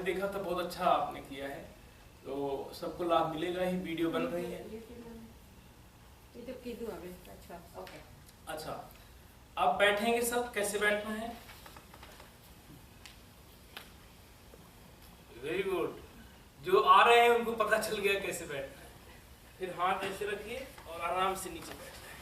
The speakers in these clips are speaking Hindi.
देखा था, बहुत अच्छा आपने किया है, तो सबको लाभ मिलेगा ही। वीडियो बन रही है। अच्छा ओके। अच्छा, अब बैठेंगे सब, कैसे बैठना है? Very good. जो आ रहे हैं उनको पता चल गया कैसे बैठना है। फिर हाथ ऐसे रखिए और आराम से नीचे बैठना है।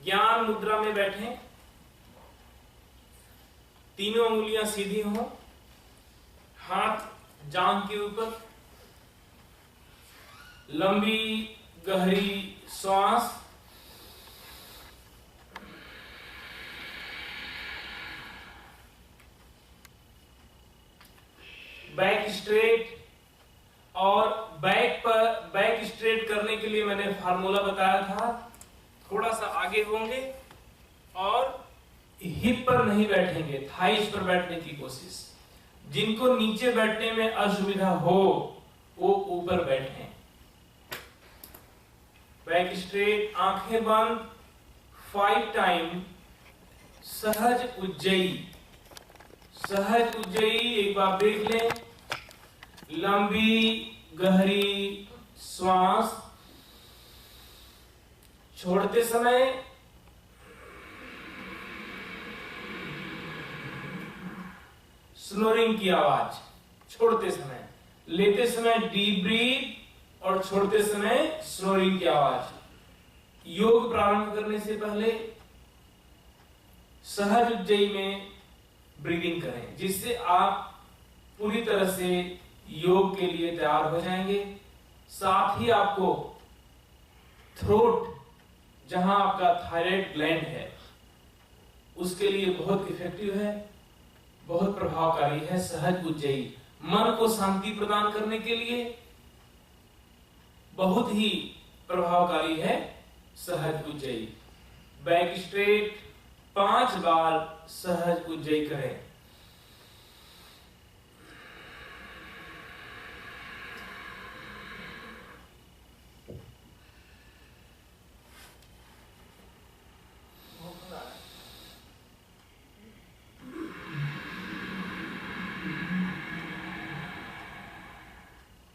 ज्ञान मुद्रा में बैठें। तीनों उंगलियां सीधी हों, हाथ जांघ के ऊपर, लंबी गहरी श्वास, बैक स्ट्रेट। और बैक स्ट्रेट करने के लिए मैंने फार्मूला बताया था, थोड़ा सा आगे होंगे और हिप पर नहीं बैठेंगे, थाइस पर बैठने की कोशिश। जिनको नीचे बैठने में असुविधा हो वो ऊपर बैठें। बैक स्ट्रेट, आंखें बंद, 5 टाइम सहज उज्जयी। सहज उज्जयी एक बार देख लें। लंबी गहरी श्वास, छोड़ते समय स्नोरिंग की आवाज, छोड़ते समय। लेते समय डीप ब्रीथ और छोड़ते समय स्नोरिंग की आवाज। योग प्रारंभ करने से पहले सहज उज्जयी में ब्रीदिंग करें, जिससे आप पूरी तरह से योग के लिए तैयार हो जाएंगे। साथ ही आपको थ्रोट, जहां आपका थायराइड ग्लैंड है, उसके लिए बहुत इफेक्टिव है, बहुत प्रभावकारी है सहज उज्जयी। मन को शांति प्रदान करने के लिए बहुत ही प्रभावकारी है सहज उज्जयी। बैक स्ट्रेट 5 बार सहज उज्जयी करें।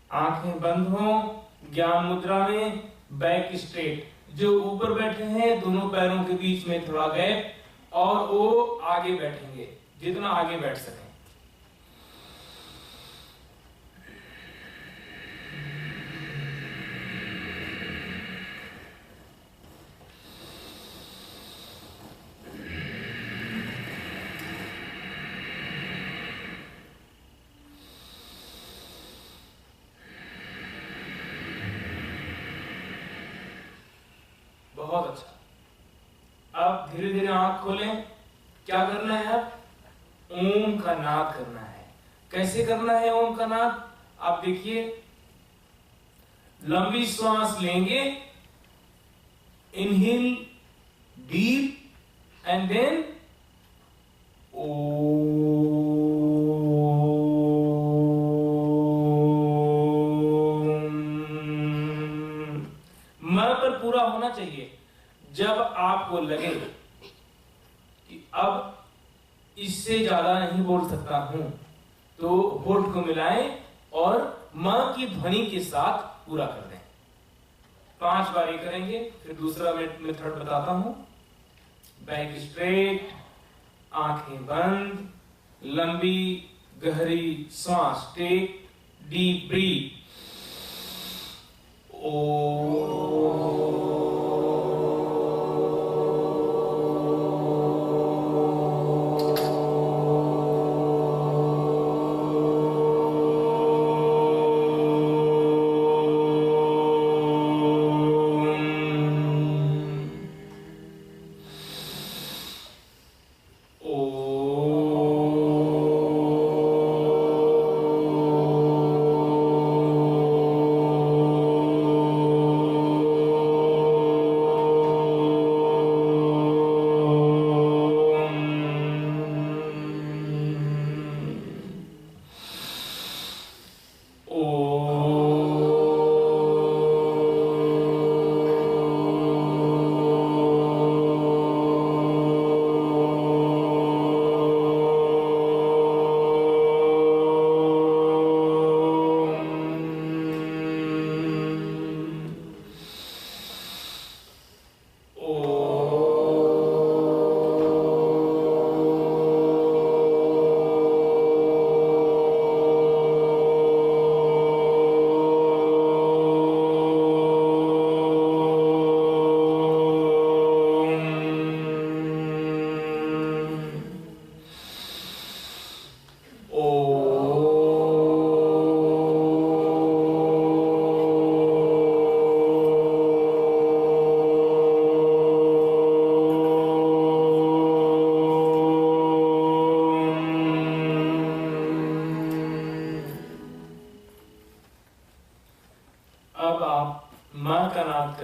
आंखें बंद हो, ज्ञान मुद्रा में, बैक स्ट्रेट। जो ऊपर बैठे हैं दोनों पैरों के बीच में थोड़ा गैप, और वो आगे बैठेंगे जितना आगे बैठ सकें। बहुत अच्छा। अब धीरे धीरे आंख खोलें। क्या करना है? अब ओम का नाद करना है। कैसे करना है ओम का नाद? आप देखिए, लंबी श्वास लेंगे, इनहेल डीप एंड देन मन पर पूरा होना चाहिए। जब आपको लगे कि अब इससे ज्यादा नहीं बोल सकता हूं, तो होठ को मिलाएं और मां की ध्वनि के साथ पूरा कर दें। 5 बार ये करेंगे। फिर दूसरा मेथड बताता हूं। बैक स्ट्रेट, आंखें बंद, लंबी गहरी श्वास, टेक डीप ब्रीथ।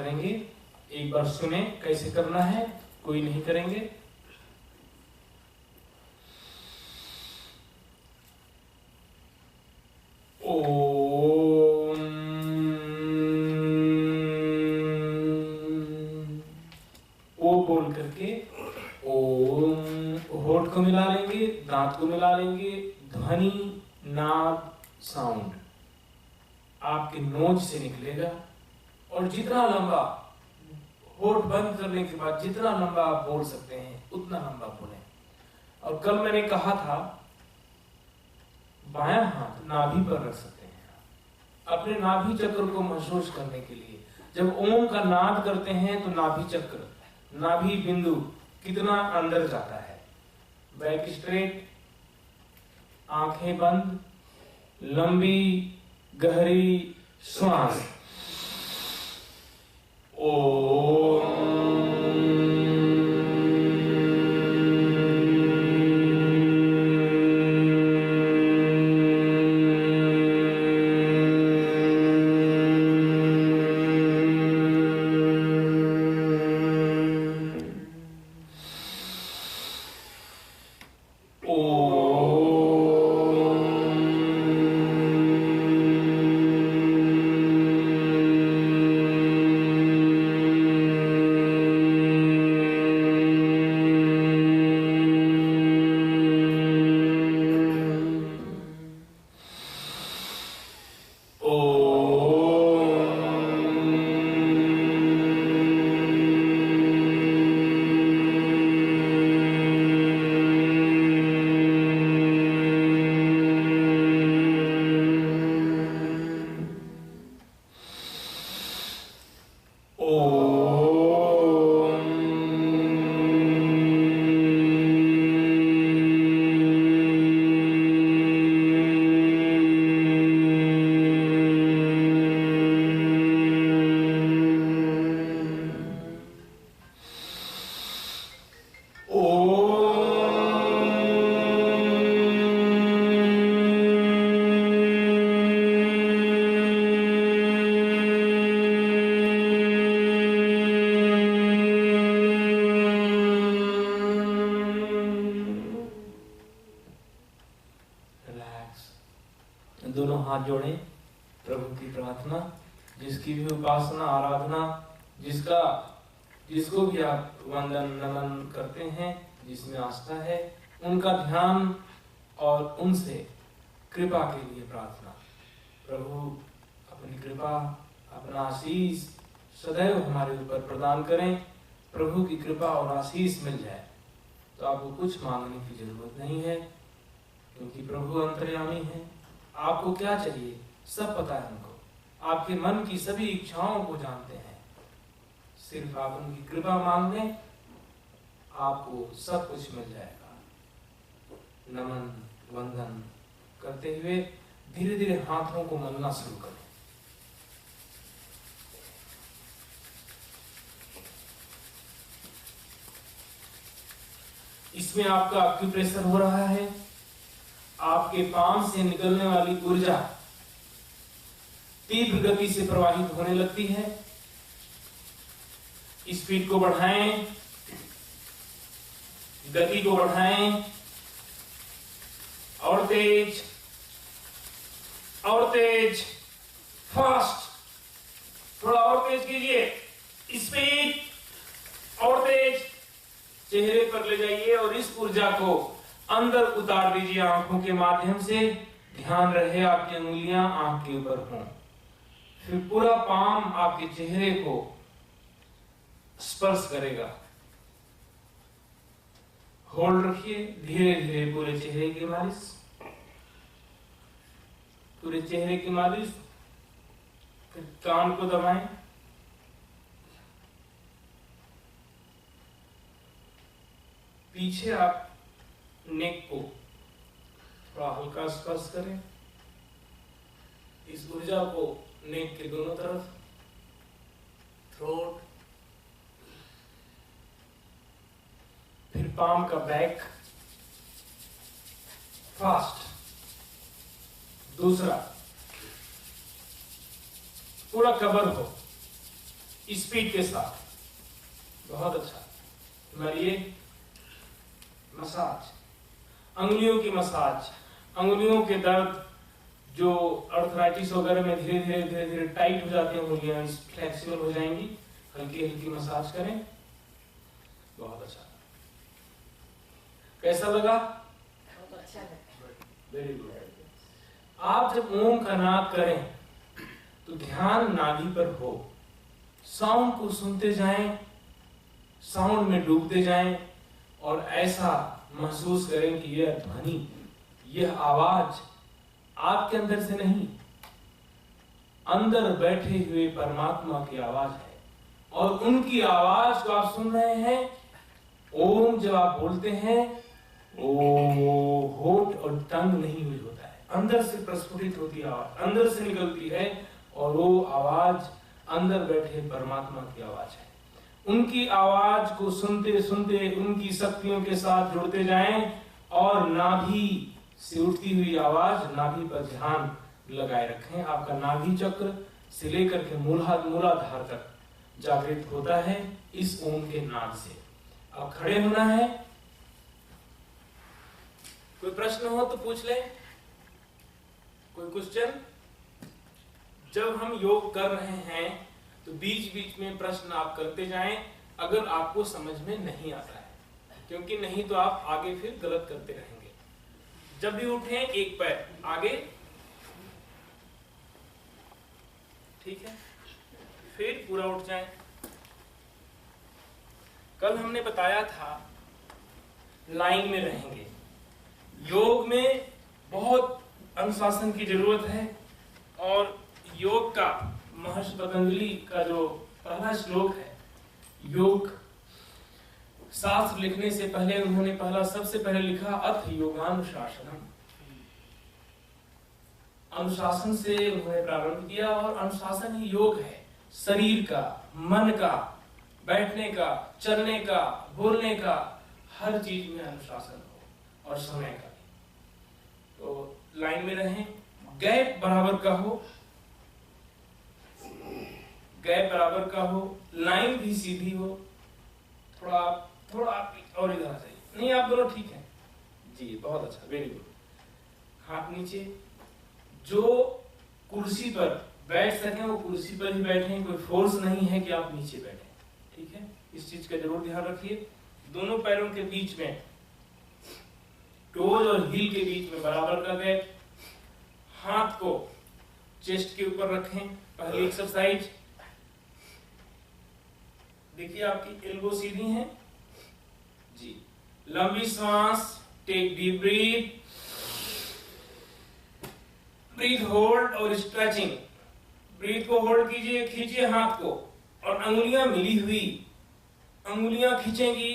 करेंगे। एक बार सुने कैसे करना है, कोई नहीं करेंगे। ओम, ओ बोल करके ओम, होठ को मिला लेंगे, दांत को मिला लेंगे। ध्वनि, नाद, साउंड आपके नोज से निकलेगा और जितना लंबा, होठ बंद करने के बाद जितना लंबा आप बोल सकते हैं उतना लंबा बोलें। और कल मैंने कहा था बायां हाथ नाभि पर रख सकते हैं, अपने नाभि चक्र को महसूस करने के लिए। जब ओम का नाद करते हैं तो नाभि चक्र, नाभि बिंदु कितना अंदर जाता है। बैक स्ट्रेट, आंखें बंद, लंबी गहरी श्वास। ओम, दोनों हाथ जोड़े, प्रभु की प्रार्थना। जिसकी भी उपासना आराधना, जिसको भी आप वंदन नमन करते हैं, जिसमें आस्था है, उनका ध्यान और उनसे कृपा के लिए प्रार्थना। प्रभु अपनी कृपा, अपना आशीष सदैव हमारे ऊपर प्रदान करें। प्रभु की कृपा और आशीष मिल जाए तो आपको कुछ मांगने की जरूरत नहीं है, क्योंकि प्रभु अंतर्यामी है। आपको क्या चाहिए सब पता है उनको, आपके मन की सभी इच्छाओं को जानते हैं। सिर्फ आप उनकी कृपा मांग लें, आपको सब कुछ मिल जाएगा। नमन वंदन करते हुए धीरे धीरे हाथों को मलना शुरू करें। इसमें आपका एक्यूप्रेशर हो रहा है। आपके पाम से निकलने वाली ऊर्जा तीव्र गति से प्रवाहित होने लगती है। स्पीड को बढ़ाएं, गति को बढ़ाएं, और तेज और तेज, फास्ट, थोड़ा और तेज कीजिए, स्पीड और तेज। चेहरे पर ले जाइए और इस ऊर्जा को अंदर उतार दीजिए आंखों के माध्यम से। ध्यान रहे आपकी उंगलियां आंख के ऊपर हों। फिर पूरा पाम आपके चेहरे को स्पर्श करेगा। होल्ड रखिए, धीरे धीरे पूरे चेहरे की मालिश, पूरे चेहरे की मालिश। फिर कान को दबाएं, पीछे आप नेक को थोड़ा हल्का स्पर्श करें। इस ऊर्जा को नेक के दोनों तरफ, थ्रोट, फिर पाम का बैक, फास्ट, दूसरा पूरा कवर हो, स्पीड के साथ। बहुत अच्छा। मारिए मसाज, अंगुलियों की मसाज, अंगुलियों के दर्द जो अर्थराइटिस वगैरह में धीरे धीरे टाइट हो जाती हैं अंगुलियां, फ्लेक्सिबल हो जाएंगी, हल्की हल्की मसाज करें। बहुत अच्छा। कैसा लगा? बहुत अच्छा लगा। Very good. आप जब ओम का नाद करें तो ध्यान नाभि पर हो, साउंड को सुनते जाएं, साउंड में डूबते जाएं और ऐसा महसूस करें कि यह ध्वनि, यह आवाज आपके अंदर से नहीं, अंदर बैठे हुए परमात्मा की आवाज है और उनकी आवाज को आप सुन रहे हैं। ओम जब आप बोलते हैं, ओ होठ और टंग नहीं हुई होता है, अंदर से प्रस्फुटित होती है आवाज, अंदर से निकलती है और वो आवाज अंदर बैठे परमात्मा की आवाज है। उनकी आवाज को सुनते सुनते उनकी शक्तियों के साथ जुड़ते जाएं और नाभि से उठती हुई आवाज, नाभि पर ध्यान लगाए रखें। आपका नाभि चक्र से लेकर के मूलाधार तक जागृत होता है इस ओम के नाद से। अब खड़े होना है। कोई प्रश्न हो तो पूछ ले, कोई क्वेश्चन? जब हम योग कर रहे हैं तो बीच बीच में प्रश्न आप करते जाएं अगर आपको समझ में नहीं आता है, क्योंकि नहीं तो आप आगे फिर गलत करते रहेंगे। जब भी उठें एक पैर आगे, ठीक है, फिर पूरा उठ जाएं। कल हमने बताया था लाइन में रहेंगे। योग में बहुत अनुशासन की जरूरत है और योग का महर्षि पतंजलि का जो पहला श्लोक है, योग शास्त्र लिखने से पहले उन्होंने सबसे पहले लिखा अथ योगानुशासनम। अनुशासन से उन्होंने प्रारंभ किया और अनुशासन ही योग है। शरीर का, मन का, बैठने का, चलने का, बोलने का, हर चीज में अनुशासन हो और समय का भी। तो लाइन में रहें, गैप बराबर का हो, गैप बराबर का हो, लाइन भी सीधी हो। थोड़ा और इधर आ जाइए, नहीं आप दोनों ठीक हैं जी, बहुत अच्छा, वेरी गुड। हाथ नीचे। जो कुर्सी पर बैठ सकें वो कुर्सी पर ही बैठें, कोई फोर्स नहीं है कि आप नीचे बैठें, ठीक है, इस चीज का जरूर ध्यान रखिए। दोनों पैरों के बीच में, टोज और हील के बीच में बराबर का गैप। हाथ को चेस्ट के ऊपर रखें। पहली एक्सरसाइज देखिए, आपकी एल्बो सीधी है जी। लंबी सांस, take deep breath, breath hold और स्ट्रेचिंग। ब्रीथ को होल्ड कीजिए, खींचिए हाथ को और अंगुलियां मिली हुई, अंगुलियां खींचेंगी,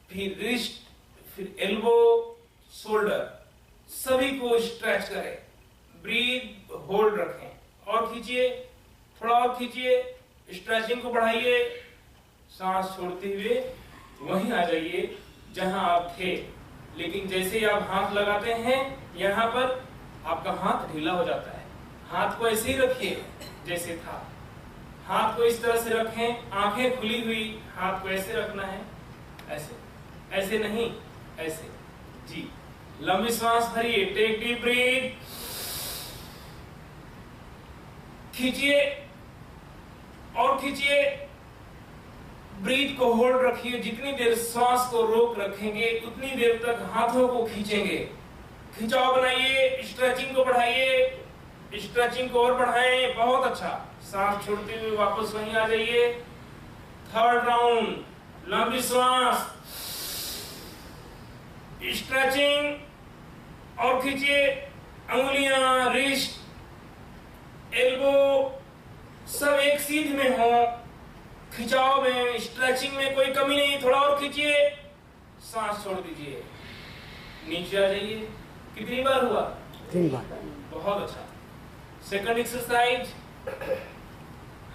फिर रिस्ट, फिर एल्बो, शोल्डर, सभी को स्ट्रेच करें। ब्रीथ होल्ड रखें और खींचिए, थोड़ा और खींचिए, स्ट्रेचिंग को बढ़ाइए, सांस छोड़ते हुए वहीं आ जाइए जहां आप थे। लेकिन जैसे ही आप हाथ लगाते हैं यहाँ पर, आपका हाथ ढीला हो जाता है। हाथ को ऐसे ही रखिए जैसे था, हाथ को इस तरह से रखें, आंखें खुली हुई, हाथ को ऐसे रखना है, ऐसे, ऐसे नहीं, ऐसे जी। लंबी सांस भरिए, टेक डीप ब्रीथ, खींचिए और खींचिए, ब्रीथ को होल्ड रखिए। जितनी देर सांस को रोक रखेंगे उतनी देर तक हाथों को खींचेंगे। खिंचाव बनाइए, स्ट्रेचिंग को बढ़ाइए, स्ट्रेचिंग को और बढ़ाएं, बहुत अच्छा। सांस छोड़ते हुए वापस वहीं आ जाइए। थर्ड राउंड, लंबी सांस, स्ट्रेचिंग और खींचिए, अंगुलियां, रिस्ट, एल्बो सब एक सीध में हो। खिंचाव में, स्ट्रेचिंग में कोई कमी नहीं, थोड़ा और खींचिए, सांस छोड़ दीजिए, नीचे आ जाइए। कितनी बार हुआ? 3 बार। बहुत अच्छा। सेकंड एक्सरसाइज,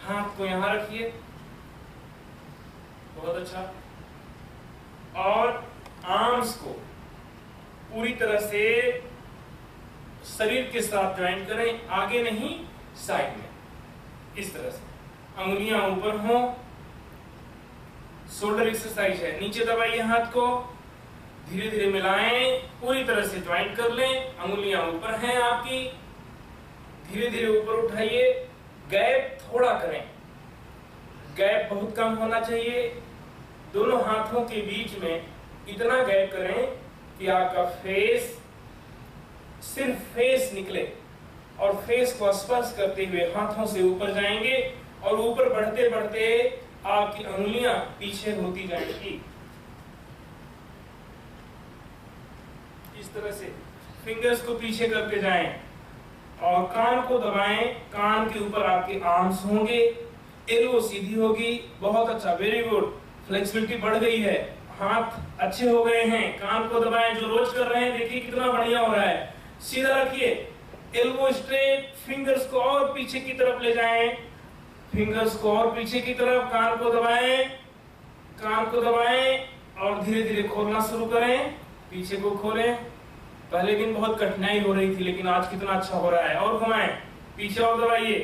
हाथ को यहां रखिए, बहुत अच्छा, और आर्म्स को पूरी तरह से शरीर के साथ ज्वाइन करें, आगे नहीं, साइड में, इस तरह से। अंगुलियां ऊपर हो। शोल्डर एक्सरसाइज है। नीचे दबाइए हाथ को, धीरे धीरे मिलाएं, पूरी तरह से ज्वाइंट कर लें। अंगुलियां ऊपर हैं आपकी, धीरे धीरे ऊपर उठाइए। गैप थोड़ा करें, गैप बहुत कम होना चाहिए। दोनों हाथों के बीच में इतना गैप करें कि आपका फेस, सिर्फ फेस निकले और फेस को स्पर्श करते हुए हाथों से ऊपर जाएंगे और ऊपर बढ़ते बढ़ते आपकी अंगुलियां पीछे होती जाएंगी। इस तरह से फिंगर्स को पीछे करते जाएं और कान को दबाएं। कान के ऊपर आपके आर्म्स होंगे, एल्बो सीधी होगी। बहुत अच्छा, वेरी गुड। फ्लेक्सिबिलिटी बढ़ गई है, हाथ अच्छे हो गए हैं। कान को दबाएं, जो रोज कर रहे हैं देखिए कितना बढ़िया हो रहा है। सीधा रखिए, एल्बो स्ट्रेट, फिंगर्स को और पीछे की तरफ ले जाएं, फिंगर्स को और पीछे की तरफ। कान को दबाएं, कान को दबाएं और धीरे धीरे खोलना शुरू करें। पीछे को खोलें। पहले दिन बहुत कठिनाई हो रही थी, लेकिन आज कितना अच्छा हो रहा है। और घुमाएं, पीछे और दबाइए,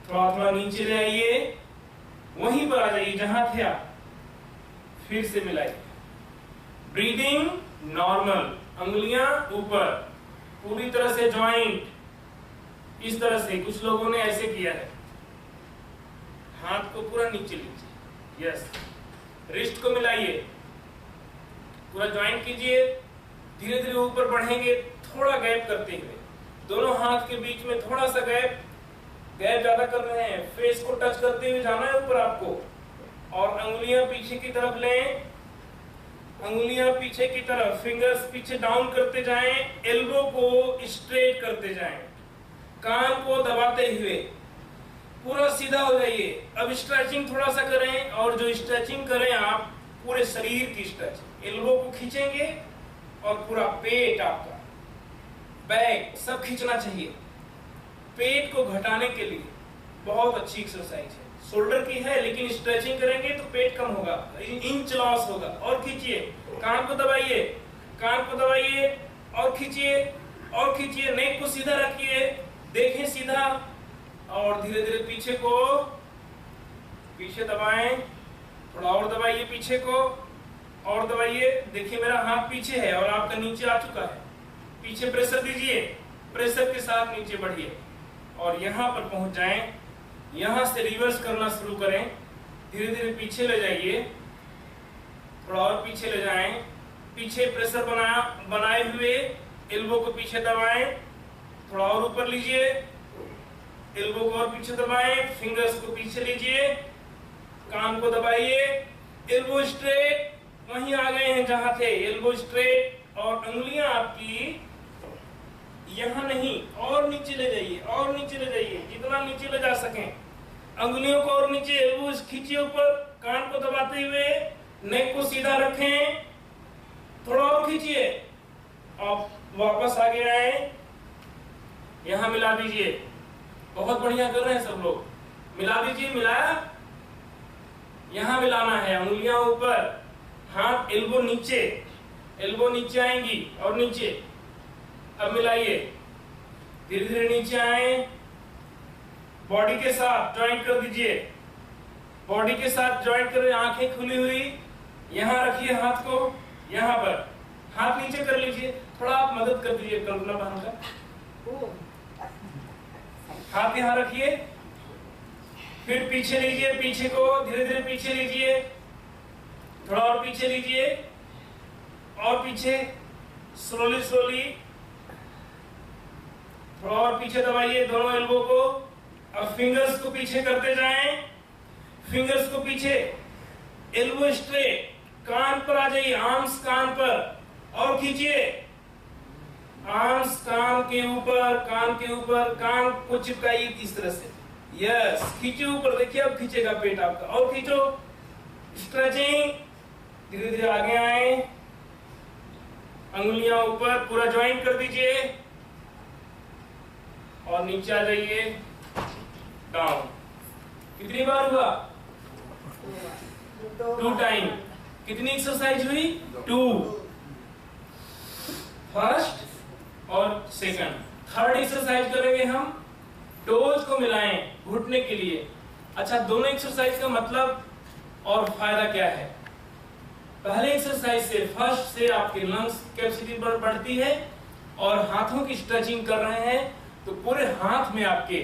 थोड़ा थोड़ा नीचे ले आइए, वहीं पर आ जाइए जहां थे आप। फिर से मिलाइए। ब्रीदिंग नॉर्मल, अंगुलियां ऊपर, पूरी तरह से ज्वाइंट। इस तरह से कुछ लोगों ने ऐसे किया है, हाथ को पूरा नीचे लीजिए। यस, रिस्ट को मिलाइए, पूरा ज्वाइंट कीजिए। धीरे धीरे ऊपर बढ़ेंगे, थोड़ा गैप करते हुए। दोनों हाथ के बीच में थोड़ा सा गैप, गैप ज्यादा कर रहे हैं। फेस को टच करते हुए जाना है ऊपर आपको। और अंगुलियां पीछे की तरफ लें, अंगुलियां पीछे की तरफ, फिंगर्स पीछे डाउन करते जाएं, एल्बो को स्ट्रेट करते जाएं, कान को दबाते हुए पूरा सीधा हो जाइए। अब स्ट्रेचिंग थोड़ा सा करें, और जो स्ट्रेचिंग करें आप पूरे शरीर की स्ट्रेचिंग। एल्बो को खींचेंगे और पूरा पेट आपका, बैक सब खींचना चाहिए। पेट को घटाने के लिए बहुत अच्छी एक्सरसाइज है। शोल्डर की है, लेकिन स्ट्रेचिंग करेंगे तो पेट कम होगा, इंच लॉस होगा। और खींचिए, कान को दबाइए, कान को दबाइए और खींचिए और खींचिए। नेक को सीधा रखिए, देखें सीधा, और धीरे धीरे पीछे को, पीछे दबाएं, थोड़ा और दबाइए पीछे को, और दबाइए। देखिए मेरा हाथ पीछे है और आपका नीचे आ चुका है। पीछे प्रेशर दीजिए, प्रेशर के साथ नीचे बढ़िए और यहाँ पर पहुंच जाएं। यहाँ से रिवर्स करना शुरू करें, धीरे धीरे पीछे ले जाइए, थोड़ा और पीछे ले जाएं। पीछे प्रेशर बनाए हुए एल्बो को पीछे दबाएं, थोड़ा और ऊपर लीजिए, एल्बो को और पीछे दबाएं, फिंगर्स को पीछे लीजिए, कान को दबाइए, एल्बो स्ट्रेट, वहीं आ गए हैं जहां थे। एल्बो स्ट्रेट और अंगुलियां आपकी यहाँ नहीं, और नीचे ले जाइए, और नीचे ले जाइए, जितना नीचे ले जा सकें। अंगुलियों को और नीचे, एल्बो खींचिए ऊपर, कान को दबाते हुए, नेक को सीधा रखें, थोड़ा और खींचिए, आप वापस आगे आए, यहाँ मिला दीजिए। बहुत बढ़िया कर रहे हैं सब लोग, मिला दीजिए। मिलाया, यहाँ मिलाना है, अंगुलियां ऊपर, हाथ, एल्बो नीचे, एल्बो नीचे आएंगी और नीचे। अब मिलाइए, धीरे धीरे नीचे आए, बॉडी के साथ ज्वाइंट कर दीजिए, बॉडी के साथ ज्वाइंट करें, आंखें खुली हुई। यहाँ रखिए हाथ को, यहाँ पर हाथ नीचे कर लीजिए, थोड़ा आप मदद कर दीजिए कल्पना बहन का। हाथ यहाँ रखिए, फिर पीछे लीजिए, पीछे को धीरे धीरे पीछे लीजिए, थोड़ा और पीछे लीजिए, और पीछे, स्लोली स्लोली, थोड़ा और पीछे दबाइए दोनों एल्बो को। अब फिंगर्स को पीछे करते जाएं, फिंगर्स को पीछे, एल्बो स्ट्रेट, कान पर आ जाइए, आर्म्स कान पर, और खींचिए, आर्म्स कान के ऊपर, कान के ऊपर, कान को चिपकाइए इस तरह से। यस, खींचे ऊपर, देखिए अब खींचेगा पेट आपका, और खींचो, स्ट्रेचिंग, धीरे धीरे आगे आए, अंगुलियां ऊपर, पूरा ज्वाइंट कर दीजिए और नीचे आ जाइए, डाउन। कितनी बार हुआ? 2 टाइम। कितनी एक्सरसाइज हुई? 2। फर्स्ट और सेकंड। थर्ड एक्सरसाइज करेंगे हम, टोज को मिलाएं घुटने के लिए। अच्छा, दोनों एक्सरसाइज का मतलब और फायदा क्या है? पहले एक्सरसाइज से फर्स्ट से आपके लंग्स कैपेसिटी बढ़ती है और हाथों की स्ट्रेचिंग कर रहे हैं तो पूरे हाथ में आपके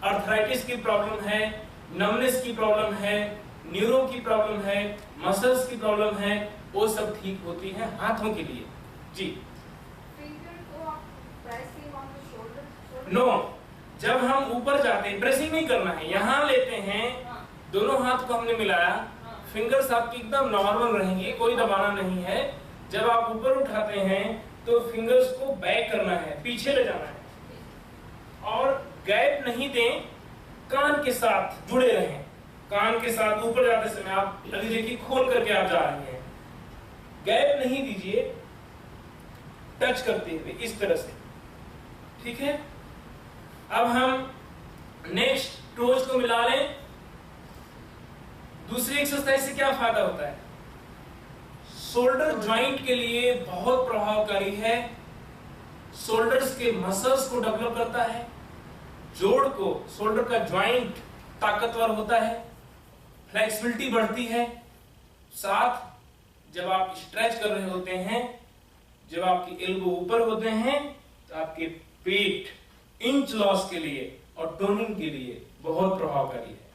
अर्थराइटिस की प्रॉब्लम है, नमनेस की प्रॉब्लम है, न्यूरो की प्रॉब्लम है, मसल्स की प्रॉब्लम है, वो सब ठीक होती है हाथों के लिए। जी नो, जब हम ऊपर जाते हैं प्रेसिंग नहीं करना है, यहाँ लेते हैं, दोनों हाथ को हमने मिलाया, फिंगर्स आपकी एकदम नॉर्मल रहेंगी, कोई दबाना नहीं है। जब आप ऊपर उठाते हैं तो फिंगर्स को बैक करना है, पीछे ले जाना है और गैप नहीं दें, कान के साथ जुड़े रहें। कान के साथ ऊपर जाते समय आप अभी देखिए खोल करके आप जा रहे हैं, गैप नहीं दीजिए, टच करते हुए इस तरह से, ठीक है। अब हम नेक्स्ट टोज को मिला लें। दूसरी एक्सरसाइज से क्या फायदा होता है? शोल्डर ज्वाइंट के लिए बहुत प्रभावकारी है, शोल्डर्स के मसल्स को डेवलप करता है, जोड़ को, शोल्डर का ज्वाइंट ताकतवर होता है, फ्लेक्सिबिलिटी बढ़ती है। साथ जब आप स्ट्रेच कर रहे होते हैं, जब आपकी एल्बो ऊपर होते हैं तो आपके पेट इंच लॉस के लिए और टोनिंग के लिए बहुत प्रभावकारी है।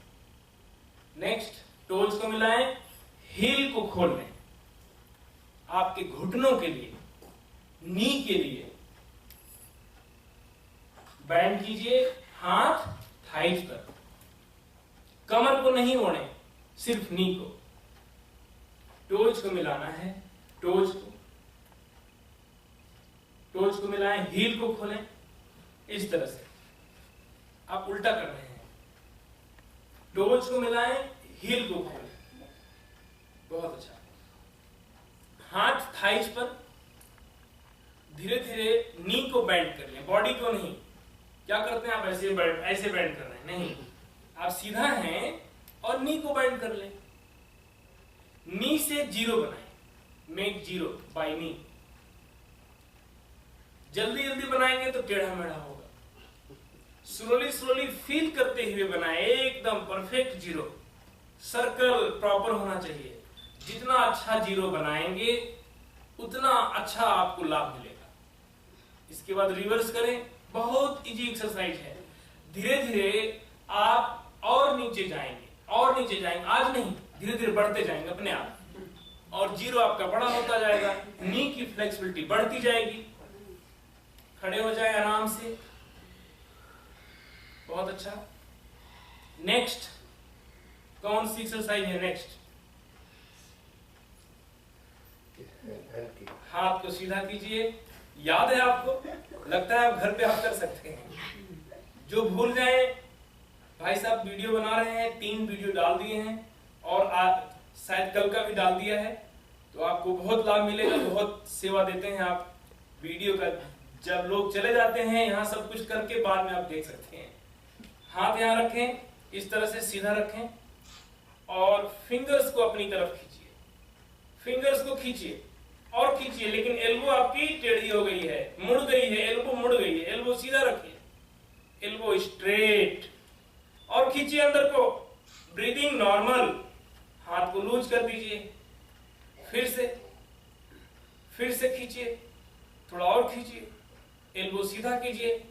नेक्स्ट, टोज को मिलाएं, हील को खोल लें, आपके घुटनों के लिए, नी के लिए बैंड कीजिए, हाथ थाइज पर, कमर को नहीं ओढ़े, सिर्फ नी को। टोज को मिलाना है, टोज को मिलाएं, हील को खोलें, इस तरह से आप उल्टा कर रहे हैं। टोज को मिलाएं, हील को खोलें, बहुत अच्छा। हाथ थाइज पर, धीरे धीरे नी को बेंड कर लें, बॉडी को नहीं। क्या करते हैं आप? ऐसे बेंड कर रहे हैं, नहीं, आप सीधा हैं और नी को बेंड कर लें। नी से जीरो बनाएं, मेक जीरो बाय नी। जल्दी जल्दी बनाएंगे तो टेढ़ा मेढ़ा होगा, स्लोली फील करते हुए बनाएं, एकदम परफेक्ट जीरो, सर्कल प्रॉपर होना चाहिए। जितना अच्छा जीरो बनाएंगे उतना अच्छा आपको लाभ मिलेगा। इसके बाद रिवर्स करें, बहुत इजी एक्सरसाइज है। धीरे धीरे आप और नीचे जाएंगे, और नीचे जाएंगे, आज नहीं, धीरे धीरे बढ़ते जाएंगे अपने आप, और जीरो आपका बड़ा होता जाएगा, नी की फ्लेक्सिबिलिटी बढ़ती जाएगी। खड़े हो जाए आराम से, बहुत अच्छा। नेक्स्ट कौन सी एक्सरसाइज है? नेक्स्ट हाथ को सीधा कीजिए। याद है आपको? लगता है आप घर पे आप कर सकते हैं। जो भूल जाए, भाई साहब वीडियो बना रहे हैं, 3 वीडियो डाल दिए हैं और शायद कल का भी डाल दिया है, तो आपको बहुत लाभ मिलेगा। बहुत सेवा देते हैं आप वीडियो का। जब लोग चले जाते हैं यहाँ सब कुछ करके, बाद में आप देख सकते हैं। हाथ यहाँ रखें, इस तरह से सीधा रखें और फिंगर्स को अपनी तरफ खींचिए, फिंगर्स को खींचिए और खींचिए, लेकिन एल्बो आपकी टेढ़ी हो गई है, मुड़ गई है, एल्बो मुड़ गई है। एल्बो सीधा रखिए, एल्बो स्ट्रेट, और खींचिए अंदर को, ब्रीदिंग नॉर्मल। हाथ को लूज कर दीजिए, फिर से खींचिए, थोड़ा और खींचिए, एल्बो सीधा कीजिए,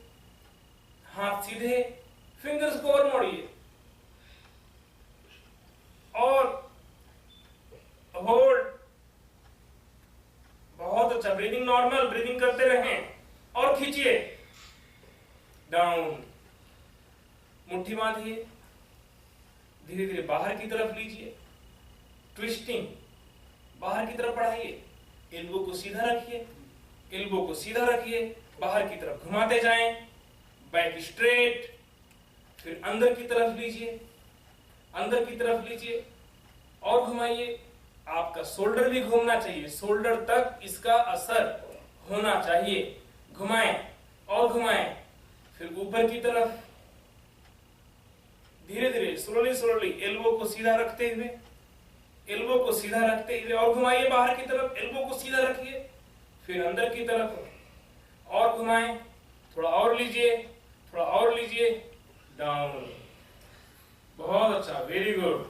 हाथ सीधे, फिंगर्स को और मोड़िए और होल्ड। बहुत अच्छा, ब्रीदिंग नॉर्मल, ब्रीदिंग करते रहें और खींचिए, डाउन, मुट्ठी बांधिए, धीरे धीरे बाहर की तरफ लीजिए, ट्विस्टिंग, बाहर की तरफ बढ़ाइए, एल्बो को सीधा रखिए, एल्बो को सीधा रखिए, बाहर की तरफ घुमाते जाएं, बैक स्ट्रेट, फिर अंदर की तरफ लीजिए, अंदर की तरफ लीजिए और घुमाइए। आपका शोल्डर भी घूमना चाहिए, शोल्डर तक इसका असर होना चाहिए। घुमाएं और घुमाएं, फिर ऊपर की तरफ, धीरे धीरे, स्लोली, एल्बो को सीधा रखते हुए, एल्बो को सीधा रखते हुए और घुमाइए बाहर की तरफ, एल्बो को सीधा रखिए, फिर अंदर की तरफ और घुमाएं, थोड़ा और लीजिए, थोड़ा और लीजिए, डाउन। बहुत अच्छा, वेरी गुड।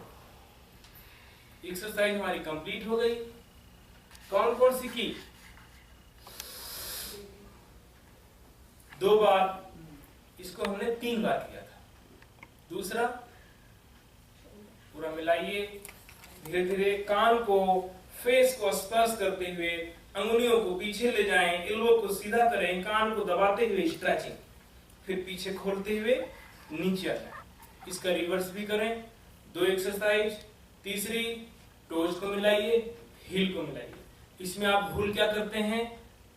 एक्सरसाइज हमारी कंप्लीट हो गई। कौन कौन सी की? 2 बार। इसको हमने 3 बार किया था। दूसरा, पूरा मिलाइए, धीरे धीरे कान को, फेस को स्पर्श करते हुए अंगुलियों को पीछे ले जाएं, एल्बो को सीधा करें, कान को दबाते हुए स्ट्रेचिंग, फिर पीछे खोलते हुए नीचे आ जाएं। इसका रिवर्स भी करें। 2 एक्सरसाइज। तीसरी, टोज को मिलाइए, हील को मिलाइए। इसमें आप भूल क्या करते हैं,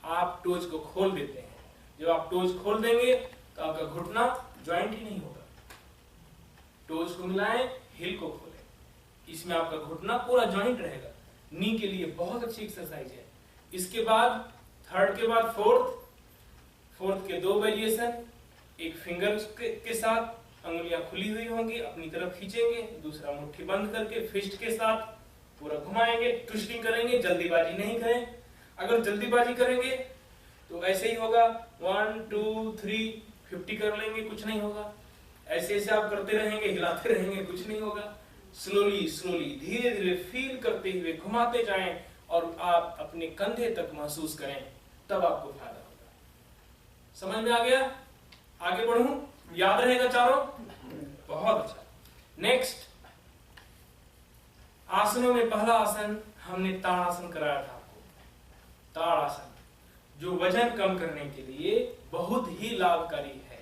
आप टोज को खोल देते हैं। जब आप टोज खोल देंगे तो आपका घुटना ज्वाइंट ही नहीं होगा। टोज को मिलाएं, हील को खोलें, इसमें आपका घुटना पूरा ज्वाइंट रहेगा। नी के लिए बहुत अच्छी एक्सरसाइज है। इसके बाद थर्ड के बाद फोर्थ के 2 वेरिएशन। एक फिंगर के साथ, अंगुलियां खुली हुई होंगी, अपनी तरफ खींचेंगे, दूसरा मुट्ठी बंद करके फिस्ट के साथ पूरा घुमाएंगे, ट्विस्टिंग करेंगे। जल्दीबाजी नहीं करें। अगर जल्दीबाजी करेंगे तो ऐसे ही होगा, 1 2 3 50 कर लेंगे, कुछ नहीं होगा। ऐसे ऐसे आप करते रहेंगे, हिलाते रहेंगे, कुछ नहीं होगा। स्लोली स्लोली, धीरे धीरे फील करते हुए घुमाते जाएं और आप अपने कंधे तक महसूस करें, तब आपको फायदा होगा। समझ में आ गया? आगे बढ़ूं? याद रहेगा चारों? बहुत अच्छा। नेक्स्ट, आसनों में पहला आसन हमने ताड़ासन कराया था आपको। ताड़ासन जो वजन कम करने के लिए बहुत ही लाभकारी है।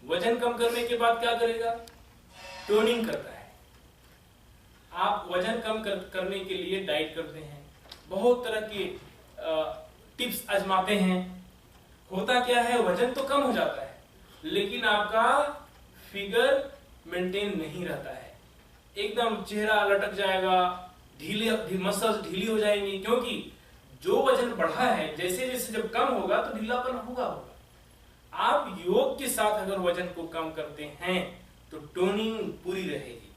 वजन कम करने के बाद क्या करेगा? टोनिंग करता है। आप वजन कम करने के लिए डाइट करते हैं, बहुत तरह की टिप्स आजमाते हैं। होता क्या है, वजन तो कम हो जाता है लेकिन आपका फिगर मेंटेन नहीं रहता है। एकदम चेहरा लटक जाएगा, मसल्स ढीली हो जाएंगी, क्योंकि जो वजन बढ़ा है जैसे जैसे जब कम होगा तो ढीलापन होगा। आप योग के साथ अगर वजन को कम करते हैं तो टोनिंग पूरी रहेगी,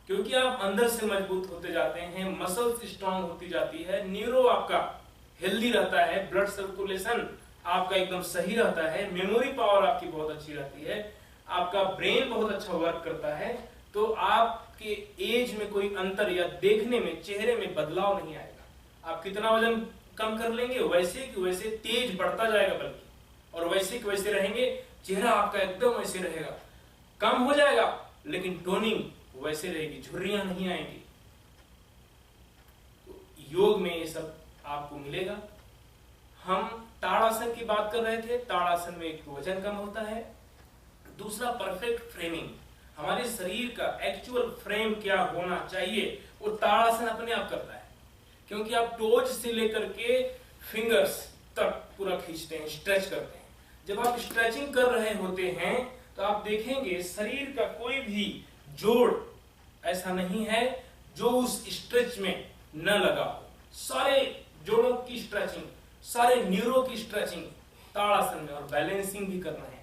क्योंकि आप अंदर से मजबूत होते जाते हैं, मसल्स स्ट्रांग होती जाती है, न्यूरो आपका हेल्दी रहता है, ब्लड सर्कुलेशन आपका एकदम सही रहता है, मेमोरी पावर आपकी बहुत अच्छी रहती है, आपका ब्रेन बहुत अच्छा वर्क करता है। तो आपके एज में कोई अंतर या देखने में, चेहरे में बदलाव नहीं आएगा। आप कितना वजन कम कर लेंगे वैसे कि वैसे तेज बढ़ता जाएगा, बल्कि और वैसे कि वैसे रहेंगे, चेहरा आपका एकदम वैसे रहेगा। कम हो जाएगा लेकिन टोनिंग वैसे रहेगी, झुर्रियां नहीं आएंगी। तो योग में ये सब आपको मिलेगा। हम ताड़ासन की बात कर रहे थे। ताड़ासन में एक वजन कम होता है, दूसरा परफेक्ट फ्रेमिंग। हमारे शरीर का एक्चुअल फ्रेम क्या होना चाहिए वो ताड़ासन अपने आप करता है, क्योंकि आप टोज से लेकर के फिंगर्स तक पूरा खींचते हैं, स्ट्रेच करते हैं। जब आप स्ट्रेचिंग कर रहे होते हैं तो आप देखेंगे शरीर का कोई भी जोड़ ऐसा नहीं है जो उस स्ट्रेच में न लगा हो। सारे जोड़ों की स्ट्रेचिंग, सारे न्यूरो की स्ट्रेचिंग ताड़ासन में, और बैलेंसिंग भी करना है,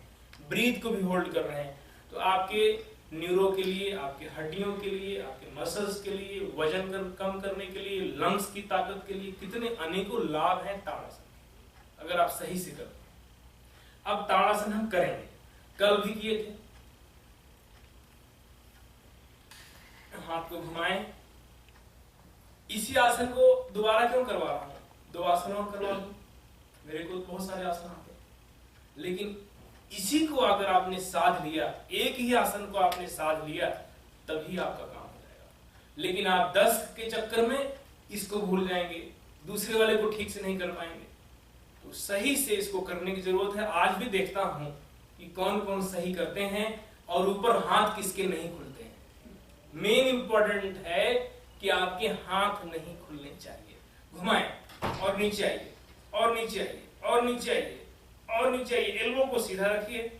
ब्रीथ को भी होल्ड करना है। तो आपके न्यूरो के लिए, आपके हड्डियों के लिए, आपके मसल्स के लिए, वजन कम करने के लिए, लंग्स की ताकत के लिए कितने अनेकों लाभ हैं ताड़ासन के, अगर आप सही से करते हैं। अब ताड़ासन हम करेंगे, कल भी किए थे। हाथ को घुमाएं। इसी आसन को दोबारा क्यों करवा रहा हूं? 2 आसन और करवा दूं, मेरे को बहुत सारे आसन आते हैं, लेकिन इसी को अगर आपने साध लिया, एक ही आसन को आपने साध लिया, तभी आपका काम हो जाएगा। लेकिन आप 10 के चक्कर में इसको भूल जाएंगे, दूसरे वाले को ठीक से नहीं कर पाएंगे। तो सही से इसको करने की जरूरत है। आज भी देखता हूं कि कौन कौन सही करते हैं और ऊपर हाथ किसके नहीं खुलते हैं। मेन इंपॉर्टेंट है कि आपके हाथ नहीं खुलने चाहिए। घुमाएं और नीचे आइए, और नीचे आइए, और नीचे आइए, और नीचे आइए। एल्बो को सीधा रखिए,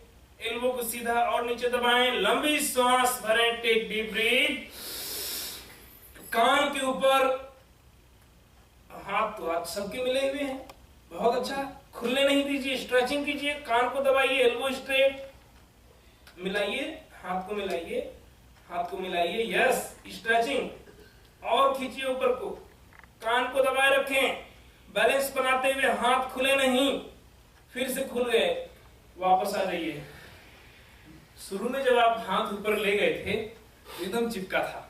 एल्बो को सीधा, और नीचे दबाएं। लंबी सांस भरें, टेक डीप ब्रीथ। कान के ऊपर हाथ, तो हाथ सबके मिले हुए हैं, बहुत अच्छा। खुलने नहीं दीजिए, स्ट्रेचिंग कीजिए, कान को दबाइए, एल्बो स्ट्रेट, मिलाइए, हाथ को मिलाइए, हाथ को मिलाइए, यस, स्ट्रेचिंग, और खींचिए ऊपर को, कान को दबाए रखें, बैलेंस बनाते हुए, हाथ खुले नहीं, फिर से खुल गए, वापस आ जाइए, शुरू में जब आप हाथ ऊपर ले गए थे एकदम चिपका था।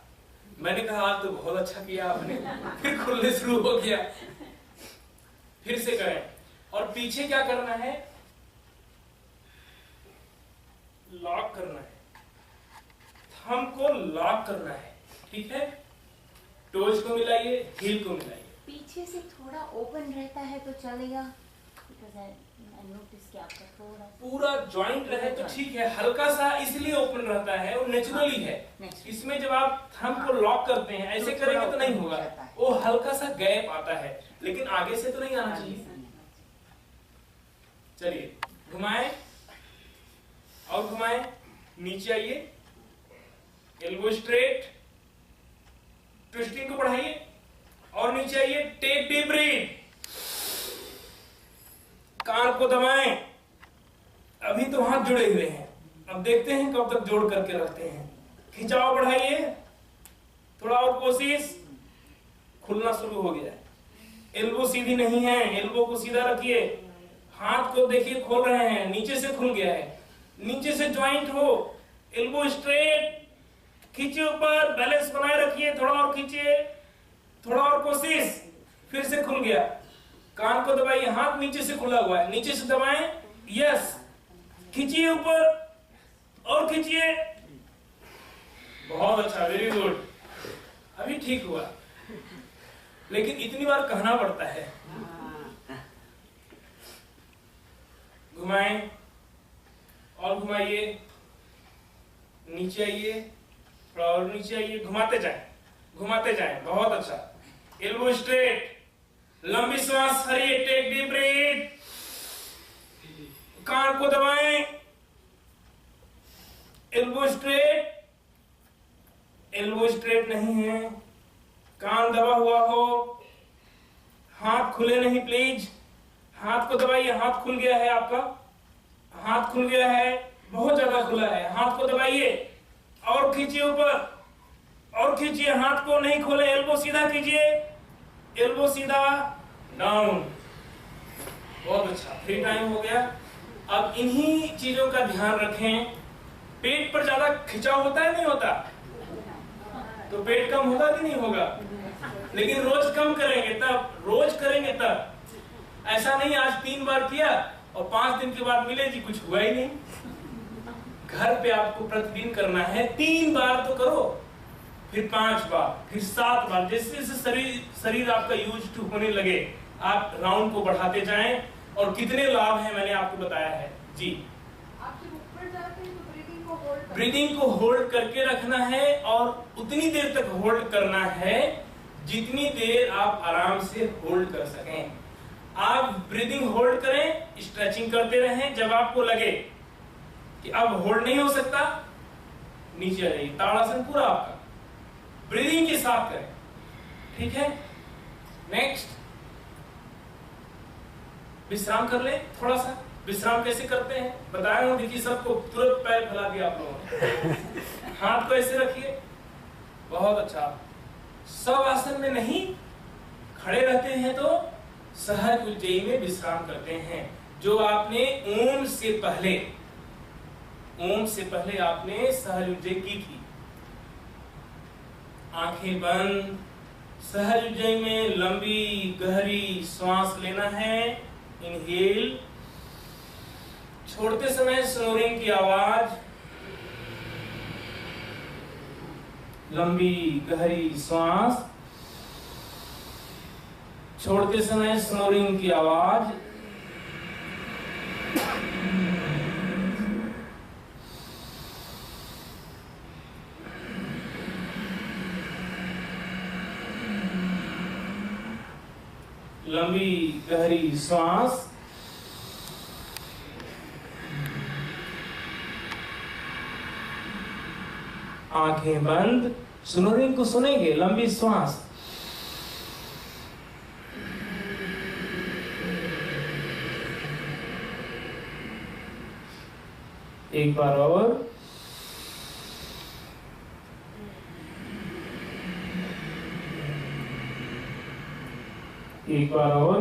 मैंने कहा आज तो बहुत अच्छा किया आपने, फिर खुलने शुरू हो गया। फिर से करें। और पीछे क्या करना है, लॉक करना है, थंब को लॉक करना है। ठीक है, टोज को मिलाइए, हील को मिलाइए। पीछे से थोड़ा ओपन रहता है तो चलेगा, बिकॉज़ आई नोटिस कि आपका थोड़ा पूरा जॉइंट रहे तो ठीक है, हल्का सा इसलिए ओपन रहता है, वो नेचुरली है। इसमें जब आप थंब को लॉक करते हैं ऐसे करेंगे तो नहीं होगा, वो हल्का सा गैप आता है, लेकिन आगे से तो नहीं आना चाहिए। चलिए घुमाएं और घुमाएं, नीचे आइए, एल्बो स्ट्रेट, ट्विस्टिंग को बढ़ाइए और नीचे आइए, टेक डीप ब्रीथ, कान को दबाएं। अभी तो हाथ जुड़े हुए हैं, अब देखते हैं कब तक जोड़ करके रखते हैं। खिंचाव बढ़ाइए, थोड़ा और कोशिश, खुलना शुरू हो गया है। एल्बो सीधी नहीं है, एल्बो को सीधा रखिए, हाथ को देखिए खोल रहे हैं, नीचे से खुल गया है, नीचे से ज्वाइंट हो, एल्बो स्ट्रेट, खींचिए ऊपर, बैलेंस बनाए रखिए, थोड़ा और खींचिए, थोड़ा और कोशिश, फिर से खुल गया। कान को दबाइए, हाथ नीचे से खुला हुआ है, नीचे से दबाएं, यस, खींचिए ऊपर और खींचिए, बहुत अच्छा, वेरी गुड। अभी ठीक हुआ, लेकिन इतनी बार कहना पड़ता है। घुमाएं और घुमाइए, नीचे आइए, थोड़ा और नीचे आइए, घुमाते जाएं, घुमाते जाएं, बहुत अच्छा। एल्बो स्ट्रेट, लंबी सांस भरिए, टेक डीप ब्रीथ, कान को दबाएं, एल्बो स्ट्रेट, एल्बो स्ट्रेट नहीं है, कान दबा हुआ हो, हाथ खुले नहीं प्लीज, हाथ को दबाइए, हाथ खुल गया है आपका, हाथ खुल गया है, बहुत ज्यादा खुला है, हाथ को दबाइए और खींचिए ऊपर और खींचिए, हाथ को नहीं खोले, एल्बो सीधा कीजिए, एल्बो सीधा, डाउन, बहुत अच्छा, 3 टाइम हो गया। अब इन्हीं चीजों का ध्यान रखें। पेट पर ज्यादा खिंचाव होता है नहीं होता, तो पेट कम होगा कि नहीं होगा, लेकिन रोज कम करेंगे तब, रोज करेंगे तब। ऐसा नहीं आज 3 बार किया और 5 दिन के बाद मिले जी कुछ हुआ ही नहीं। घर पे आपको प्रतिदिन करना है, 3 बार तो करो, फिर 5 बार, फिर 7 बार, जैसे जैसे शरीर आपका यूज टू होने लगे आप राउंड को बढ़ाते जाएं। और कितने लाभ हैं मैंने आपको बताया है जी। आप जब ऊपर जाते हैं तो ब्रीदिंग को होल्ड करके रखना है और उतनी देर तक होल्ड करना है जितनी देर आप आराम से होल्ड कर सकें। आप ब्रीदिंग होल्ड करें, स्ट्रेचिंग करते रहें, जब आपको लगे कि अब होल्ड नहीं हो सकता नीचे आ जाइए, ताड़ासन पूरा आपका ब्रीदिंग के साथ करें, ठीक है। नेक्स्ट विश्राम कर ले, थोड़ा सा विश्राम कैसे करते हैं बताया हूं, देखिए सबको तुरंत पैर फैला दिया आप लोगों ने। हाथ को ऐसे रखिए, बहुत अच्छा। सब आसन में नहीं, खड़े रहते हैं तो सहज उज्जयी में विश्राम करते हैं। जो आपने ओम से पहले आपने सहज उज्जयी की थी, आंखें बंद, सहज उज्जयी में लंबी गहरी श्वास लेना है, इनहेल, छोड़ते समय स्नोरिंग की आवाज, लंबी गहरी श्वास, छोड़ते समय स्नोरिंग की आवाज, लंबी गहरी श्वास, आंखें बंद, स्नोरिंग को सुनेंगे, लंबी श्वास, एक बार और, एक बार और,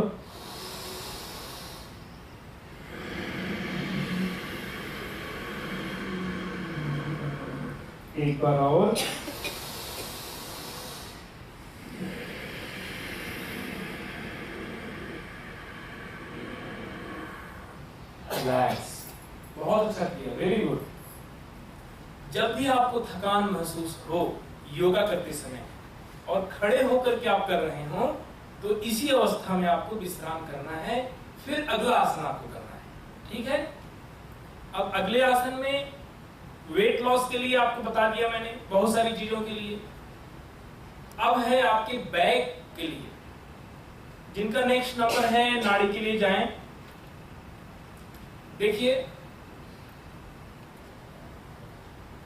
एक बार और। रिलैक्स, बहुत अच्छा किया, वेरी गुड। जब भी आपको थकान महसूस हो योगा करते समय और खड़े होकर के आप कर रहे हो, तो इसी अवस्था में आपको विश्राम करना है, फिर अगला आसन आपको करना है, ठीक है। अब अगले आसन में वेट लॉस के लिए आपको बता दिया मैंने, बहुत सारी चीजों के लिए। अब है आपके बैक के लिए, जिनका नेक्स्ट नंबर है नाड़ी के लिए जाएं। देखिए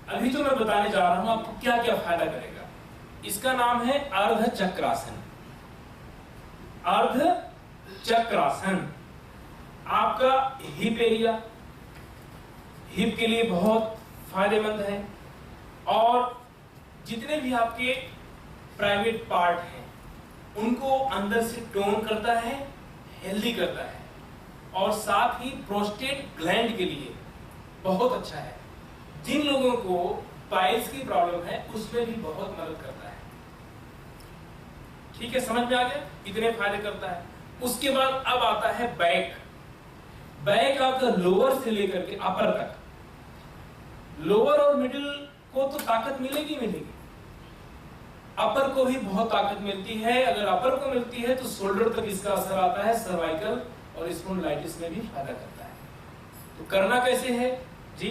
अभी जो मैं बताने जा रहा हूं आपको क्या क्या फायदा करेगा। इसका नाम है अर्ध चक्रासन। अर्ध चक्रासन आपका हिप एरिया, हिप के लिए बहुत फायदेमंद है, और जितने भी आपके प्राइवेट पार्ट हैं उनको अंदर से टोन करता है, हेल्दी करता है, और साथ ही प्रोस्टेट ग्लैंड के लिए बहुत अच्छा है। जिन लोगों को पाइल्स की प्रॉब्लम है उसमें भी बहुत मदद करता है, ठीक है, समझ में आ गया, इतने फायदे करता है। उसके बाद अब आता है बैक। बैक आपका लोअर से लेकर के अपर तक, लोअर और मिडिल को तो ताकत मिलेगी मिलेगी, अपर को भी बहुत ताकत मिलती है। अगर अपर को मिलती है तो शोल्डर तक इसका असर आता है, सर्वाइकल और स्पॉन्डिलाइटिस में भी फायदा करता है। तो करना कैसे है जी?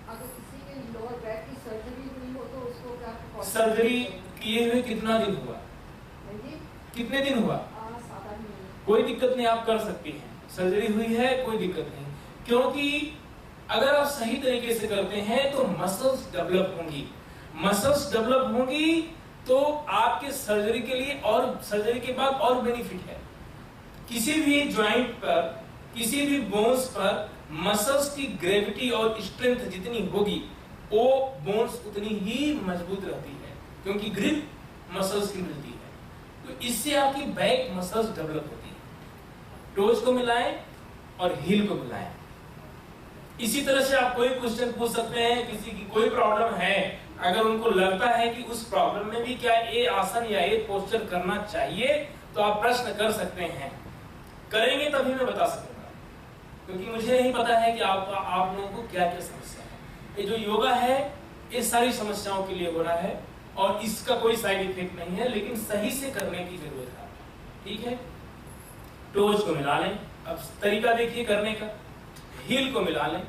अगर किसी के लोअर बैक की सर्जरी हुई हो तो उसको क्या? सर्जरी किए हुए कितना दिन हुआ? कितने दिन हुआ? 7-8 महीने। कोई दिक्कत नहीं, आप कर सकती हैं। सर्जरी हुई है कोई दिक्कत नहीं, क्योंकि अगर आप सही तरीके से करते हैं तो मसल्स डेवलप होंगी। मसल्स डेवलप होंगी तो आपके सर्जरी के लिए और सर्जरी के बाद और बेनिफिट है। किसी भी ज्वाइंट पर, किसी भी बोन्स पर मसल्स की ग्रेविटी और स्ट्रेंथ जितनी होगी वो बोन्स उतनी ही मजबूत रहती है, क्योंकि ग्रिप मसल्स की मिलती है। तो इससे आपकी बैक मसल्स डेवलप होती है। टोज को मिलाएं और हील को मिलाएं। इसी तरह से आप कोई क्वेश्चन पूछ सकते हैं, किसी की कोई प्रॉब्लम है, अगर उनको लगता है कि उस प्रॉब्लम में भी क्या ये आसन या ये पोस्चर करना चाहिए तो आप प्रश्न कर सकते हैं। करेंगे तभी मैं बता सकूंगा, क्योंकि मुझे नहीं पता है कि आप लोगों को क्या क्या समस्या है। ये जो योगा है ये सारी समस्याओं के लिए हो रहा है और इसका कोई साइड इफेक्ट नहीं है, लेकिन सही से करने की जरूरत है, ठीक है। टोज को मिला लें। अब तरीका देखिए करने का, हील को मिला लें,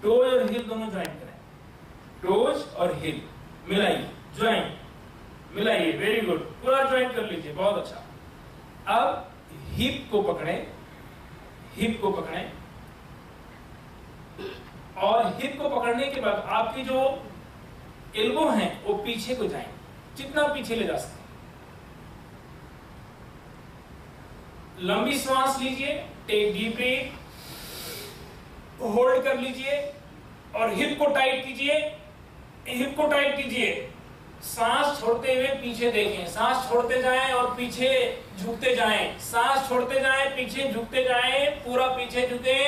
टोज और हील दोनों ज्वाइन करें, टोज और हील मिलाइए, ज्वाइन मिलाइए, वेरी गुड, पूरा ज्वाइन कर लीजिए, बहुत अच्छा। अब हिप को पकड़ें, हिप को पकड़ें, और हिप को पकड़ने के बाद आपकी जो एल्बो है वो पीछे को जाएं, जितना पीछे ले जा सके। लंबी सांस लीजिए, टेक डीप ब्रीथ, होल्ड कर लीजिए और हिप को टाइट कीजिए, हिप को टाइट कीजिए। सांस छोड़ते हुए पीछे देखें, सांस छोड़ते जाएं और पीछे झुकते जाएं, सांस छोड़ते जाएं पीछे झुकते जाएं, पूरा पीछे झुके,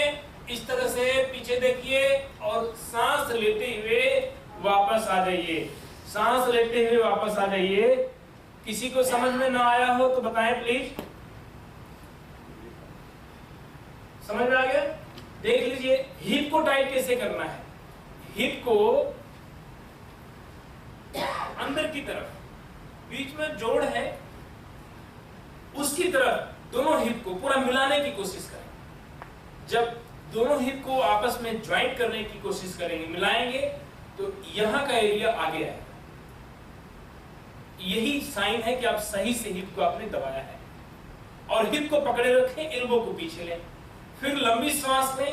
इस तरह से पीछे देखिए और सांस लेते हुए वापस आ जाइए, सांस लेते हुए वापस आ जाइए। किसी को समझ में ना आया हो तो बताएं प्लीज। समझ में आ गया? देख लीजिए हिप को टाइट कैसे करना है। हिप को अंदर की तरफ, बीच में जोड़ है उसकी तरफ दोनों हिप को पूरा मिलाने की कोशिश करें। जब दोनों हिप को आपस में ज्वाइंट करने की कोशिश करेंगे, मिलाएंगे, तो यहां का एरिया आगे आएगा। यही साइन है कि आप सही से हिप को आपने दबाया है। और हिप को पकड़े रखें, एल्बो को पीछे लें, फिर लंबी सांस में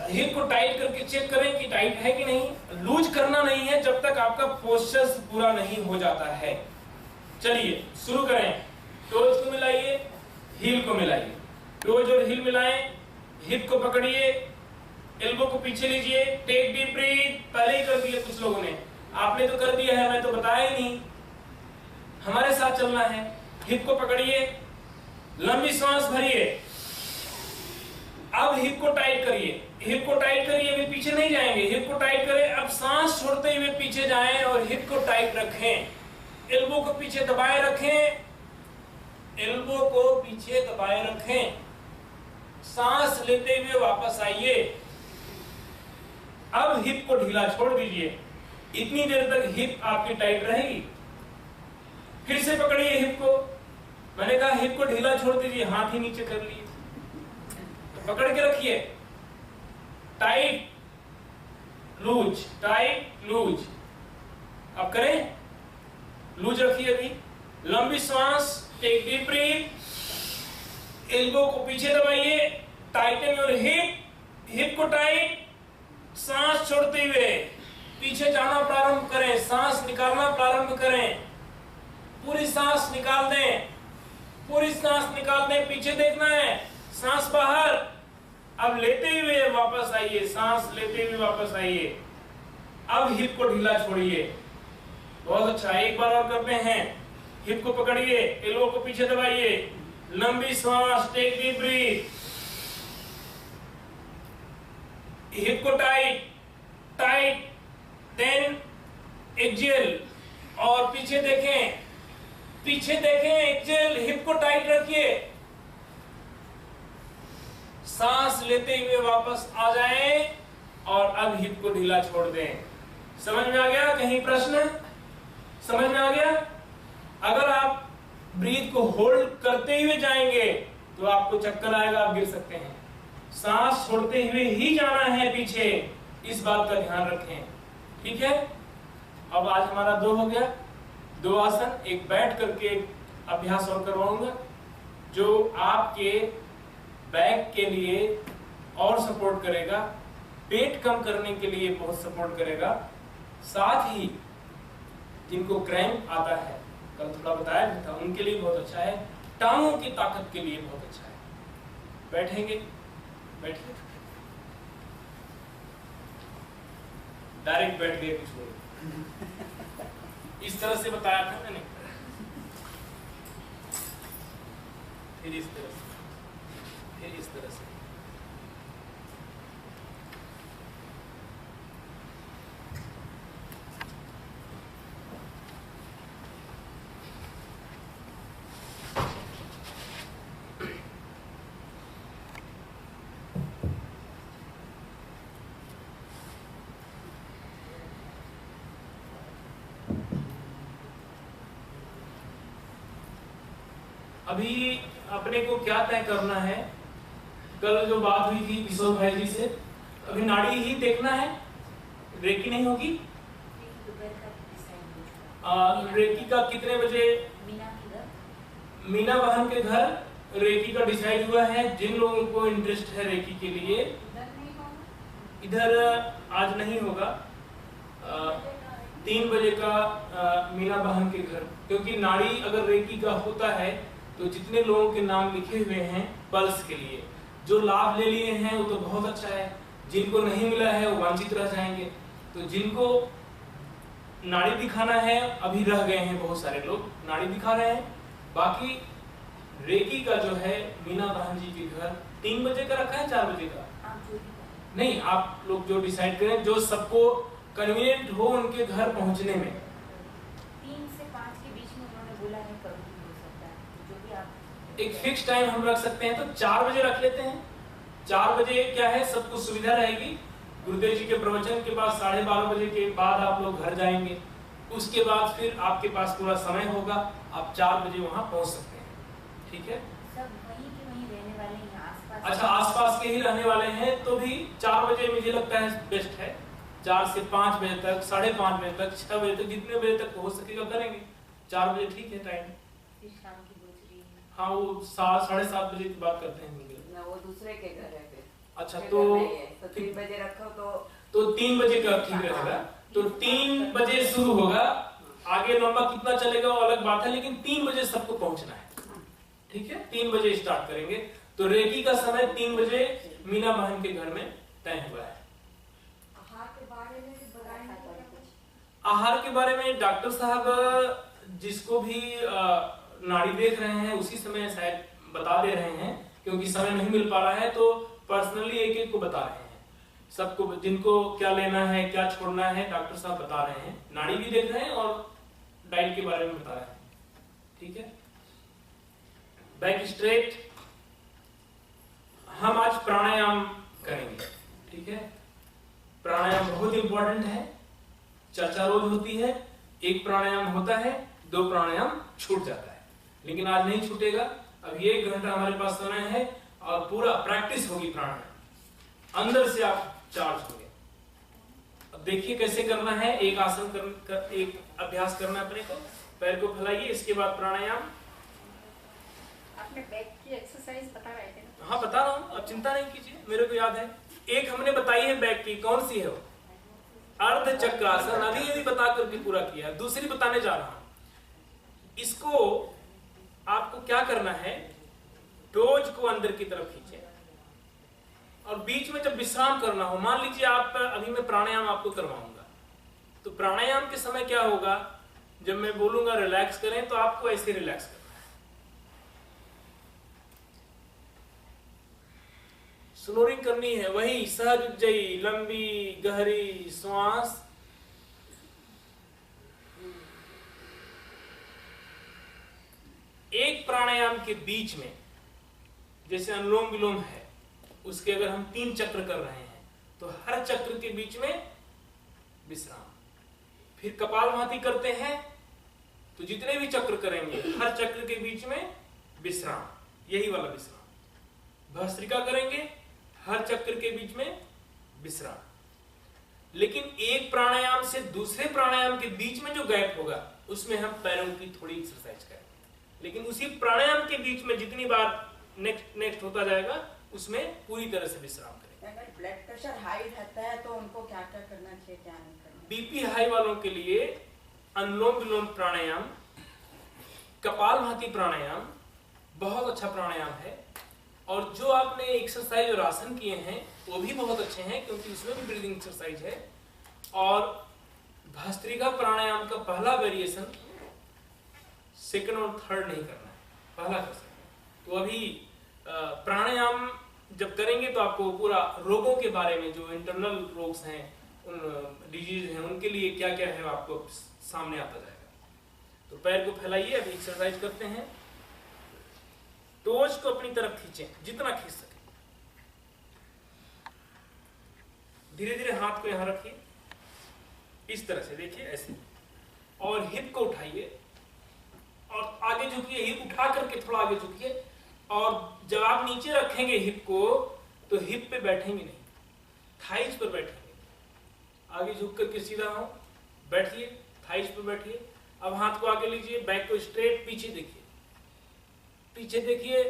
हिप को टाइट करके चेक करें कि टाइट है कि नहीं। लूज करना नहीं है जब तक आपका पोस्चर पूरा नहीं हो जाता है। चलिए शुरू करें। टोज को मिलाइए, हील को मिलाइए, टोज और हील मिलाएं, हिप को पकड़िए, एल्बो को पीछे लीजिए, टेक डीप ब्रीथ। पहले ही कर दिया कुछ लोगों ने, आपने तो कर दिया है, मैं तो बताया ही नहीं। हमारे साथ चलना है। हिप को पकड़िए, लंबी सांस भरिए, अब हिप को टाइट करिए, हिप को टाइट करिए, अभी पीछे नहीं जाएंगे, हिप को टाइट करें। अब सांस छोड़ते हुए पीछे जाएं और हिप को टाइट रखें, एल्बो को पीछे दबाए रखें, एल्बो को पीछे दबाए रखें, सांस लेते हुए वापस आइए। अब हिप को ढीला छोड़ दीजिए, इतनी देर तक हिप आपकी टाइट रहेगी। फिर से पकड़िए हिप को, मैंने कहा हिप को ढीला छोड़ दीजिए, हाथ ही नीचे कर लिए, तो पकड़ के रखिए, टाइट लूज, टाइट लूज। अब करें, लूज रखिए। अभी लंबी सांस, टेक डीप ब्रीथ, एल्बो को पीछे दबाइए, टाइटन योर हिप, हिप को टाइट, सांस छोड़ते हुए पीछे जाना प्रारंभ करें, सांस निकालना प्रारंभ करें, पूरी सांस निकाल दें, पूरी सांस निकाल दें, पीछे देखना है, सांस बाहर। अब लेते हुए वापस आइए, सांस लेते हुए वापस आइए। अब हिप को ढीला छोड़िए, बहुत अच्छा, एक बार और करते हैं। हिप को पकड़िए, एल्बो को पीछे दबाइए, लंबी सांस, टेक डीप ब्रीथ, हिप को टाइट, टाइट, देन एक्सेल और पीछे देखें, पीछे देखें, एक्सेल, हिप को टाइट रखिए, सांस लेते हुए वापस आ जाएं और अब हिप को ढीला छोड़ दें। समझ में आ गया? कहीं प्रश्न समझ में आ गया? अगर आप ब्रीथ को होल्ड करते हुए जाएंगे तो आपको चक्कर आएगा, आप गिर सकते हैं। सांस छोड़ते हुए ही जाना है पीछे, इस बात का ध्यान रखें, ठीक है? अब आज हमारा 2 हो गया, 2 आसन। एक बैठ करके अभ्यास और करवाऊंगा जो आपके बैक के लिए और सपोर्ट करेगा, पेट कम करने के लिए बहुत सपोर्ट करेगा, साथ ही जिनको क्रैम्प आता है, कल थोड़ा बताया भी था, उनके लिए बहुत अच्छा है, टांगों की ताकत के लिए बहुत अच्छा है। बैठेंगे, बैठिए, डायरेक्ट बैठ गए, कुछ बोले, इस तरह से बताया था मैंने, फिर इस तरह से, फिर इस तरह से। अभी अपने को क्या तय करना है, कल जो बात हुई थी किशोर भाई जी से, अभी नाड़ी ही देखना है, रेकी नहीं होगी। रेकी का कितने बजे? मीना बहन के घर रेकी का डिसाइड हुआ है। जिन लोगों को इंटरेस्ट है रेकी के लिए, इधर आज नहीं होगा, 3 बजे का मीना बहन के घर, क्योंकि नाड़ी अगर रेकी का होता है तो जितने लोगों के नाम लिखे हुए हैं पल्स के लिए, जो लाभ ले लिए हैं वो तो बहुत अच्छा है, जिनको नहीं मिला है वो वंचित रह जाएंगे। तो जिनको नाड़ी दिखाना है, अभी रह गए हैं बहुत सारे लोग, नाड़ी दिखा रहे हैं। बाकी रेकी का जो है मीना बहन जी के घर 3 बजे का रखा है, 4 बजे का नहीं, आप लोग जो डिसाइड करें, जो सबको कन्वीनियंट हो उनके घर पहुंचने में। 3 से 5 के बीच में उन्होंने बोला है, कभी भी हो सकता है, जो भी आप एक फिक्स टाइम हम रख सकते हैं, तो 4 बजे रख लेते हैं। 4 बजे क्या है, सबको सुविधा रहेगी। गुरुदेव जी के प्रवचन के बाद 12:30 बजे के बाद आप लोग घर जाएंगे, उसके बाद फिर आपके पास पूरा समय होगा, आप 4 बजे वहां पहुंच सकते हैं, ठीक है? सब वहीं के वहीं रहने वाले हैं, आसपास। अच्छा, आसपास के ही रहने वाले हैं तो भी 4 बजे मुझे लगता है बेस्ट है। 4 से 5 बजे तक, 5:30 बजे तक, 6 बजे तक, जितने बजे तक हो सकेगा करेंगे। 4 बजे ठीक है टाइम। फिर शाम की दूसरी है। हाँ, वो 7, 7:30 बजे की बात करते हैं ना, वो दूसरे के घर है फिर। अच्छा, घर तो नहीं है, तो 3 बजे रखो तो 3 बजे का ठीक रहेगा। तो 3 बजे शुरू होगा, आगे लंबा कितना चलेगा वो अलग बात है, लेकिन 3 बजे सबको पहुंचना है, ठीक है? 3 बजे स्टार्ट करेंगे। तो रेकी का समय 3 बजे मीना बहन के घर में तय हुआ है। आहार के बारे में भी बताएंगे कुछ? आहार के बारे में डॉक्टर साहब जिसको भी नाड़ी देख रहे हैं उसी समय शायद बता दे रहे हैं, क्योंकि समय नहीं मिल पा रहा है। तो पर्सनली एक एक को बता रहे हैं, सबको जिनको क्या लेना है क्या छोड़ना है डॉक्टर साहब बता रहे हैं, नाड़ी भी देख रहे हैं और डाइट के बारे में बता रहे हैं। ठीक है, बैक स्ट्रेट। हम आज प्राणायाम करेंगे। ठीक है, प्राणायाम बहुत इंपॉर्टेंट है, चर्चा रोज होती है, एक प्राणायाम होता है, 2 प्राणायाम छूट जाता है, लेकिन आज नहीं छूटेगा। अभी 1 घंटा हमारे पास समय है और पूरा प्रैक्टिस होगी प्राणायाम, अंदर से आप चार्ज होंगे। अब देखिए कैसे करना है। एक आसन एक अभ्यास करना है अपने को, पैर को फैलाइए, इसके बाद प्राणायाम। आपने बैक की एक्सरसाइज बता रहे थे ना? हाँ बता रहा हूँ, अब चिंता नहीं कीजिए, मेरे को याद है। एक हमने बताई है बैक की, कौन सी है वो? अर्ध चक्रासन, अभी बता करके पूरा किया। दूसरी बताने जा रहा हूं। इसको आपको क्या करना है, टोज को अंदर की तरफ खींचे और बीच में जब विश्राम करना हो, मान लीजिए आप अभी मैं प्राणायाम आपको करवाऊंगा, तो प्राणायाम के समय क्या होगा, जब मैं बोलूंगा रिलैक्स करें तो आपको ऐसे रिलैक्स करना है। स्नोरिंग करनी है, वही सहज उज्जयी लंबी गहरी श्वास। एक प्राणायाम के बीच में जैसे अनुलोम विलोम है, उसके अगर हम 3 चक्र कर रहे हैं तो हर चक्र के बीच में विश्राम। फिर कपालभाति करते हैं तो जितने भी चक्र करेंगे हर चक्र के बीच में विश्राम, यही वाला विश्राम। भस्त्रिका करेंगे, हर चक्र के बीच में विश्राम। लेकिन एक प्राणायाम से दूसरे प्राणायाम के बीच में जो गैप होगा उसमें हम पैरों की थोड़ी एक्सरसाइज करेंगे, लेकिन उसी प्राणायाम के बीच में जितनी बार नेक्स्ट होता जाएगा उसमें पूरी तरह से विश्राम करेंगे। अगर ब्लड प्रेशर हाई रहता है तो उनको क्या क्या करना चाहिए, क्या नहीं करना? बीपी हाई वालों के लिए अनुलोम विलोम प्राणायाम, कपालभाति प्राणायाम बहुत अच्छा प्राणायाम है। और जो आपने एक्सरसाइज और आसन किए हैं वो भी बहुत अच्छे हैं, क्योंकि उसमें भी ब्रीदिंग एक्सरसाइज है। और भस्त्रिका प्राणायाम का पहला वेरिएशन सेकंड और थर्ड नहीं करना है, पहला कर सकते हैं। तो अभी प्राणायाम जब करेंगे तो आपको पूरा रोगों के बारे में, जो इंटरनल रोग्स हैं, उन डिजीज हैं, उनके लिए क्या क्या है आपको सामने आता जाएगा। तो पैर को फैलाइए, अभी एक्सरसाइज करते हैं। टोज को अपनी तरफ खींचें, जितना खींच सके। धीरे धीरे हाथ को यहां रखिए, इस तरह से देखिए ऐसे, और हिप को उठाइए और आगे झुकिए, हिप उठा करके थोड़ा आगे झुकिए। और जब आप नीचे रखेंगे हिप को तो हिप पे बैठेंगे नहीं, थाइज पर बैठेंगे। आगे झुक करके सीधा हो, बैठिए, थाइज पर बैठिए। अब हाथ को आगे लीजिए, बैक को स्ट्रेट, पीछे देखिए, पीछे देखिए,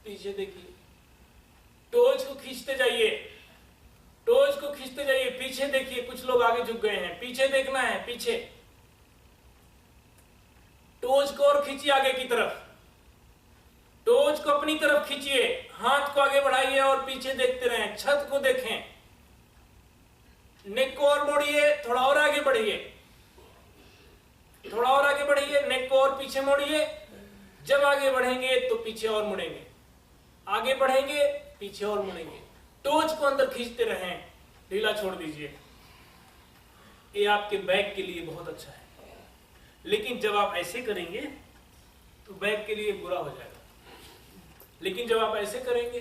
पीछे देखिए। टोज को खींचते जाइए, टोज को खींचते जाइए, पीछे देखिए। कुछ लोग आगे झुक गए हैं, पीछे देखना है, पीछे। टोज को और खींचिए आगे की तरफ, टोज को अपनी तरफ खींचिए, हाथ को आगे बढ़ाइए और पीछे देखते रहें, छत को देखें। नेक को और मोड़िए, थोड़ा और आगे बढ़िए, थोड़ा और आगे बढ़िए, नेक को और पीछे मोड़िए। जब आगे बढ़ेंगे तो पीछे और मुड़ेंगे, आगे बढ़ेंगे पीछे और मुड़ेंगे। टोज को अंदर खींचते रहें, ढीला छोड़ दीजिए। ये आपके बैक के लिए बहुत अच्छा है। लेकिन जब आप ऐसे करेंगे तो बैक के लिए बुरा हो जाएगा, लेकिन जब आप ऐसे करेंगे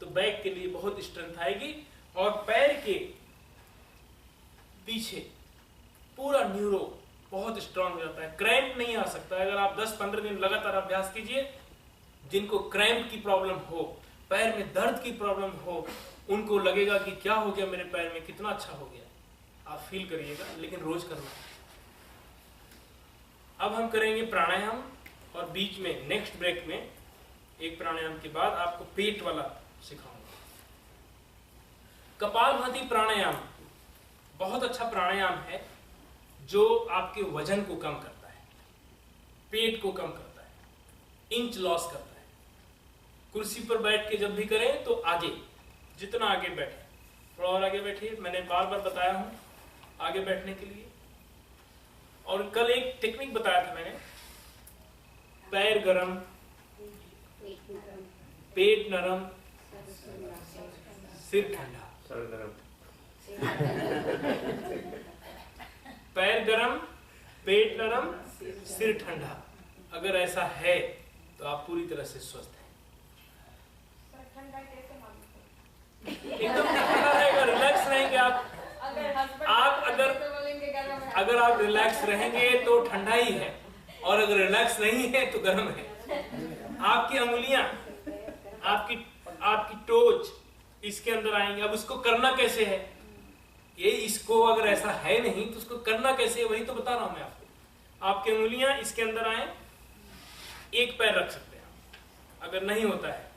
तो बैक के लिए बहुत स्ट्रेंथ आएगी और पैर के पीछे पूरा न्यूरो बहुत स्ट्रांग हो जाता है। क्रैम्प नहीं आ सकता। अगर आप 10-15 दिन लगातार अभ्यास कीजिए, जिनको क्रैम्प की प्रॉब्लम हो, पैर में दर्द की प्रॉब्लम हो, उनको लगेगा कि क्या हो गया मेरे पैर में, कितना अच्छा हो गया। आप फील करिएगा, लेकिन रोज करना है। अब हम करेंगे प्राणायाम और बीच में नेक्स्ट ब्रेक में एक प्राणायाम के बाद आपको पेट वाला सिखाऊंगा। कपालभाति प्राणायाम बहुत अच्छा प्राणायाम है जो आपके वजन को कम करता है, पेट को कम करता है, इंच लॉस करता है। कुर्सी पर बैठ के जब भी करें तो आगे, जितना आगे बैठे, थोड़ा और आगे बैठिए। मैंने बार बार बताया हूं आगे बैठने के लिए। और कल एक टेक्निक बताया था मैंने, पैर गरम, पेट नरम, सिर ठंडा, पैर गरम, पेट नरम, सिर ठंडा। अगर ऐसा है तो आप पूरी तरह से स्वस्थ हैं। एकदम ठंडा रहेगा, रिलैक्स रहेंगे आप। अगर आप रिलैक्स रहेंगे तो ठंडा ही है, और अगर रिलैक्स नहीं है तो गर्म है। आपकी अंगुलियां, आपकी टोच इसके अंदर आएंगे। अब उसको करना कैसे है, ये इसको अगर ऐसा है नहीं तो उसको करना कैसे है, वही तो बता रहा हूं मैं आपको। आपकी अंगुलियां इसके अंदर आए, एक पैर रख सकते हैं। अगर नहीं होता है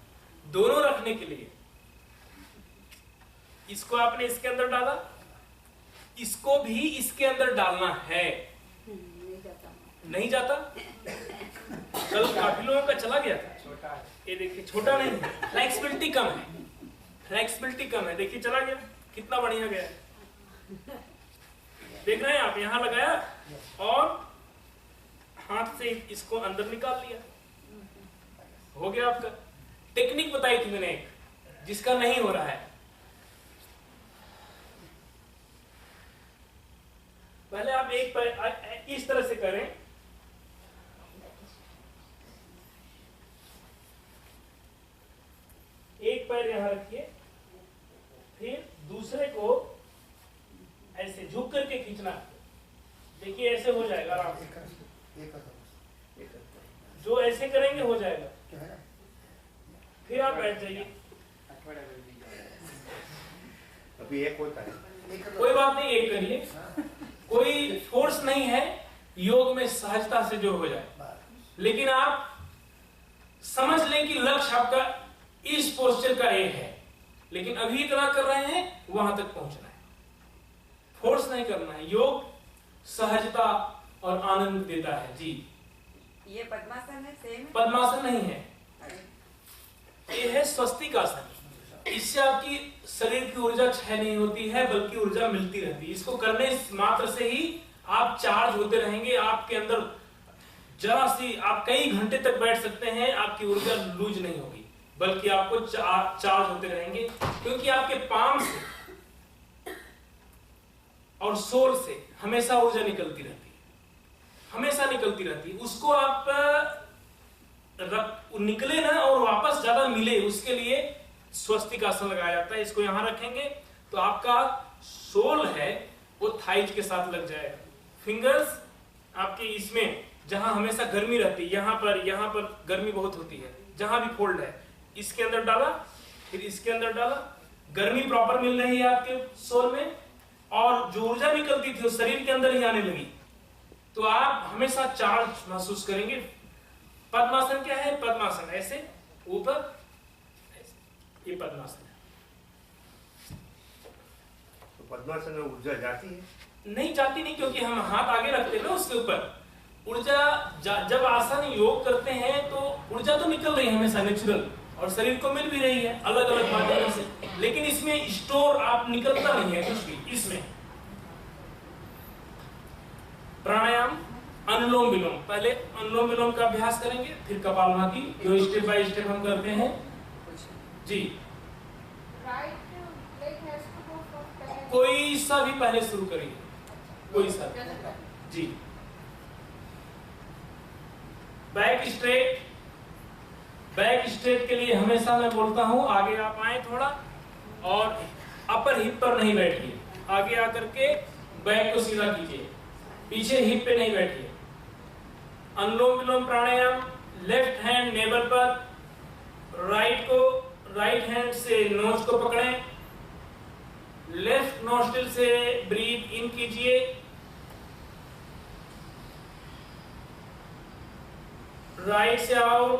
दोनों रखने के लिए, इसको आपने इसके अंदर डाला, इसको भी इसके अंदर डालना है। नहीं जाता। कल काफी लोगों का चला गया था। ये देखिए छोटा नहीं है, फ्लेक्सिबिलिटी कम है, फ्लेक्सिबिलिटी कम है। देखिए चला गया, कितना बढ़िया गया। देख रहे हैं आप, यहां लगाया और हाथ से इसको अंदर निकाल लिया, हो गया आपका। टेक्निक बताई थी मैंने एक, जिसका नहीं हो रहा है। पहले आप एक पैर इस तरह से करें, एक पैर यहां रखिए, फिर दूसरे को ऐसे झुक करके खींचना। देखिए ऐसे हो जाएगा आराम से। जो ऐसे करेंगे हो जाएगा। फिर आप बैठ जाइए। अभी एक होता है, कोई बात नहीं, एक करिए। कोई फोर्स नहीं है, योग में सहजता से जो हो जाए। लेकिन आप समझ लें कि लक्ष्य आपका इस पोस्चर का एक है, लेकिन अभी इतना कर रहे हैं, वहां तक पहुंचना है। फोर्स नहीं करना है। योग सहजता और आनंद देता है। जी, ये पद्मासन है, सेम है? पद्मासन नहीं है, ये है स्वस्तिकासन। इससे आपकी शरीर की ऊर्जा क्षय नहीं होती है, बल्कि ऊर्जा मिलती रहती है। इसको करने मात्र से ही आप चार्ज होते रहेंगे। आपके अंदर जरा सी, आप कई घंटे तक बैठ सकते हैं, आपकी ऊर्जा लूज नहीं होगी, बल्कि आपको चार्ज होते रहेंगे। क्योंकि आपके पाम से और सोल से हमेशा ऊर्जा निकलती रहती है, हमेशा निकलती रहती है। उसको आप निकले ना और वापस ज्यादा मिले, उसके लिए स्वस्तिक आसन लगाया जाता है। इसको यहां रखेंगे तो आपका सोल है वो थाइज के साथ लग जाएगा। फिंगर्स आपके इसमें, जहां हमेशा गर्मी रहती है, यहां पर गर्मी बहुत होती है, जहां भी फोल्ड है, इसके अंदर डाला, फिर इसके अंदर डाला। गर्मी प्रॉपर मिल रही है आपके सोल में, और जो ऊर्जा निकलती थी वो शरीर के अंदर ही आने लगी। तो आप हमेशा चार्ज महसूस करेंगे। पद्मासन क्या है? पद्मासन ऐसे ऊपर, ये पद्मासन है। तो पद्मासन में ऊर्जा जाती है? नहीं जाती नहीं, क्योंकि हम हाथ आगे रखते हैं ना उसके ऊपर। ऊर्जा जब आसन योग करते हैं तो ऊर्जा तो निकल रही है हमेशा नेचुरल, और शरीर को मिल भी रही है अलग अलग माध्यमों से, लेकिन इसमें स्टोर आप निकलता नहीं है कुछ भी। इसमें प्राणायाम, अनुलोम विलोम, पहले अनुलोम विलोम का अभ्यास करेंगे, फिर कपालभाति, जो स्टेप बाय स्टेप हम करते हैं। जी, कोई सा भी पहले शुरू करिए, कोई सा। जी, बैक स्ट्रेट। बैक स्ट्रेट के लिए हमेशा मैं बोलता हूं, आगे आप आए थोड़ा, और अपर हिप पर नहीं बैठिए, आगे आकर के बैक को सीधा कीजिए, पीछे हिप पे नहीं बैठिए। अनुलोम विलोम प्राणायाम, लेफ्ट हैंड नेवर पर, राइट हैंड से नोज को पकड़ें, लेफ्ट नोस्ट्रिल से ब्रीथ इन कीजिए, राइट से आओ,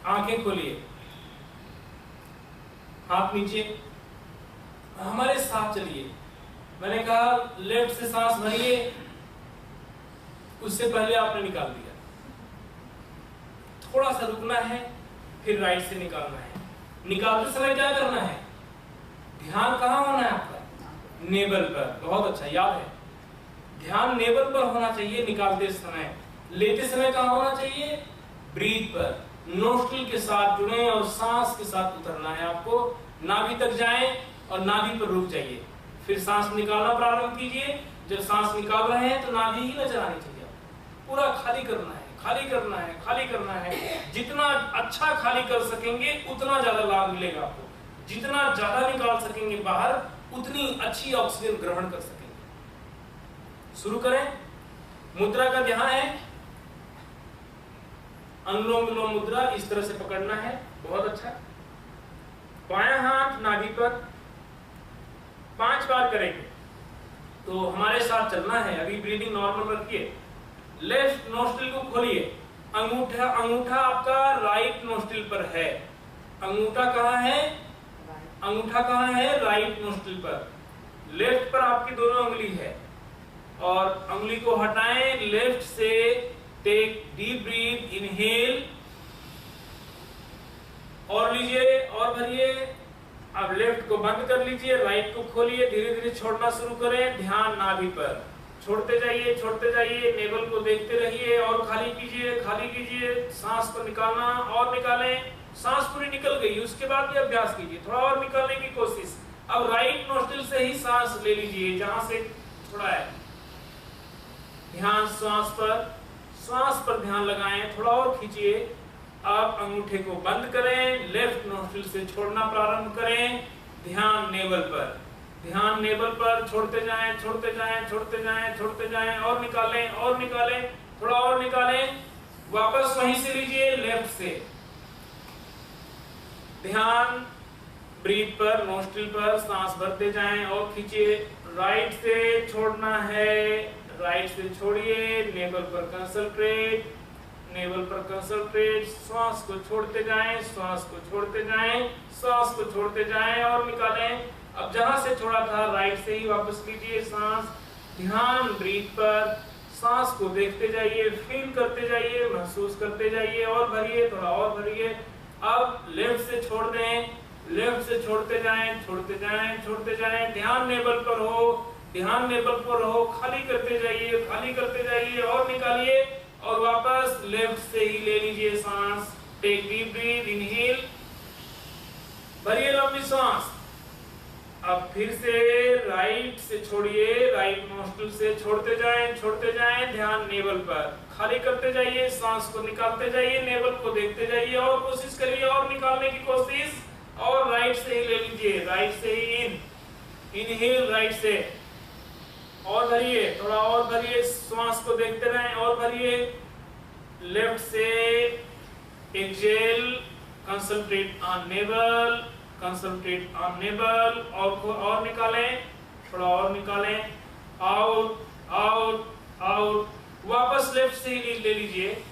आंखें खोलिए, हाथ नीचे, हमारे साथ चलिए। मैंने कहा लेफ्ट से सांस भरिए, उससे पहले आपने निकाल दिया, थोड़ा सा रुकना है, फिर राइट से निकालना है। निकालते समय क्या करना है? ध्यान कहाँ होना है आपका? नेवल पर। बहुत अच्छा, याद है, ध्यान नेवल पर होना चाहिए निकालते समय। लेते समय कहाँ होना चाहिए? ब्रीथ पर। नोस्ट्रिल के साथ जुड़े और सांस के साथ उतरना है आपको। नाभि तक जाएं और नाभि पर रुक जाइए, फिर सांस निकालना प्रारंभ कीजिए। जब सांस निकाल रहे हैं तो नाभि ही नजर आनी चाहिए, पूरा खाली करना है, खाली करना है, खाली करना है। जितना अच्छा खाली कर सकेंगे उतना ज्यादा लाभ मिलेगा आपको। जितना ज्यादा निकाल सकेंगे बाहर उतनी अच्छी ऑक्सीजन ग्रहण कर सकेंगे। शुरू करें। मुद्रा का ध्यान है, अनुलोम विलोम मुद्रा इस तरह से पकड़ना है, बहुत अच्छा। बायां हाथ नाभि पर 5 बार करेंगे, तो हमारे साथ चलना है। अभी ब्रीदिंग नॉर्मल रखिए। लेफ्ट नोस्ट्रिल को खोलिए, अंगूठा आपका राइट नोस्ट्रिल पर है। अंगूठा कहाँ है? अंगूठा कहाँ है? राइट नोस्ट्रिल पर। लेफ्ट पर आपकी दोनों उंगली है और उंगली को हटाएं। लेफ्ट से टेक डीप ब्रीथ, इनहेल और लीजिए और भरिए। अब लेफ्ट को बंद कर लीजिए, राइट को खोलिए, धीरे धीरे छोड़ना शुरू करें। ध्यान नाभि पर, छोड़ते जाइए, छोड़ते जाइए। नेवल को देखते रहिए और खाली कीजिए, खाली कीजिए। सांस को निकालना और निकालें। सांस पूरी निकल गई, उसके बाद भी अभ्यास कीजिए, थोड़ा और निकालने की कोशिश। अब राइट नोस्ट्रिल से ही सांस ले लीजिए जहां से छोड़ा है। ध्यान श्वास पर ध्यान लगाएं, थोड़ा और खींचिए। अब अंगूठे को बंद करें, लेफ्ट नोस्ट्रिल से छोड़ना प्रारंभ करें। ध्यान नेवल पर, ध्यान नेवल पर। छोड़ते जाएं, छोड़ते जाएं, छोड़ते जाएं, छोड़ते जाएं और निकालें और निकालें, थोड़ा और निकालें। वापस वहीं से लीजिए, लेफ्ट से। ध्यान ब्रीथ पर, नोस्ट्रिल पर, सांस भरते जाएं और खींचिए। राइट से छोड़ना है, राइट से छोड़िए। नेवल पर कंसंट्रेट, नेवल पर कंसंट्रेट। श्वास को छोड़ते जाएं, श्वास को छोड़ते जाएं, श्वास को छोड़ते जाएं और निकालें। अब जहां से छोड़ा था राइट से ही वापस लीजिए सांस। ध्यान ब्रीथ पर, सांस को देखते जाइए, फील करते जाइए, महसूस करते जाइए और भरिए, थोड़ा और भरिए। अब लेफ्ट से छोड़ दें, लेफ्ट से छोड़ते जाएं, छोड़ते जाएं, छोड़ते जाएं। ध्यान नेवल पर हो, ध्यान नेवल पर हो। खाली करते जाइए, खाली करते जाइए और निकालिए और वापस लेफ्ट से ही ले लीजिए सांस। टेक डीप ब्रीथ, इनहेल, भरिए लंबी सांस। अब फिर से राइट से छोड़िए, राइट नोस्ट्रिल से छोड़ते जाएं, छोड़ते जाएं। ध्यान नेवल पर, खाली करते जाइए, सांस को निकालते जाइए, नेवल को देखते जाइए और कोशिश करिए और निकालने की कोशिश। और राइट से ही ले लीजिए, राइट से ही इनहेल, राइट से और भरिए, थोड़ा और भरिए। सांस को देखते रहें और भरिए। लेफ्ट से exhale, concentrate on naval, concentrate on naval और निकालें, थोड़ा और निकालें। Out, out, out. वापस लेफ्ट से ही ले लीजिए,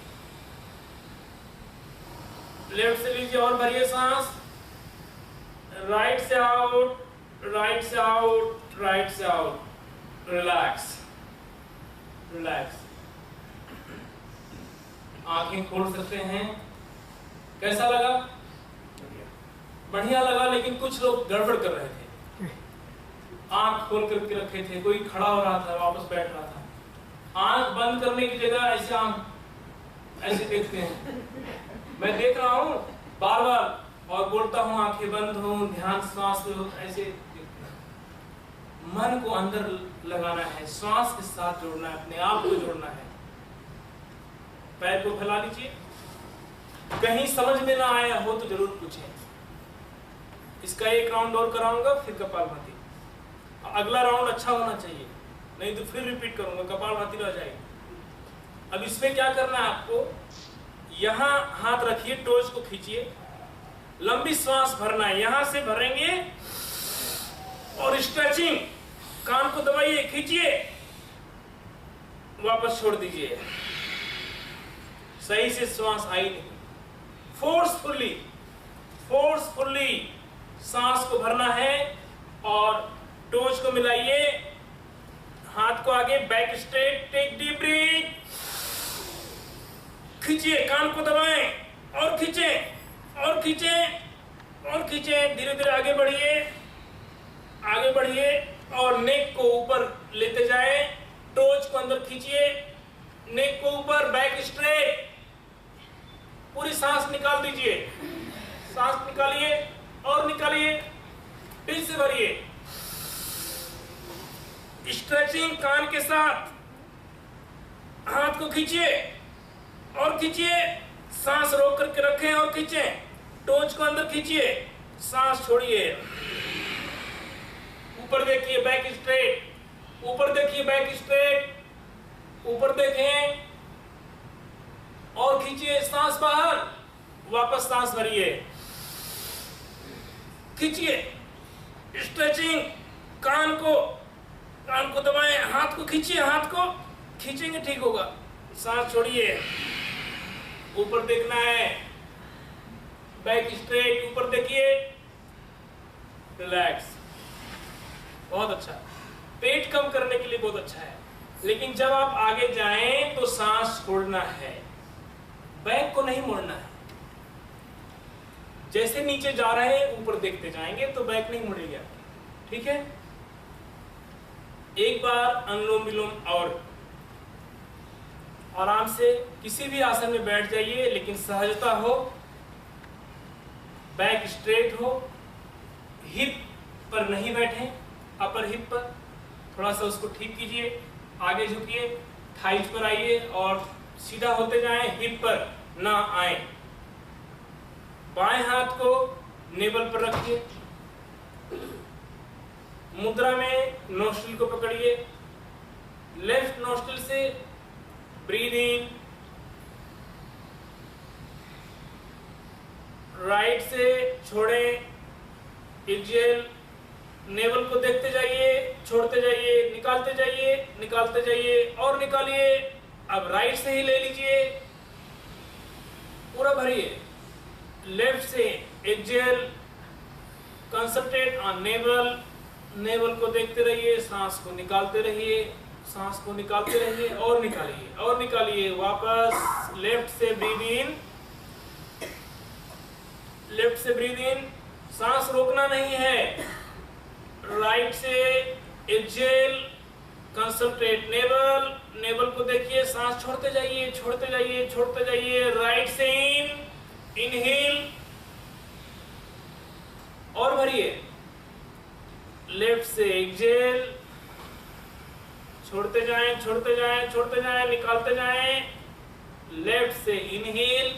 लेफ्ट से लीजिए और भरिए सांस। राइट से आउट, राइट से आउट, राइट से आउट। Relax, relax. आंखें खोल सकते हैं। कैसा लगा? बढ़िया लगा, लेकिन कुछ लोग गड़बड़ कर रहे थे। आंख खोल करके रखे थे, कोई खड़ा हो रहा था, वापस बैठ रहा था। आंख बंद करने की जगह ऐसे आंख ऐसे देखते हैं। मैं देख रहा हूँ बार बार और बोलता हूँ आंखें बंद हो, ध्यान श्वास पे, ऐसे मन को अंदर लगाना है, श्वास के साथ जोड़ना है, अपने आप को जोड़ना है। पैर को फैला लीजिए। कहीं समझ में ना आया हो तो जरूर पूछें। इसका एक राउंड और कराऊंगा, फिर कपालभाति। अगला राउंड अच्छा होना चाहिए, नहीं तो फिर रिपीट करूंगा, कपालभाति रह जाएगी। अब इसमें क्या करना है आपको? यहां हाथ रखिए, टोज को खींचिए, लंबी श्वास भरना है। यहां से भरेंगे और स्ट्रेचिंग, कान को दबाइए, खींचिए, वापस छोड़ दीजिए। सही से श्वास आई नहीं। फोर्सफुली, फोर्सफुली सांस को भरना है और टोज को मिलाइए, हाथ को आगे, back straight, take deep breath, खींचिए, कान को दबाएं और खींचें और खींचें और खींचें। धीरे धीरे आगे बढ़िए, आगे बढ़िए और नेक को ऊपर लेते जाएं। टोज को अंदर खींचिए, नेक को ऊपर, बैक स्ट्रेट, पूरी सांस निकाल दीजिए, सांस निकालिए और निकालिए, फिर से भरिए। स्ट्रेचिंग कान के साथ, हाथ को खींचिए और खींचिए, सांस रोक करके रखें और खींचें, टोच को अंदर खींचिए, सांस छोड़िए, ऊपर देखिए बैक स्ट्रेट, ऊपर देखिए बैक स्ट्रेट, ऊपर देखें और खींचिए, सांस बाहर, वापस सांस भरिए, खींचिए, स्ट्रेचिंग, कान को दबाएं, हाथ को खींचिए, हाथ को खींचेंगे ठीक होगा, सांस छोड़िए, ऊपर देखना है, बैक स्ट्रेट, ऊपर देखिए, रिलैक्स, बहुत अच्छा। पेट कम करने के लिए बहुत अच्छा है, लेकिन जब आप आगे जाएं तो सांस छोड़ना है, बैक को नहीं मोड़ना है। जैसे नीचे जा रहे हैं ऊपर देखते जाएंगे तो बैक नहीं मुड़ेगा, ठीक है। एक बार अनुलोम विलोम और आराम से किसी भी आसन में बैठ जाइए, लेकिन सहजता हो, बैक स्ट्रेट हो, हिप पर नहीं बैठे, अपर हिप पर थोड़ा सा उसको ठीक कीजिए, आगे झुकिए, थाइज पर आइए और सीधा होते जाएं, हिप पर ना आए। बाएं हाथ को नेवल पर रखिए, मुद्रा में नोस्ट्रिल को पकड़िए, लेफ्ट नोस्ट्रिल से ब्रीद इन, राइट से छोड़ें, एक्सहेल, नेवल को देखते जाइए, छोड़ते जाइए, निकालते जाइए, निकालते जाइए और निकालिए। अब राइट से ही ले लीजिए, पूरा भरिए, लेफ्ट से exhale, concentrate on naval, naval को देखते रहिए, सांस को निकालते रहिए, सांस को निकालते रहिए और निकालिए और निकालिए, वापस लेफ्ट से ब्रीद इन, लेफ्ट से ब्रीद इन, सांस रोकना नहीं है, राइट से एक्सहेल, कंसंट्रेट नेवल, नेवल को देखिए, सांस छोड़ते जाइए, छोड़ते जाइए, छोड़ते जाइए, राइट से इन, इनहेल और भरिए, लेफ्ट से एक्सहेल, छोड़ते जाएं, छोड़ते जाएं, छोड़ते जाएं, निकालते जाएं, लेफ्ट से इनहेल,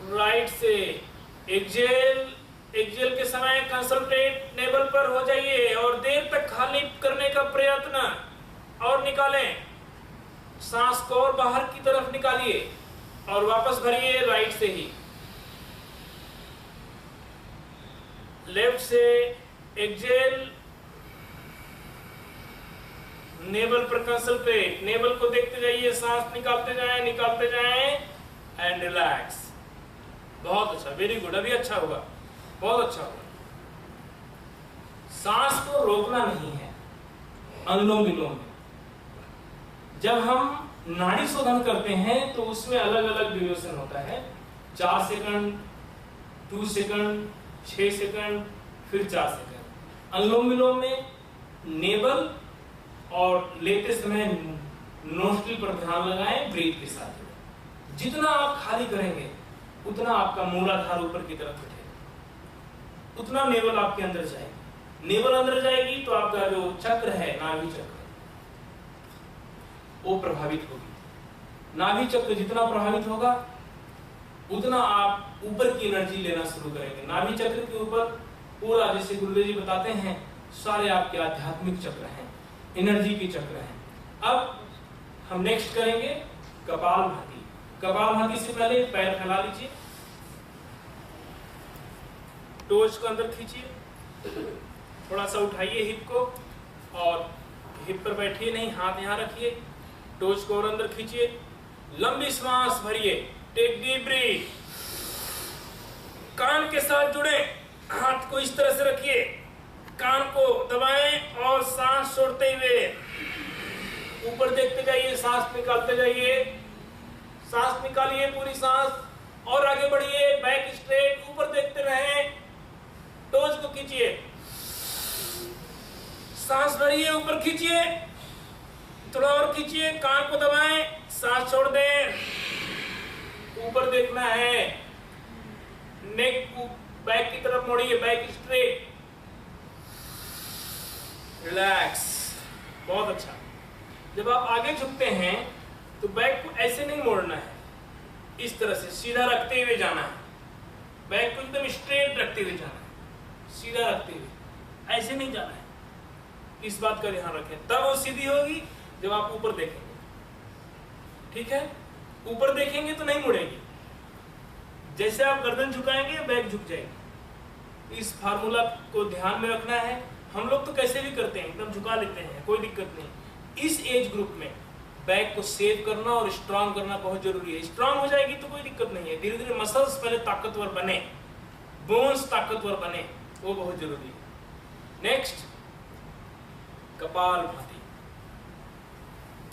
राइट से एक्सहेल, एक्सहेल के समय कंसंट्रेट नेवल पर हो जाइए और देर तक खाली करने का प्रयत्न और निकालें, सांस को और बाहर की तरफ निकालिए और वापस भरिए राइट से ही, लेफ्ट से एक्सहेल, नेवल पर कंसंट्रेट, नेवल को देखते जाइए, सांस निकालते जाएं, निकालते जाएं एंड रिलैक्स। बहुत अच्छा, वेरी गुड, अभी अच्छा होगा, बहुत अच्छा होगा। सांस को रोकना नहीं है अनुलोम विलोम में। जब हम नाड़ी शोधन करते हैं तो उसमें अलग अलग ड्यूरेशन होता है, 4 सेकंड, 2 सेकंड, 6 सेकंड, फिर 4 सेकंड। अनुलोम विलोम में नेवल और लेते समय नोस्ट्रिल पर ध्यान लगाएं, ब्रीथ के साथ। जितना आप खाली करेंगे उतना आपका मूलाधार ऊपर की तरफ उठेगा, उतना नेवल आपके अंदर जाएगी। नेवल अंदर जाएगी तो आपका जो चक्र है, नाभि चक्र, वो प्रभावित होगी। नाभि चक्र जितना प्रभावित होगा उतना आप ऊपर की एनर्जी लेना शुरू करेंगे। नाभि चक्र के ऊपर पूरा, जैसे गुरुदेव जी बताते हैं, सारे आपके आध्यात्मिक चक्र हैं, एनर्जी के चक्र हैं। अब हम नेक्स्ट करेंगे कपालभाति। कपालभाति से पहले पैर फैला लीजिए, टोज को अंदर खींचिए, थोड़ा सा उठाइए हिप को और हिप पर बैठिए नहीं, हाथ यहाँ रखिए, टोज को और अंदर खींचिए, लंबी सांस भरिए, टेक डीप ब्रीथ, कान के साथ जुड़े, हाथ को इस तरह से रखिए, कान को दबाएं और सांस छोड़ते हुए ऊपर देखते जाइए, सांस निकालते जाइए, सांस निकालिए पूरी सांस और आगे बढ़िए, बैक स्ट्रेट, ऊपर देखते रहें, टोज को खींचिए, सांस भरिए, ऊपर खींचिए, थोड़ा और खींचिए, कान को दबाएं, सांस छोड़ दें, ऊपर देखना है, नेक को बैक की तरफ मोड़िए, बैक स्ट्रेट, रिलैक्स, बहुत अच्छा। जब आप आगे झुकते हैं तो बैक को ऐसे नहीं मोड़ना है, इस तरह से सीधा रखते हुए जाना है, बैक को एकदम स्ट्रेट रखते हुए जाना है, सीधा रखते हुए, ऐसे नहीं जाना है। इस बात का ध्यान रखें, तब वो सीधी होगी जब आप ऊपर देखेंगे। ठीक है, ऊपर देखेंगे तो नहीं मुड़ेगी, जैसे आप गर्दन झुकाएंगे बैक झुक जाएगी। इस फार्मूला को ध्यान में रखना है। हम लोग तो कैसे भी करते हैं, एकदम झुका लेते हैं, कोई दिक्कत नहीं। इस एज ग्रुप में बैक को सेव करना और स्ट्रांग करना बहुत जरूरी है। स्ट्रांग हो जाएगी तो कोई दिक्कत नहीं है, धीरे धीरे मसल्स पहले ताकतवर बने, बोन्स ताकतवर बने, वो बहुत जरूरी है। नेक्स्ट, कपालभाति।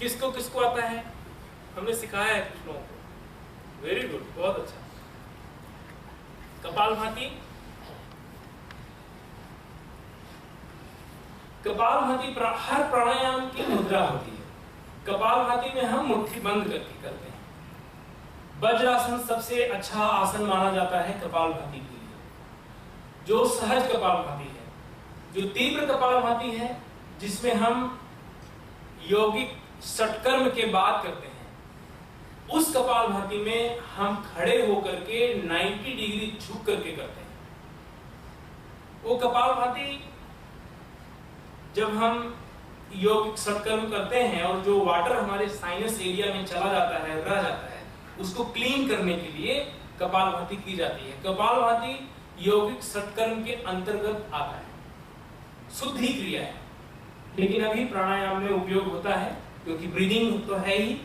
किसको किसको आता है? हमने सिखाया है कुछ लोगों को, वेरी गुड, बहुत अच्छा। कपालभाति, कपालभाति हर प्राणायाम की मुद्रा होती है। कपालभाति में हम मुट्ठी बंद करके करते हैं। वज्रासन सबसे अच्छा आसन माना जाता है कपालभाति के लिए, जो सहज कपालभाति है। जो तीव्र कपालभाति है, जिसमें हम यौगिक षटकर्म के बाद करते हैं, उस कपालभाति में हम खड़े होकर के 90 डिग्री झुक करके करते हैं। वो कपालभाति जब हम यौगिक षटकर्म करते हैं और जो वाटर हमारे साइनस एरिया में चला जाता है, रह जाता है, उसको क्लीन करने के लिए कपालभाति की जाती है। कपालभाति यौगिक षटकर्म के अंतर्गत आता है, शुद्धि क्रिया है, लेकिन अभी प्राणायाम में उपयोग होता है क्योंकि ब्रीदिंग तो है ही,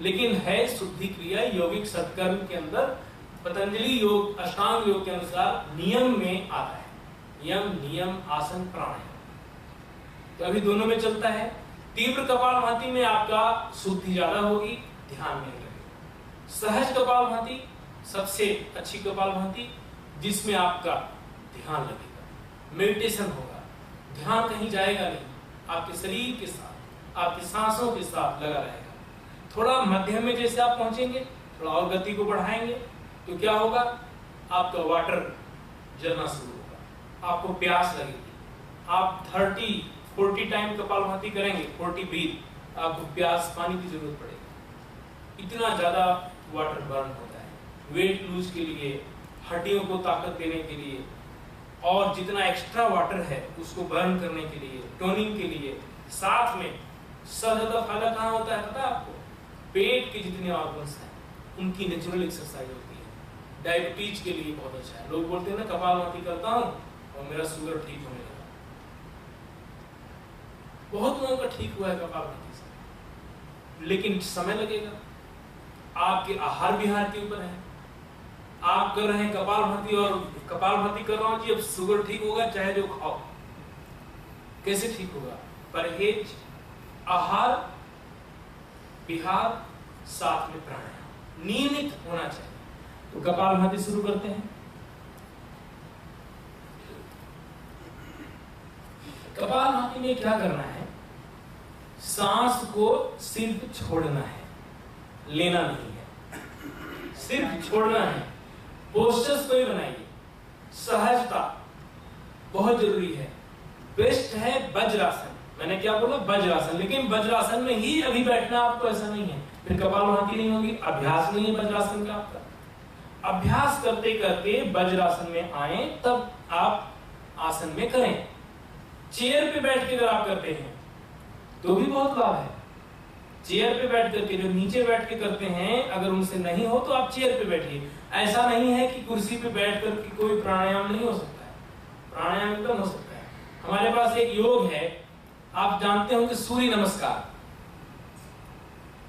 लेकिन है शुद्धि क्रिया यौगिक षटकर्म के अंदर। पतंजलि योग अष्टांग योग के अनुसार नियम में आता है, यम नियम आसन प्राणायाम, तो अभी दोनों में चलता है। तीव्र कपालभाति में आपका शुद्धि ज्यादा होगी, ध्यान में लगेगा। सहज कपालभाति सबसे अच्छी कपालभाति, जिसमें आपका ध्यान लगेगा, मेडिटेशन होगा, ध्यान कहीं जाएगा नहीं, आपके शरीर के साथ, आपकी सांसों के साथ लगा रहेगा। थोड़ा मध्यम में जैसे आप पहुंचेंगे, थोड़ा और गति को बढ़ाएंगे तो क्या होगा, आपका वाटर जलना शुरू होगा, आपको प्यास लगेगी। आप 30-40 टाइम कपालभाति करेंगे, 40 ब्रीथ, आपको प्यास पानी की जरूरत पड़ेगी। इतना ज्यादा वाटर बर्न होता है वेट लूज के लिए, हड्डियों को ताकत देने के लिए, और जितना एक्स्ट्रा वाटर है उसको बर्न करने के लिए, टोनिंग के लिए। साथ में सबसे ज्यादा फायदा कहाँ होता है पता है आपको? पेट के जितने ऑर्गन्स हैं उनकी नेचुरल एक्सरसाइज होती है। डायबिटीज के लिए बहुत अच्छा है। लोग बोलते हैं ना कपालभाति करता हूँ और मेरा शुगर ठीक होने लगा। बहुत लोगों का ठीक हुआ है कपालभाति से, लेकिन समय लगेगा। आपके आहार विहार के ऊपर है। आप कर रहे हैं कपालभाति और कपालभाति कर रहा हूं जी, अब शुगर ठीक होगा चाहे जो खाओ, कैसे ठीक होगा? परहेज, आहार विहार, साथ में प्राणायाम नियमित होना चाहिए। तो कपालभाति शुरू करते हैं। कपालभाति में क्या करना है? सांस को सिर्फ छोड़ना है, लेना नहीं है, सिर्फ छोड़ना है। पोस्चर्स को ही बनाइए, सहजता बहुत जरूरी है। बेस्ट है वज्रासन। मैंने क्या बोला? वज्रासन। लेकिन वज्रासन में ही अभी बैठना आपको, ऐसा नहीं है, फिर कपालभाति नहीं होगी। अभ्यास नहीं है वज्रासन का आपका। अभ्यास करते करते वज्रासन में आए, तब आप आसन में करें। चेयर पे बैठ के अगर आप करते हैं तो भी बहुत लाभ है। चेयर पे बैठ करके, जो नीचे बैठ के करते हैं, अगर उनसे नहीं हो तो आप चेयर पे बैठिए। ऐसा नहीं है कि कुर्सी पे बैठ कर के कोई प्राणायाम नहीं हो सकता है, प्राणायाम एकदम हो सकता है। हमारे पास एक योग है, आप जानते होंगे, सूर्य नमस्कार।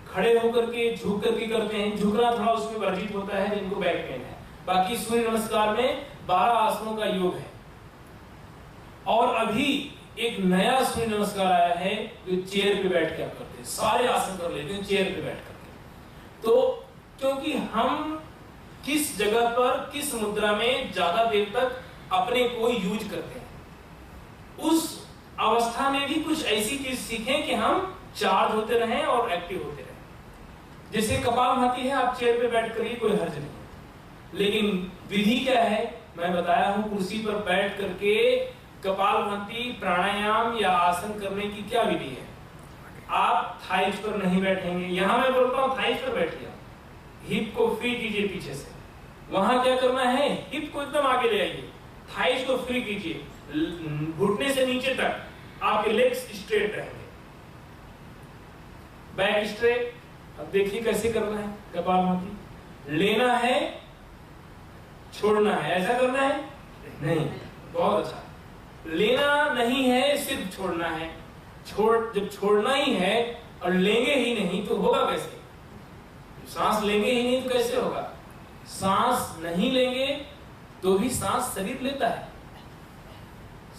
खड़े होकर के झुक करके करते हैं, झुकना थोड़ा उसमें वर्जित होता है जिनको बैक पेन है। बाकी सूर्य नमस्कार में 12 आसनों का योग है। और अभी एक नया सूर्य नमस्कार आया है जो चेयर पे बैठ के आप करते हैं। सारे आसन कर लेते हैं चेयर पे बैठ करके। तो क्योंकि हम किस जगह पर किस मुद्रा में ज्यादा देर तक अपने को यूज करते हैं, उस अवस्था में भी कुछ ऐसी चीज सीखें कि हम चार्ज होते रहें और एक्टिव होते रहें। जैसे कपालभाति है, आप चेयर पे बैठ करिए, कोई हर्ज नहीं। लेकिन विधि क्या है, मैं बताया हूं, कुर्सी पर बैठ करके कपालभाति प्राणायाम या आसन करने की क्या विधि है। आप थाइज पर नहीं बैठेंगे, यहां मैं बोलता हूं थाइज पर बैठिए, हिप को फ्री कीजिए पीछे से। वहां क्या करना है, हिप को एकदम आगे ले आइए, थाइज को फ्री कीजिए, घुटने से नीचे तक आपके लेग्स स्ट्रेट रहेंगे, बैक स्ट्रेट। अब देखिए कैसे करना है कपालभाति। लेना है, छोड़ना है, ऐसा करना है नहीं, बहुत अच्छा। लेना नहीं है, सिर्फ छोड़ना है। जब छोड़ना ही है और लेंगे ही नहीं तो होगा कैसे? सांस लेंगे ही नहीं तो कैसे होगा? सांस नहीं लेंगे तो भी सांस शरीर लेता है।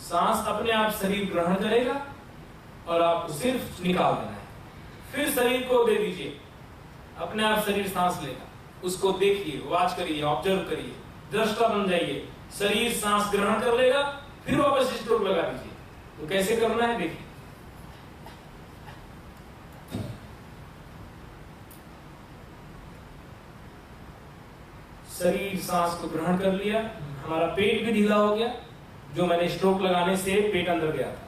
सांस अपने आप शरीर ग्रहण करेगा और आपको सिर्फ निकाल देना है। फिर शरीर को दे दीजिए, अपने आप शरीर सांस लेगा। उसको देखिए, वॉच करिए, ऑब्जर्व करिए, दृष्टा बन जाइए। शरीर सांस ग्रहण कर लेगा, फिर वापस स्ट्रोक लगा दीजिए। तो कैसे करना है देखिए। शरीर सांस को ग्रहण कर लिया, हमारा पेट भी ढीला हो गया, जो मैंने स्ट्रोक लगाने से पेट अंदर गया था,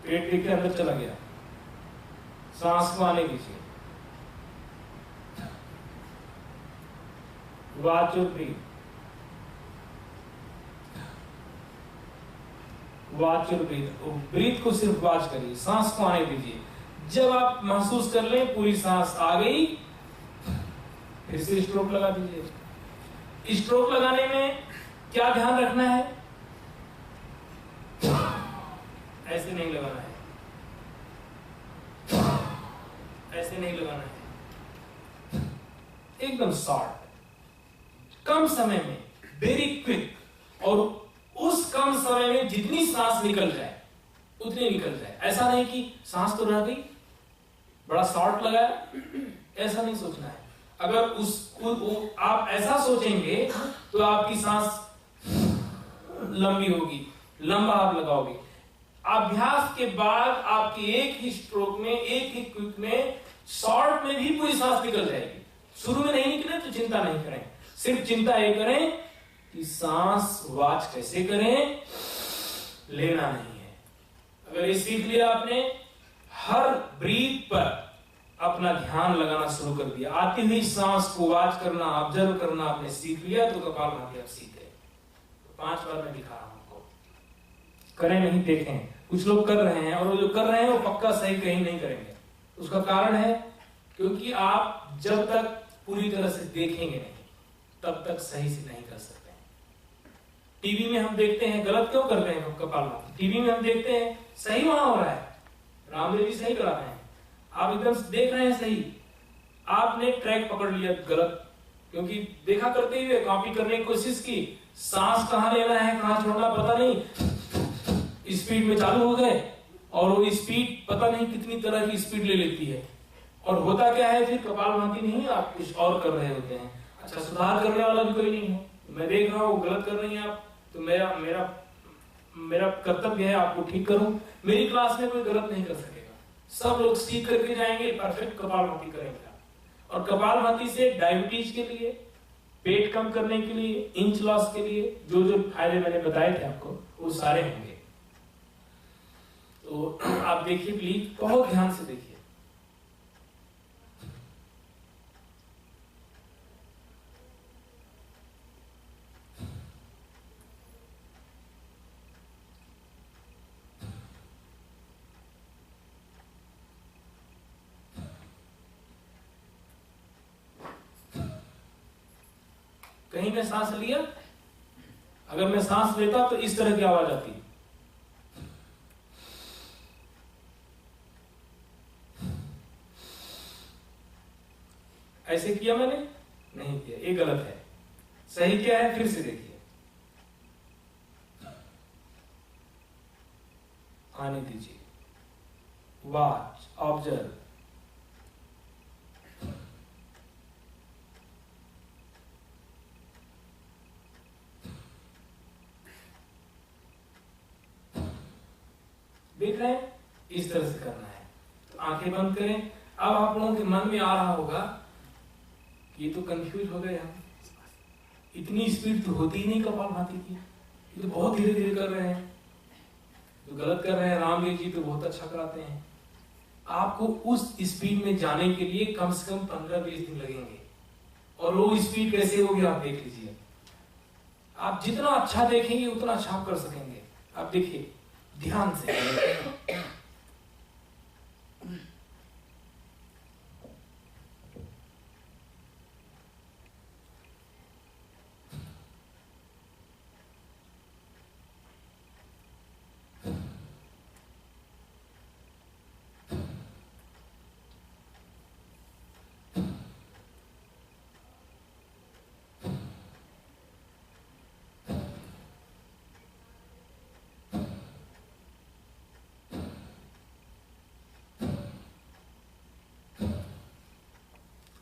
पेट के अंदर चला गया। सांस को आने दीजिए, वॉच और ब्रीथ, वॉच और ब्रीथ। ब्रीथ को सिर्फ वॉच करिए, सांस को आने दीजिए। जब आप महसूस कर लें पूरी सांस आ गई, फिर से स्ट्रोक लगा दीजिए। स्ट्रोक लगाने में क्या ध्यान रखना है? ऐसे नहीं लगाना है, ऐसे नहीं लगाना है, एकदम शॉर्ट, कम समय में, वेरी क्विक। और उस कम समय में जितनी सांस निकल जाए उतनी निकल जाए। ऐसा नहीं कि सांस तो रह गई, बड़ा शॉर्ट लगाया, ऐसा नहीं सोचना है। अगर आप ऐसा सोचेंगे तो आपकी सांस लंबी होगी, लंबा आप लगाओगे। अभ्यास के बाद आपके एक ही स्ट्रोक में, एक ही क्विक में, शॉर्ट में भी पूरी सांस निकल जाएगी। शुरू में नहीं निकले तो चिंता नहीं करें, सिर्फ चिंता ये करें कि सांस वॉच कैसे करें, लेना नहीं है। अगर ये सीख लिया आपने, हर ब्रीथ पर अपना ध्यान लगाना शुरू कर दिया, आती हुई सांस को वॉच करना, ऑब्जर्व करना आपने सीख लिया, तो कपालभाति आप सीख गए। 5 बार मैं दिखा रहा हूं आपको, करें नहीं देखें। कुछ लोग कर रहे हैं और वो जो कर रहे हैं वो पक्का सही कहीं नहीं करेंगे। उसका कारण है क्योंकि आप जब तक पूरी तरह से देखेंगे नहीं तब तक सही से नहीं कर सकते। टीवी में हम देखते हैं, गलत क्यों कर रहे हैं कपालभाति? टीवी में हम देखते हैं सही वहां हो रहा है, रामदेव जी सही करा रहे हैं, आप एकदम देख रहे हैं सही, आपने ट्रैक पकड़ लिया गलत, क्योंकि देखा करते हुए कॉपी करने की कोशिश की, सांस कहां लेना है कहां छोड़ना पता नहीं, स्पीड में चालू हो गए और वो स्पीड पता नहीं कितनी तरह की स्पीड ले लेती है। और होता क्या है, फिर कपालभाति नहीं, आप कुछ और कर रहे होते हैं। अच्छा, सुधार करने वाला भी कोई नहीं है, मैं देख रहा हूँ गलत कर रही हैं आप, तो मेरा कर्तव्य है आपको ठीक करूं। मेरी क्लास में कोई गलत नहीं कर सकेगा, सब लोग सीख करके जाएंगे, परफेक्ट कपालभाति करेंगे। और कपालभाति से डायबिटीज के लिए, पेट कम करने के लिए, इंच लॉस के लिए जो जो फायदे मैंने बताए थे आपको, वो सारे होंगे। तो आप देखिए प्लीज, बहुत ध्यान से देखिए। कहीं मैं सांस लिया, अगर मैं सांस लेता तो इस तरह की आवाज आती, ऐसे किया मैंने नहीं किया, ये गलत है। सही क्या है फिर से देखिए, आने दीजिए, वॉच, ऑब्जर्व। देख रहे हैं, इस तरह से करना है। तो आंखें बंद करें। अब आप लोगों के मन में आ रहा होगा ये तो कंफ्यूज हो गए हम, इतनी स्पीड तो होती ही नहीं कपालभाति की, ये तो बहुत धीरे धीरे कर रहे हैं, तो गलत कर रहे हैं। रामदेव जी तो बहुत अच्छा कराते हैं। आपको उस स्पीड में जाने के लिए कम से कम 15-20 दिन लगेंगे, और वो स्पीड कैसे होगी आप देख लीजिए। आप जितना अच्छा देखेंगे उतना अच्छा आप कर सकेंगे। आप देखिए ध्यान से।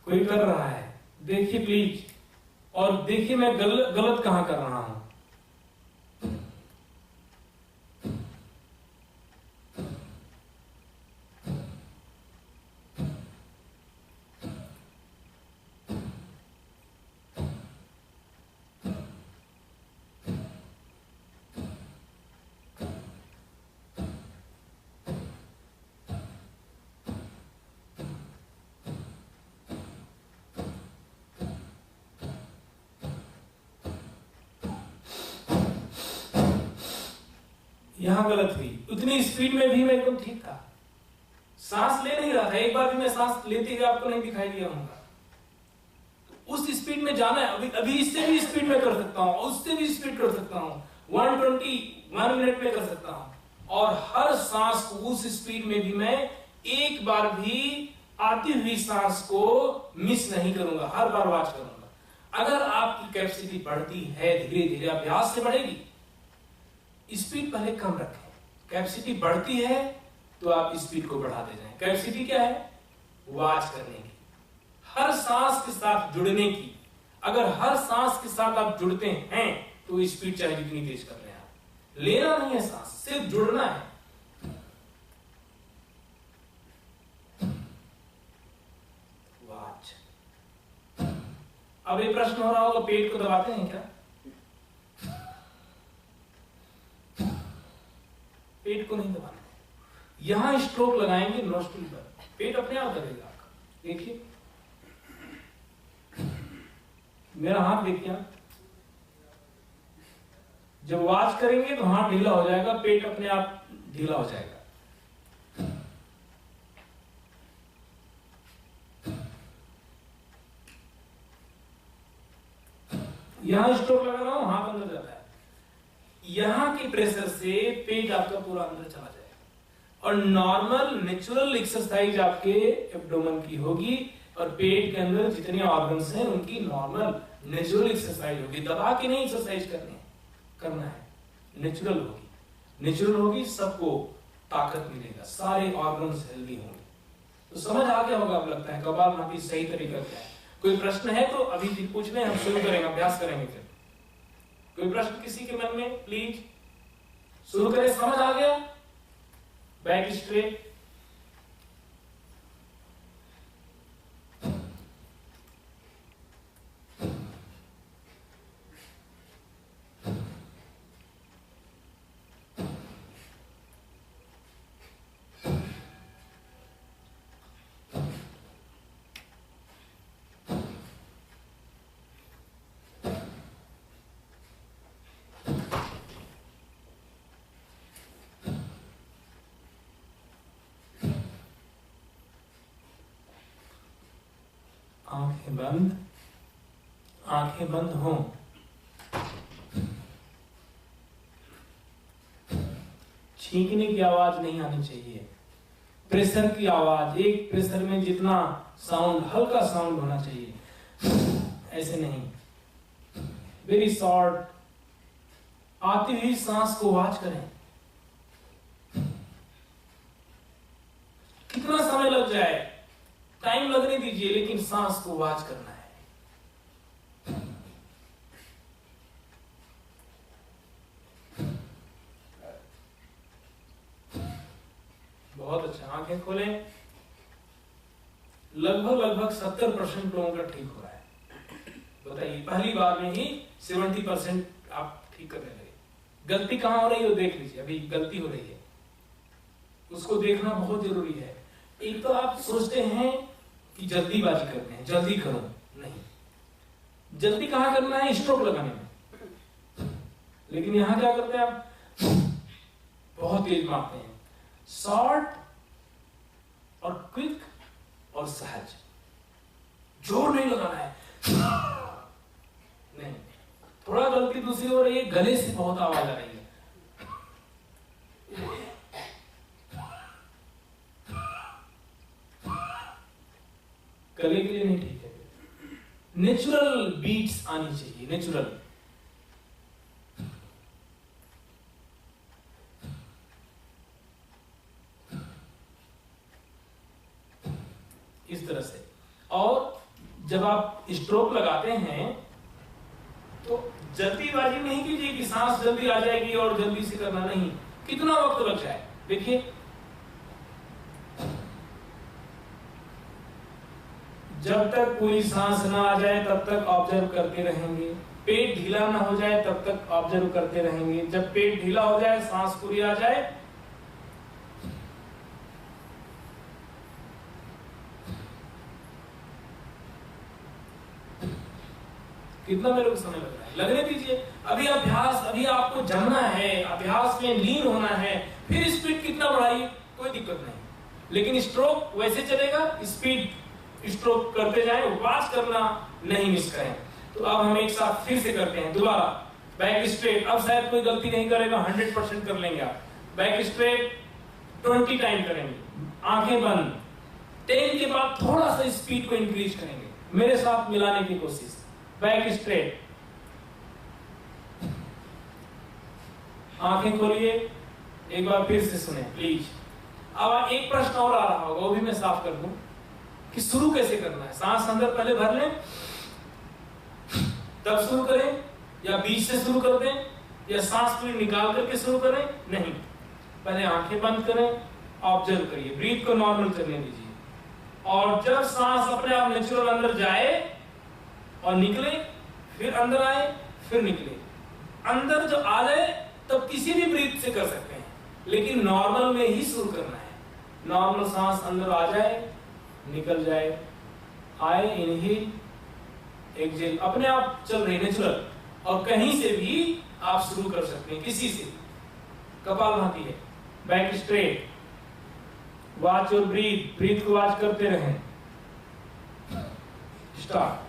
कोई कर रहा है, देखिए प्लीज, और देखिए मैं गलत कहां कर रहा हूं। यहां गलत हुई, उतनी स्पीड में भी मैं एकदम ठीक था, सांस ले नहीं रहा था। एक बार भी मैं सांस लेते हुए आपको नहीं दिखाई दिया होगा। तो उस स्पीड में जाना है। अभी इससे भी स्पीड में कर सकता हूं, उससे भी स्पीड कर सकता हूं, 1 मिनट में कर सकता हूं, और हर सांस को उस स्पीड में भी मैं एक बार भी आती हुई सांस को मिस नहीं करूंगा, हर बार वॉच करूंगा। अगर आपकी कैपेसिटी बढ़ती है, धीरे धीरे अभ्यास से बढ़ेगी। स्पीड पहले कम रखें, कैपेसिटी बढ़ती है तो आप स्पीड को बढ़ाते जाएं। कैपेसिटी क्या है? वॉच करने की, हर सांस के साथ जुड़ने की। अगर हर सांस के साथ आप जुड़ते हैं तो स्पीड चाहे जितनी तेज कर रहे हैं आप, लेना नहीं है सांस, सिर्फ जुड़ना है। वॉच। अब ये प्रश्न हो रहा होगा, पेट को दबाते हैं क्या? पेट को नहीं दबाना है। यहां स्ट्रोक लगाएंगे नोस्ट्रिल पर, पेट अपने आप दबेगा। देखिए मेरा हाथ देखिए आप, जब वॉच करेंगे तो हाथ ढीला हो जाएगा, पेट अपने आप ढीला हो जाएगा। यहां स्ट्रोक लगा रहा हूं, हाथ अंदर जाता है। यहां के प्रेशर से पेट आपका पूरा अंदर चला जाएगा, और नॉर्मल नेचुरल एक्सरसाइज आपके एब्डोमेन की होगी, और पेट के अंदर जितने ऑर्गन्स हैं उनकी नॉर्मल नेचुरल एक्सरसाइज होगी। दबा के नहीं एक्सरसाइज करना है, नेचुरल होगी। नेचुरल होगी, सबको ताकत मिलेगा, सारे ऑर्गन्स हेल्दी होंगे। तो समझ आ गया होगा अब लगता है कपालभाति सही तरीका क्या है। कोई प्रश्न है तो अभी पूछ लें, हम शुरू करेंगे, अभ्यास करेंगे। फिर कोई प्रश्न किसी के मन में? प्लीज शुरू करें। समझ आ गया? Back straight. आंखें बंद, आंखें बंद हो। छींकने की आवाज नहीं आनी चाहिए, प्रेशर की आवाज, एक प्रेशर में जितना साउंड, हल्का साउंड होना चाहिए, ऐसे नहीं, वेरी शॉर्ट। आती हुई सांस को वॉच करें, कितना समय लग जाए, टाइम लगने दीजिए, लेकिन सांस को वॉच करना है। अच्छा, आंखें खोलें। लगभग 70% लोगों का ठीक हो रहा है। बताइए, पहली बार में ही 70% आप ठीक करने लगे। गलती कहाँ हो रही है वो देख लीजिए। अभी गलती हो रही है, उसको देखना बहुत जरूरी है। एक तो आप सोचते हैं कि जल्दीबाजी करते हैं, जल्दी करो, नहीं, जल्दी कहाँ करना है? स्ट्रोक लगाने में। लेकिन यहां क्या करते हैं आप? बहुत तेज मारते हैं। शॉर्ट और क्विक और सहज, जोर नहीं लगाना है। नहीं, थोड़ा गलती दूसरी हो रही है, गले से बहुत आवाज आ रही है। गले के लिए नहीं ठीक है। नेचुरल बीट्स आनी चाहिए, नेचुरल। इस तरह से। और जब आप स्ट्रोक लगाते हैं तो जल्दीबाजी नहीं कीजिए कि सांस जल्दी आ जाएगी और जल्दी से करना, नहीं। कितना वक्त लग जाए देखिए, जब तक पूरी सांस ना आ जाए तब तक ऑब्जर्व करते रहेंगे। पेट ढीला ना हो जाए तब तक ऑब्जर्व करते रहेंगे। जब पेट ढीला हो जाए, सांस पूरी आ जाए, कितना मेरे को समय लग रहा है, लगने दीजिए। अभी अभ्यास, अभी आपको जमना है, अभ्यास में लीन होना है। फिर स्पीड कितना बढ़ाइए, कोई दिक्कत नहीं। लेकिन स्ट्रोक वैसे चलेगा, स्पीड स्ट्रोक करते जाएं, उपवास करना नहीं मिस करें। तो अब हम एक साथ फिर से करते हैं दोबारा। बैक स्ट्रेट, अब शायद कोई गलती नहीं करेगा, 100% कर लेंगे आप। बैक स्ट्रेट 20 टाइम करेंगे, आंखें बंद। 10 के बाद थोड़ा सा स्पीड को इंक्रीज करेंगे, मेरे साथ मिलाने की कोशिश। बैक स्ट्रेट, आंखें खोलिए, एक बार फिर से सुने प्लीज। अब एक प्रश्न और आ रहा होगा, वो भी मैं साफ कर दूं कि शुरू कैसे करना है। सांस अंदर पहले भर लें, तब शुरू करें, या बीच से शुरू कर दें, या सांस पूरी निकाल करके शुरू करें। नहीं, पहले आंखें बंद करें, ऑब्जर्व करिए, ब्रीथ को नॉर्मल चलने दीजिए। और जब सांस अपने आप नेचुरल अंदर जाए और निकले, फिर अंदर आए, फिर निकले, अंदर जो आ जाए तब किसी भी ब्रीथ से कर सकते हैं, लेकिन नॉर्मल में ही शुरू करना है। नॉर्मल सांस अंदर आ जाए, निकल जाए, आए, इनहेल, एक्सहेल, अपने आप चल रही नेचुरल। और कहीं से भी आप शुरू कर सकते हैं, किसी से। कपालभाति है, back straight, watch your breath, breath को वॉच करते रहें। स्टार्ट।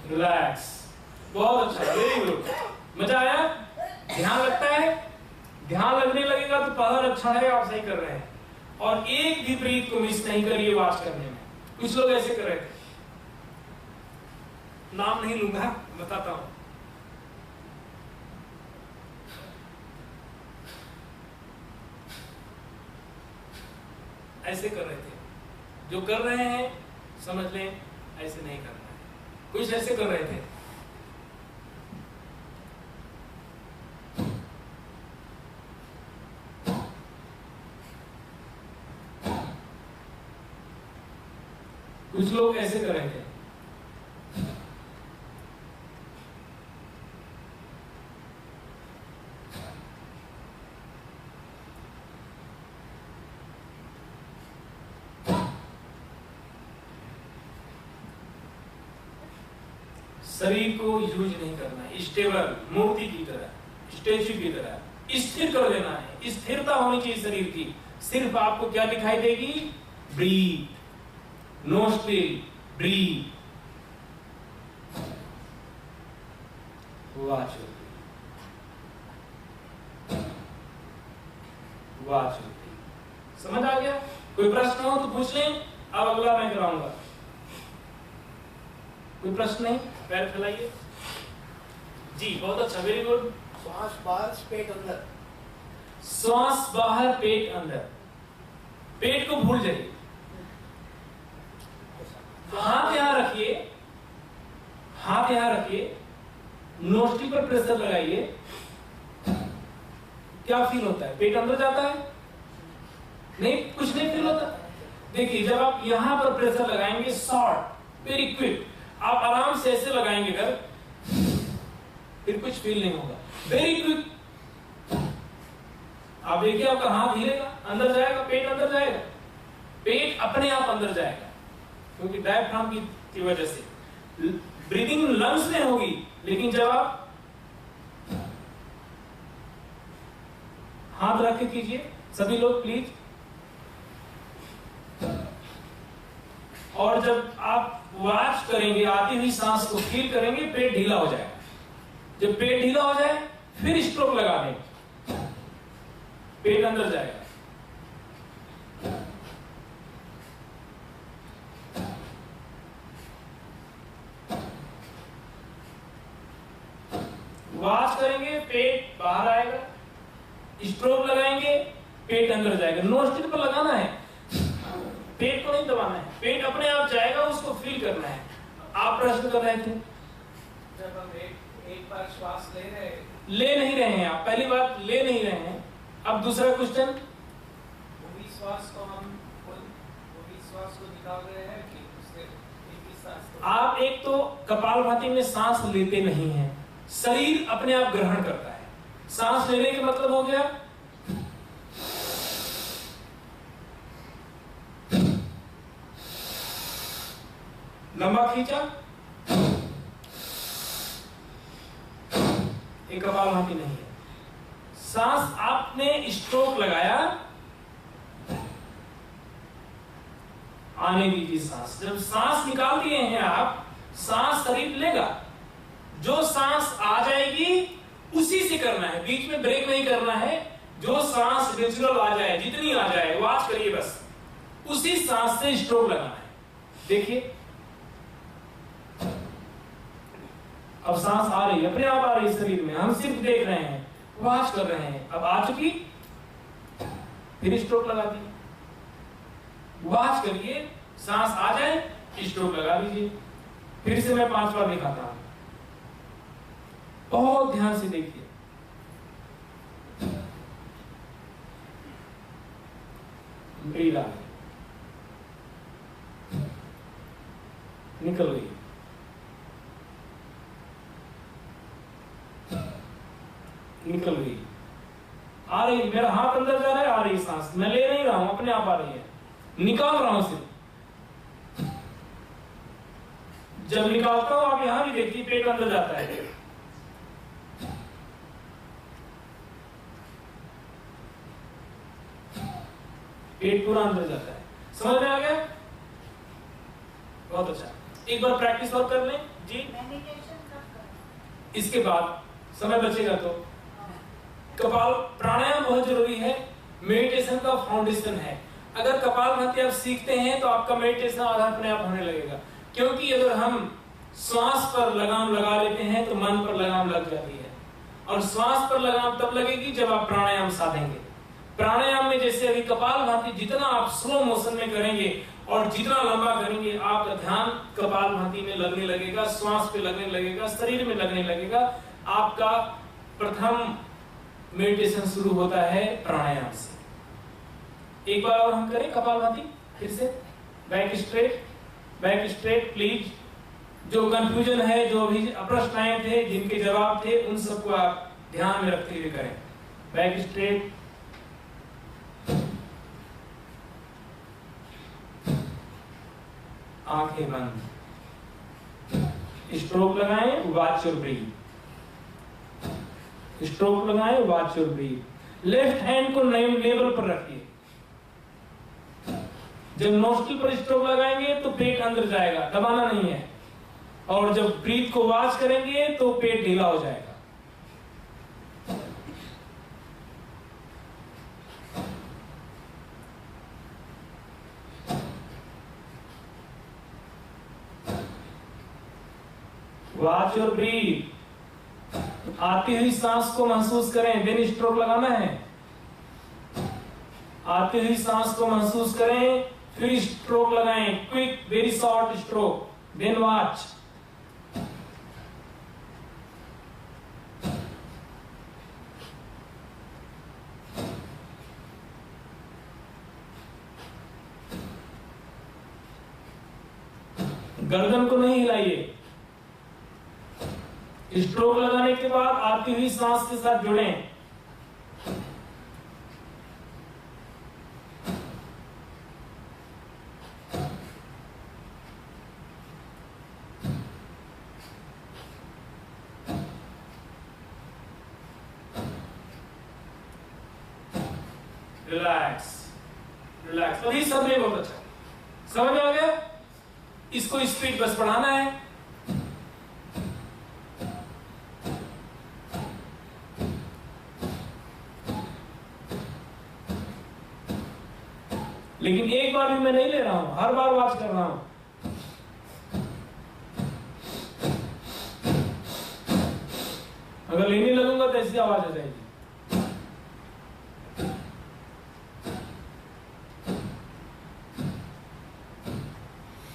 रिलैक्स, बहुत अच्छा, वेरी गुड, मजा आया। ध्यान लगता है, ध्यान लगने लगेगा तो पहला लक्षण है आप सही कर रहे हैं। और एक भी ब्रीथ को मिस नहीं करिए वॉच करने में। कुछ लोग ऐसे कर रहे थे, नाम नहीं लूंगा, बताता हूं। ऐसे कर रहे थे, जो कर रहे हैं समझ लें ऐसे नहीं करना है। कुछ ऐसे कर रहे थे, कुछ लोग ऐसे कर रहे थे। शरीर को यूज नहीं करना है, स्टेबल मूर्ति की तरह, स्टेचू की तरह स्थिर कर देना है। स्थिरता होनी चाहिए शरीर की। सिर्फ आपको क्या दिखाई देगी? ब्रीथ, नोस्ट्रिल, ब्रीथ, वाच होती, वाच होती। समझ आ गया? कोई प्रश्न हो तो पूछ लें, अब अगला मैं कराऊंगा। कोई प्रश्न नहीं? पैर फैलाइए जी, बहुत अच्छा, वेरी गुड। श्वास बाहर पेट अंदर। श्वास बाहर पेट अंदर। पेट को भूल जाइए, हाथ यहां रखिए, हाथ यहां रखिए, नोस्ट्रिल पर प्रेशर लगाइए। क्या फील होता है? पेट अंदर जाता है? नहीं, कुछ नहीं फील होता। देखिए, जब आप यहां पर प्रेशर लगाएंगे, शॉर्ट, वेरी क्विक, आप आराम से ऐसे लगाएंगे अगर, फिर कुछ फील नहीं होगा। वेरी क्विक, आप देखिए आपका हाथ हिलेगा, अंदर जाएगा, पेट अंदर जाएगा, पेट अपने आप अंदर जाएगा, क्योंकि डायफ्राम की वजह से ब्रीदिंग लंग्स में होगी। लेकिन जब आप हाथ रख के कीजिए, सभी लोग प्लीज। और जब आप वॉच करेंगे, आती हुई सांस को फील करेंगे, पेट ढीला हो जाएगा। जब पेट ढीला हो जाए, फिर स्ट्रोक लगा दें, पेट अंदर जाएगा। वॉच करेंगे, पेट बाहर आएगा, स्ट्रोक लगाएंगे, पेट अंदर जाएगा। नोस्ट्रिल पर लगाना है, पेट को नहीं दबाना है, पेट अपने आप जाएगा, उसको फील करना है। आप प्रश्न कर रहे थे? जब हम एक बार श्वास ले रहे हैं, ले नहीं रहे हैं आप, पहली बात ले नहीं रहे हैं। अब दूसरा क्वेश्चन, वही श्वास को निकाल रहे हैं कि उससे एक ही सांस को? आप एक तो कपालभाति में सांस लेते नहीं हैं, शरीर अपने आप ग्रहण करता है। सांस लेने का मतलब हो गया लंबा खींचा, एक कपालभाति नहीं है। सांस आपने स्ट्रोक लगाया, आने दीजिए सांस। जब सांस निकाल दिए हैं आप, सांस शरीर लेगा, जो सांस आ जाएगी उसी से करना है, बीच में ब्रेक नहीं करना है। जो सांस नेचुरल आ जाए, जितनी आ जाए, वॉच करिए बस, उसी सांस से स्ट्रोक लगाना है। देखिए, अब सांस आ रही है, अपने आप आ रही है शरीर में, हम सिर्फ देख रहे हैं, वॉच कर रहे हैं। अब आ चुकी, फिर स्ट्रोक लगा दी। वॉच करिए, सांस आ जाए, स्ट्रोक लगा लीजिए। फिर से मैं 5 बार दिखाता हूं, बहुत ध्यान से देखिए। ब्रीद आ गई, निकल गई, निकल गई, आ रही, मेरा हाथ अंदर जा रहा है, आ रही सांस, मैं ले नहीं रहा हूं, अपने आप आ रही है, निकाल रहा हूं सिर्फ। जब निकालता हूं, आप यहां भी देखिए, पेट अंदर जाता है, पेट पूरा अंदर जाता है। समझ में आ गया? बहुत अच्छा, एक बार प्रैक्टिस और कर लें जी। मेडिटेशन कब करें? इसके बाद समय बचेगा तो कपाल प्राणायाम बहुत जरूरी है, मेडिटेशन का फाउंडेशन है। अगर कपालभाति आप सीखते हैं तो आपका मेडिटेशन आधा अपने आप होने लगेगा, क्योंकि अगर हम श्वास पर लगाम लगा लेते हैं तो मन पर लगाम लग जाती है, और श्वास पर लगाम तब लगेगी जब आप प्राणायाम साधेंगे। प्राणायाम में जैसे अभी कपालभाति जितना आप स्लो मोशन में करेंगे और जितना लंबा करेंगे, आपका ध्यान कपालभाति में लगने लगेगा, श्वास पे लगने लगेगा, शरीर में लगने लगेगा। आपका प्रथम मेडिटेशन शुरू होता है प्राणायाम से। एक बार और हम करें कपालभाति फिर से। Back straight please. जो कंफ्यूजन है, जो भी प्रश्न आए थे, जिनके जवाब थे, उन सबको आप ध्यान में रखते हुए करें। बैक स्ट्रेट, आंखें बंद, स्ट्रोक लगाएं, वॉच योर ब्रीथ। स्ट्रोक लगाएं, watch your breathe. Left hand को लेवल पर रखिए। जब नोस्ट्रिल पर स्ट्रोक लगाएंगे तो पेट अंदर जाएगा, दबाना नहीं है। और जब ब्रीथ को वॉच करेंगे तो पेट ढीला हो जाएगा। Watch your breathe. आती हुई सांस को महसूस करें, देन स्ट्रोक लगाना है। आती हुई सांस को महसूस करें, फिर स्ट्रोक लगाएं। Quick very short stroke, then watch. गर्दन को नहीं हिलाइए। स्ट्रोक लगाने के बाद आती हुई सांस के साथ जुड़ें। Relax relax. अभी सब में बहुत अच्छा समझ में आ गया। इसको स्पीड बस बढ़ाना है। लेकिन एक बार भी मैं नहीं ले रहा हूं, हर बार वॉच कर रहा हूं। अगर लेने लगूंगा तो ऐसी आवाज आ जाएगी।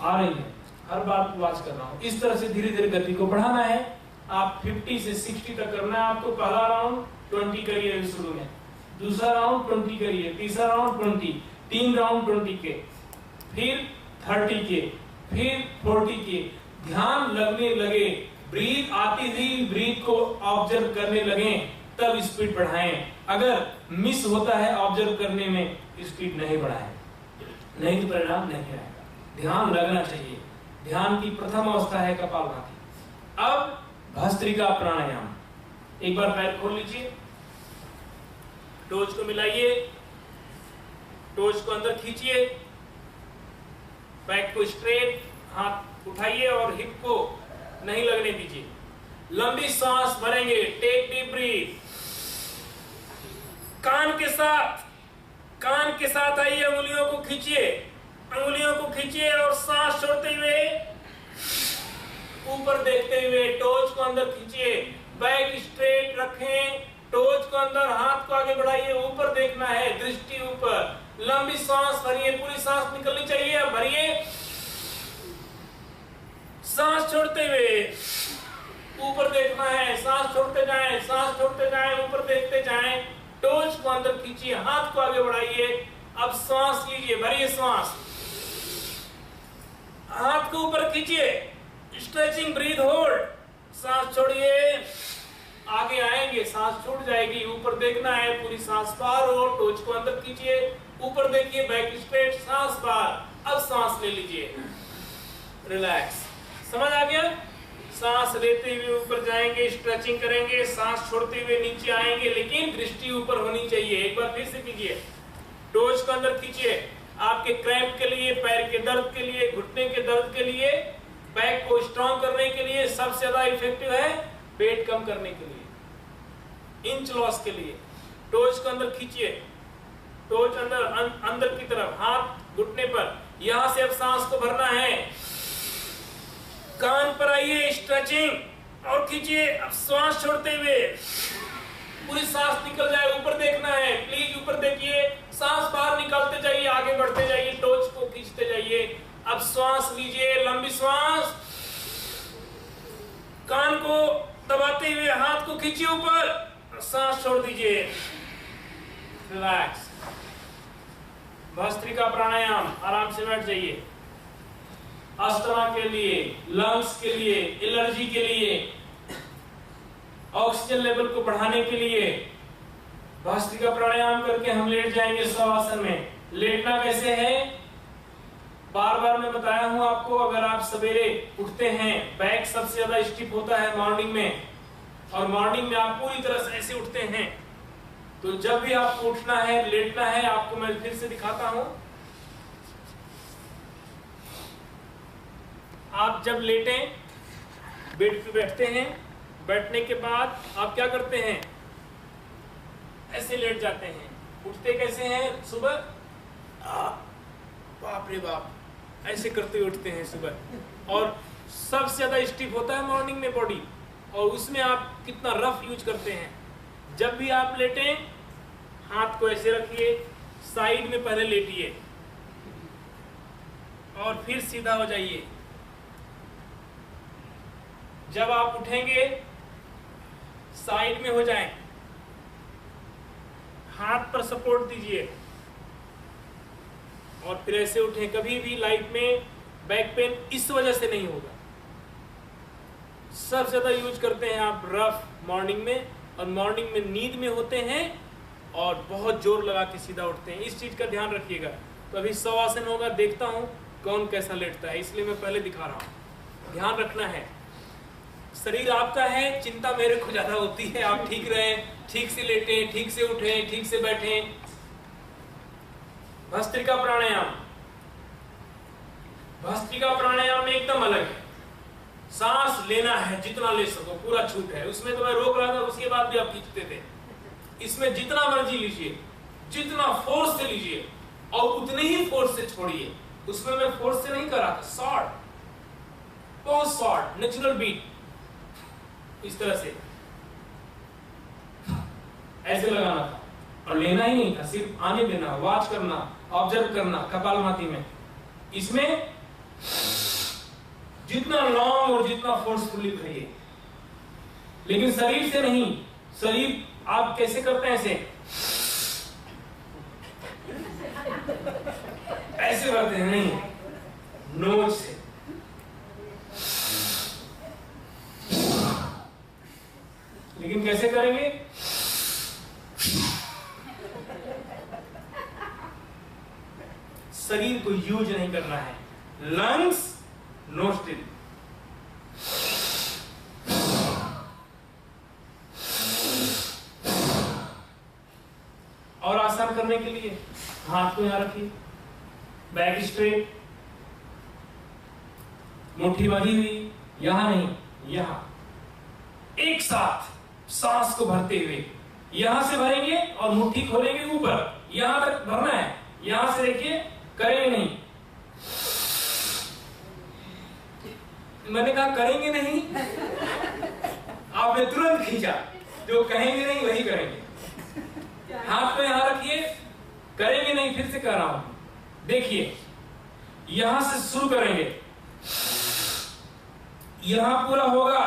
आ रही है, हर बार वॉच कर रहा हूं। इस तरह से धीरे धीरे गति को बढ़ाना है। आप 50 से 60 तक करना है आपको। पहला राउंड 20 करिए शुरू में, दूसरा राउंड 20 करिए, तीसरा राउंड 20, 3 राउंड 20 के, फिर 30 के, फिर 40 के। ध्यान लगने लगे, ब्रीथ आती हुई ब्रीथ को ऑब्जर्व करने लगे, तब स्पीड बढ़ाएं। अगर मिस होता है ऑब्जर्व करने में, स्पीड नहीं बढ़ाएं, नहीं तो परिणाम नहीं आएगा। ध्यान लगना चाहिए। ध्यान की प्रथम अवस्था है कपालभाति। अब भस्त्रिका प्राणायाम। एक बार पैर खोल लीजिए, टोज को मिलाइए, टोज को अंदर खींचिए, बैक को स्ट्रेट, हाथ उठाइए और हिप को नहीं लगने दीजिए। लंबी सांस भरेंगे। Take deep breathe. कान के साथ आइए, उंगलियों को खींचिए, उंगलियों को खींचिए और सांस छोड़ते हुए ऊपर देखते हुए टोज को अंदर खींचिए। बैक स्ट्रेट रखें, टोज को अंदर, हाथ को आगे बढ़ाइए, ऊपर देखना है, दृष्टि ऊपर। लंबी सांस भरिए, पूरी सांस निकलनी चाहिए। अब भरिए, सांस छोड़ते हुए ऊपर देखना है, सांस छोड़ते जाएं, सांस छोड़ते जाएं, ऊपर देखते जाएं। टोज को अंदर खींचिए, हाथ को आगे बढ़ाइए। अब सांस लीजिए, भरिए सांस, हाथ को ऊपर खींचिए, स्ट्रेचिंग, ब्रीथ होल्ड। सांस छोड़िए, आगे आएंगे, सांस छूट जाएगी, ऊपर देखना है, पूरी सांस बाहर हो। टोज को अंदर खींचिए, ऊपर देखिए, बैक स्ट्रेट, सांस बाहर। अब सांस ले लीजिए, रिलैक्स। समझ आ गया? सांस लेते हुए ऊपर जाएंगे, स्ट्रेचिंग करेंगे, सांस छोड़ते हुए नीचे आएंगे, लेकिन दृष्टि ऊपर होनी चाहिए। एक बार फिर से कीजिए, टोज को अंदर खींचिए। आपके क्रैम्प के लिए, पैर के दर्द के लिए, घुटने के दर्द के लिए, बैक को स्ट्रॉन्ग करने के लिए सबसे ज्यादा इफेक्टिव है, पेट कम करने के लिए, इंच लॉस के लिए। टोज को अंदर खींचिए, टोज अंदर की तरफ, हाथ घुटने पर। यहां से अब सांस को भरना है। कान पर आइए, स्ट्रेचिंग और खींचिए। अब सांस छोड़ते हुए पूरी सांस निकल जाए, ऊपर देखना है, प्लीज ऊपर देखिए। सांस बाहर निकालते जाइए, आगे बढ़ते जाइए, टोज को खींचते जाइए। अब सांस लीजिए, लंबी सांस, कान को दबाते हुए हाथ को खींचिए ऊपर, सांस छोड़ दीजिए, रिलैक्स। भस्त्रिका प्राणायाम, आराम से बैठ जाइए। अस्थमा के लिए, लंग्स के लिए, एलर्जी के लिए, ऑक्सीजन लेवल को बढ़ाने के लिए भस्त्रिका प्राणायाम करके हम लेट जाएंगे शवासन में। लेटना कैसे है? बार बार मैं बताया हूं आपको, अगर आप सवेरे उठते हैं, बैक सबसे ज्यादा स्टिफ होता है मॉर्निंग में, और मॉर्निंग में आप पूरी तरह से ऐसे उठते हैं, तो जब भी आपको उठना है, लेटना है, आपको मैं फिर से दिखाता हूं। आप जब लेटें, बेड पे बैठते हैं, बैठने के बाद आप क्या करते हैं, ऐसे लेट जाते हैं। उठते कैसे हैं सुबह, बाप रे बाप, ऐसे करते हुए उठते हैं सुबह, और सबसे ज्यादा स्टिफ होता है मॉर्निंग में बॉडी, और उसमें आप कितना रफ यूज करते हैं। जब भी आप लेटें, हाथ को ऐसे रखिए, साइड में पहले लेटिए और फिर सीधा हो जाइए। जब आप उठेंगे, साइड में हो जाएं, हाथ पर सपोर्ट दीजिए और फिर ऐसे उठें। कभी भी लाइफ में बैक पेन इस वजह से नहीं होगा। सबसे ज्यादा यूज करते हैं आप रफ मॉर्निंग में, और मॉर्निंग में नींद में होते हैं और बहुत जोर लगा के सीधा उठते हैं। इस चीज का ध्यान रखिएगा। तो अभी 100 आसन होगा, देखता हूं कौन कैसा लेटता है, इसलिए मैं पहले दिखा रहा हूं। ध्यान रखना है, शरीर आपका है, चिंता मेरे को ज्यादा होती है। आप ठीक रहें, ठीक से लेटें, ठीक से उठें, ठीक से बैठें। भस्त्रिका प्राणायाम, भस्त्रिका प्राणायाम में एकदम अलग है। सांस लेना है, जितना ले सको, पूरा छूट है। उसमें तो मैं रोक रहा था, उसके बाद भी आप खींचते थे। इसमें जितना मर्जी लीजिए, जितना फोर्स से लीजिए, और उतने ही फोर्स से छोड़िए। उसमें मैं फोर्स से नहीं कर रहा था, शॉर्ट, बहुत शॉर्ट, नेचुरल बीट, इस तरह से ऐसे लगाना था, और लेना ही नहीं था, सिर्फ आने देना, वॉच करना, ऑब्जर्व करना कपालभाति में। इसमें जितना लॉन्ग और जितना फोर्सफुली करिए, लेकिन शरीर से नहीं। शरीर आप कैसे करते हैं, ऐसे ऐसे करते हैं, नहीं, नोज से। लेकिन कैसे करेंगे, शरीर को यूज नहीं करना है। लंग्स, नोस्ट्रिल, और आसान करने के लिए हाथ को यहां रखिए, बैक स्ट्रेट, मुट्ठी बांधी हुई, यहां नहीं, यहां एक साथ सांस को भरते हुए यहां से भरेंगे और मुट्ठी खोलेंगे ऊपर, यहां तक भरना है। यहां से देखिए, करेंगे नहीं, मैंने कहा करेंगे नहीं, आपने तुरंत खींचा, जो कहेंगे नहीं वही करेंगे। हाथ को यहां रखिए, करेंगे नहीं, फिर से कह रहा हूं, देखिए, यहां से शुरू करेंगे, यहां पूरा होगा,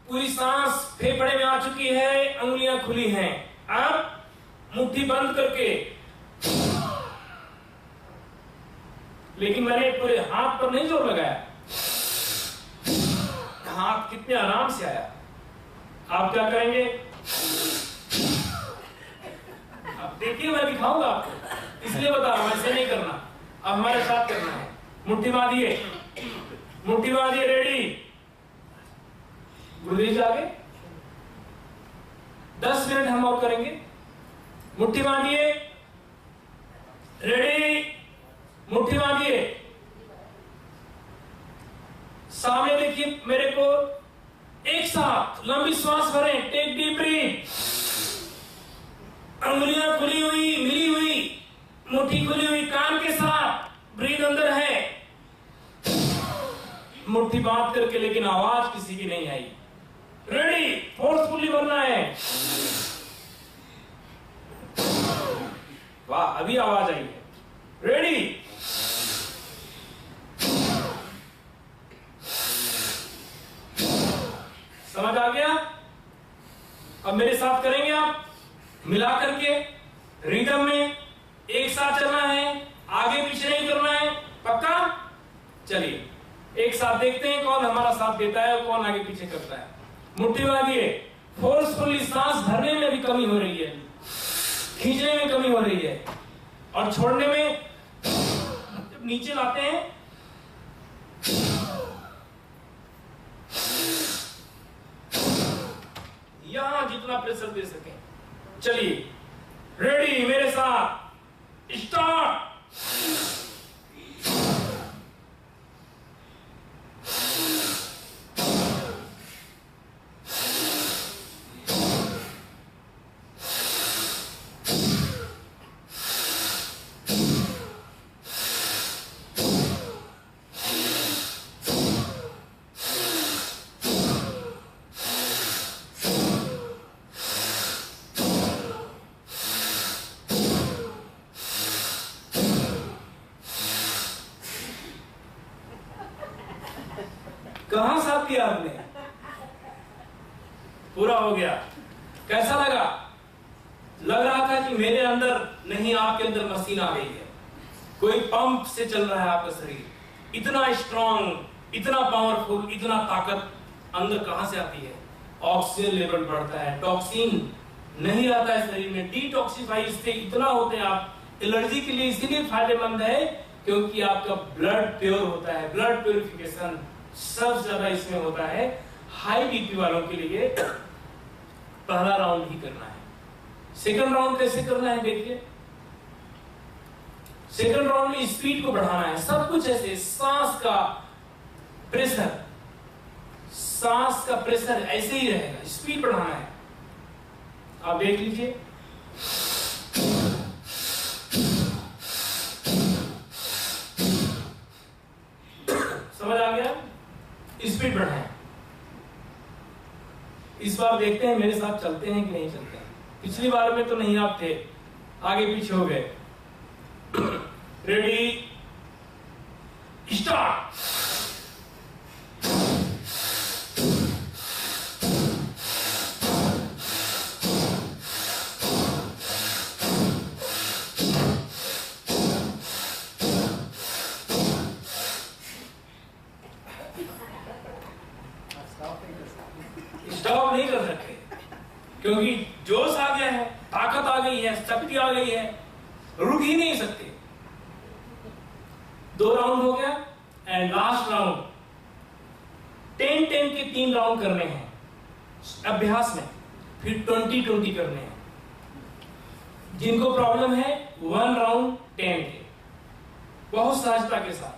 पूरी सांस फेफड़े में आ चुकी है, अंगुलियां खुली हैं। अब मुट्ठी बंद करके, लेकिन मैंने पूरे हाथ पर नहीं जोर लगाया, हाथ कितने आराम से आया। आप क्या करेंगे, अब देखिए, मैं दिखाऊंगा आपको, इसलिए बता रहा हूं, ऐसे नहीं करना, अब हमारे साथ करना है। मुट्ठी बांधिए, मुट्ठी बांधिए, रेडी, गुरुदेव जी आगे 10 मिनट हम और करेंगे। मुट्ठी बांधिए, रेडी, मुट्ठी बांधिए, सामने देखिए मेरे को, एक साथ लंबी सांस भरें, टेक डीप ब्रीथ, अंगुलियां खुली हुई, मिली हुई, मुट्ठी खुली हुई, कान के साथ ब्रीथ अंदर है, मुट्ठी बांध करके, लेकिन आवाज किसी की नहीं आई। रेडी, फोर्सफुली भरना है। वाह, अभी आवाज आई है। रेडी, समझ आ गया? अब मेरे साथ करेंगे आप, मिला करके रिदम में एक साथ चलना है, आगे पीछे नहीं करना है, पक्का? चलिए एक साथ देखते हैं कौन हमारा साथ देता है और कौन आगे पीछे करता है। मुट्ठी बांधिए, फोर्सफुली सांस भरने में भी कमी हो रही है, खींचने में कमी हो रही है, और छोड़ने में, जब नीचे लाते हैं प्रेशर दे सकें। चलिए, रेडी, मेरे साथ, स्टार्ट। कहां साफ किया आपने? पूरा हो गया। कैसा लगा? लग रहा था कि मेरे अंदर नहीं, आपके अंदर मशीन आ गई है, कोई पंप से चल रहा है आपका शरीर। इतना स्ट्रांग, इतना पावरफुल, इतना ताकत अंदर कहां से आती है? ऑक्सीजन लेवल बढ़ता है, टॉक्सिन नहीं आता है शरीर में, डिटॉक्सिफाई इससे इतना होते हैं आप। एलर्जी के लिए इसीलिए फायदेमंद है क्योंकि आपका ब्लड प्योर होता है। ब्लड प्योरिफिकेशन सबसे ज्यादा इसमें होता है। हाई बीपी वालों के लिए पहला राउंड ही करना है। सेकंड राउंड कैसे करना है देखिए। सेकंड राउंड में स्पीड को बढ़ाना है, सब कुछ ऐसे। सांस का प्रेशर ऐसे ही रहेगा, स्पीड बढ़ाना है। आप देख लीजिए, समझ आ गया? स्पीड बढ़ाएं। इस बार देखते हैं मेरे साथ चलते हैं कि नहीं चलते हैं। पिछली बार में तो नहीं आप थे, आगे पीछे हो गए। Ready, start. स्टॉप नहीं कर सकते क्योंकि जोश आ गया है, ताकत आ गई है, शक्ति आ गई है, रुक ही नहीं सकते। 2 राउंड हो गया एंड लास्ट राउंड 10-10 के 3 राउंड करने हैं अभ्यास में, फिर 20-20 करने हैं। जिनको प्रॉब्लम है 1 राउंड 10 के, बहुत सहजता के साथ।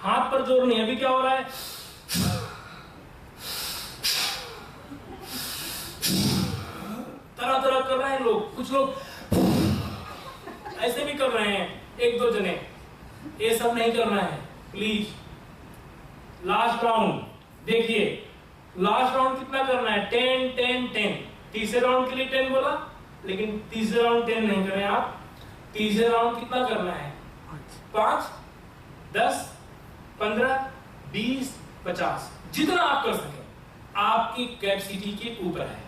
हाथ पर जोर नहीं। अभी क्या हो रहा है? तरह तरह कर रहे हैं लोग, कुछ लोग ऐसे भी कर रहे हैं, 1-2 जने। ये सब नहीं करना है प्लीज। लास्ट राउंड देखिए, लास्ट राउंड कितना करना है? 10-10-10। तीसरे राउंड के लिए 10 बोला, लेकिन तीसरे राउंड 10 नहीं करें आप। तीसरे राउंड कितना करना है? 5, 10, 15, 20, 50, जितना आप कर सके, आपकी कैपेसिटी के ऊपर है।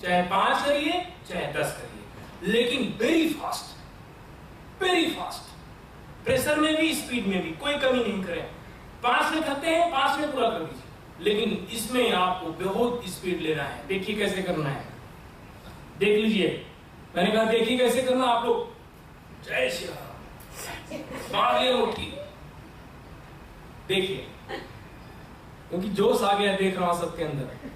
चाहे 5 करिए, चाहे 10 करिए, लेकिन very fast, very fast. Pressure में भी, स्पीड में भी कोई कमी नहीं करें। 5 में थकते हैं, 5 में पूरा कर दीजिए, लेकिन इसमें आपको बहुत स्पीड लेना है। देखिए कैसे करना है, देख लीजिए। मैंने कहा देखिए कैसे करना। आप लोग जय श्री राम, आगे उठी, देखिए, क्योंकि जोश आ गया देख रहा हूं सबके अंदर।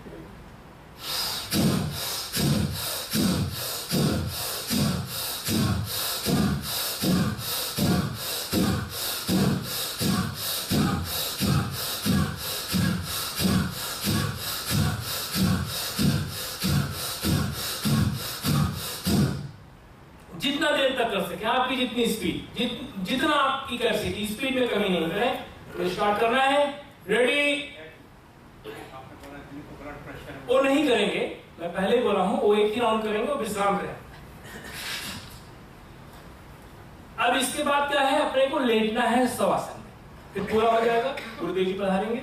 जितना देर तक कर सके, आपकी जितनी स्पीड, जितना आपकी कैपेसिटी, स्पीड में कमी नहीं करें। तो स्टार्ट करना है। रेडी? वो नहीं करेंगे, मैं पहले ही बोला हूं, वो 1 ही राउंड करेंगे और विश्राम करें। अब इसके बाद क्या है? अपने को लेटना है शवासन में, फिर पूरा हो जाएगा। गुरुदेव जी पधारेंगे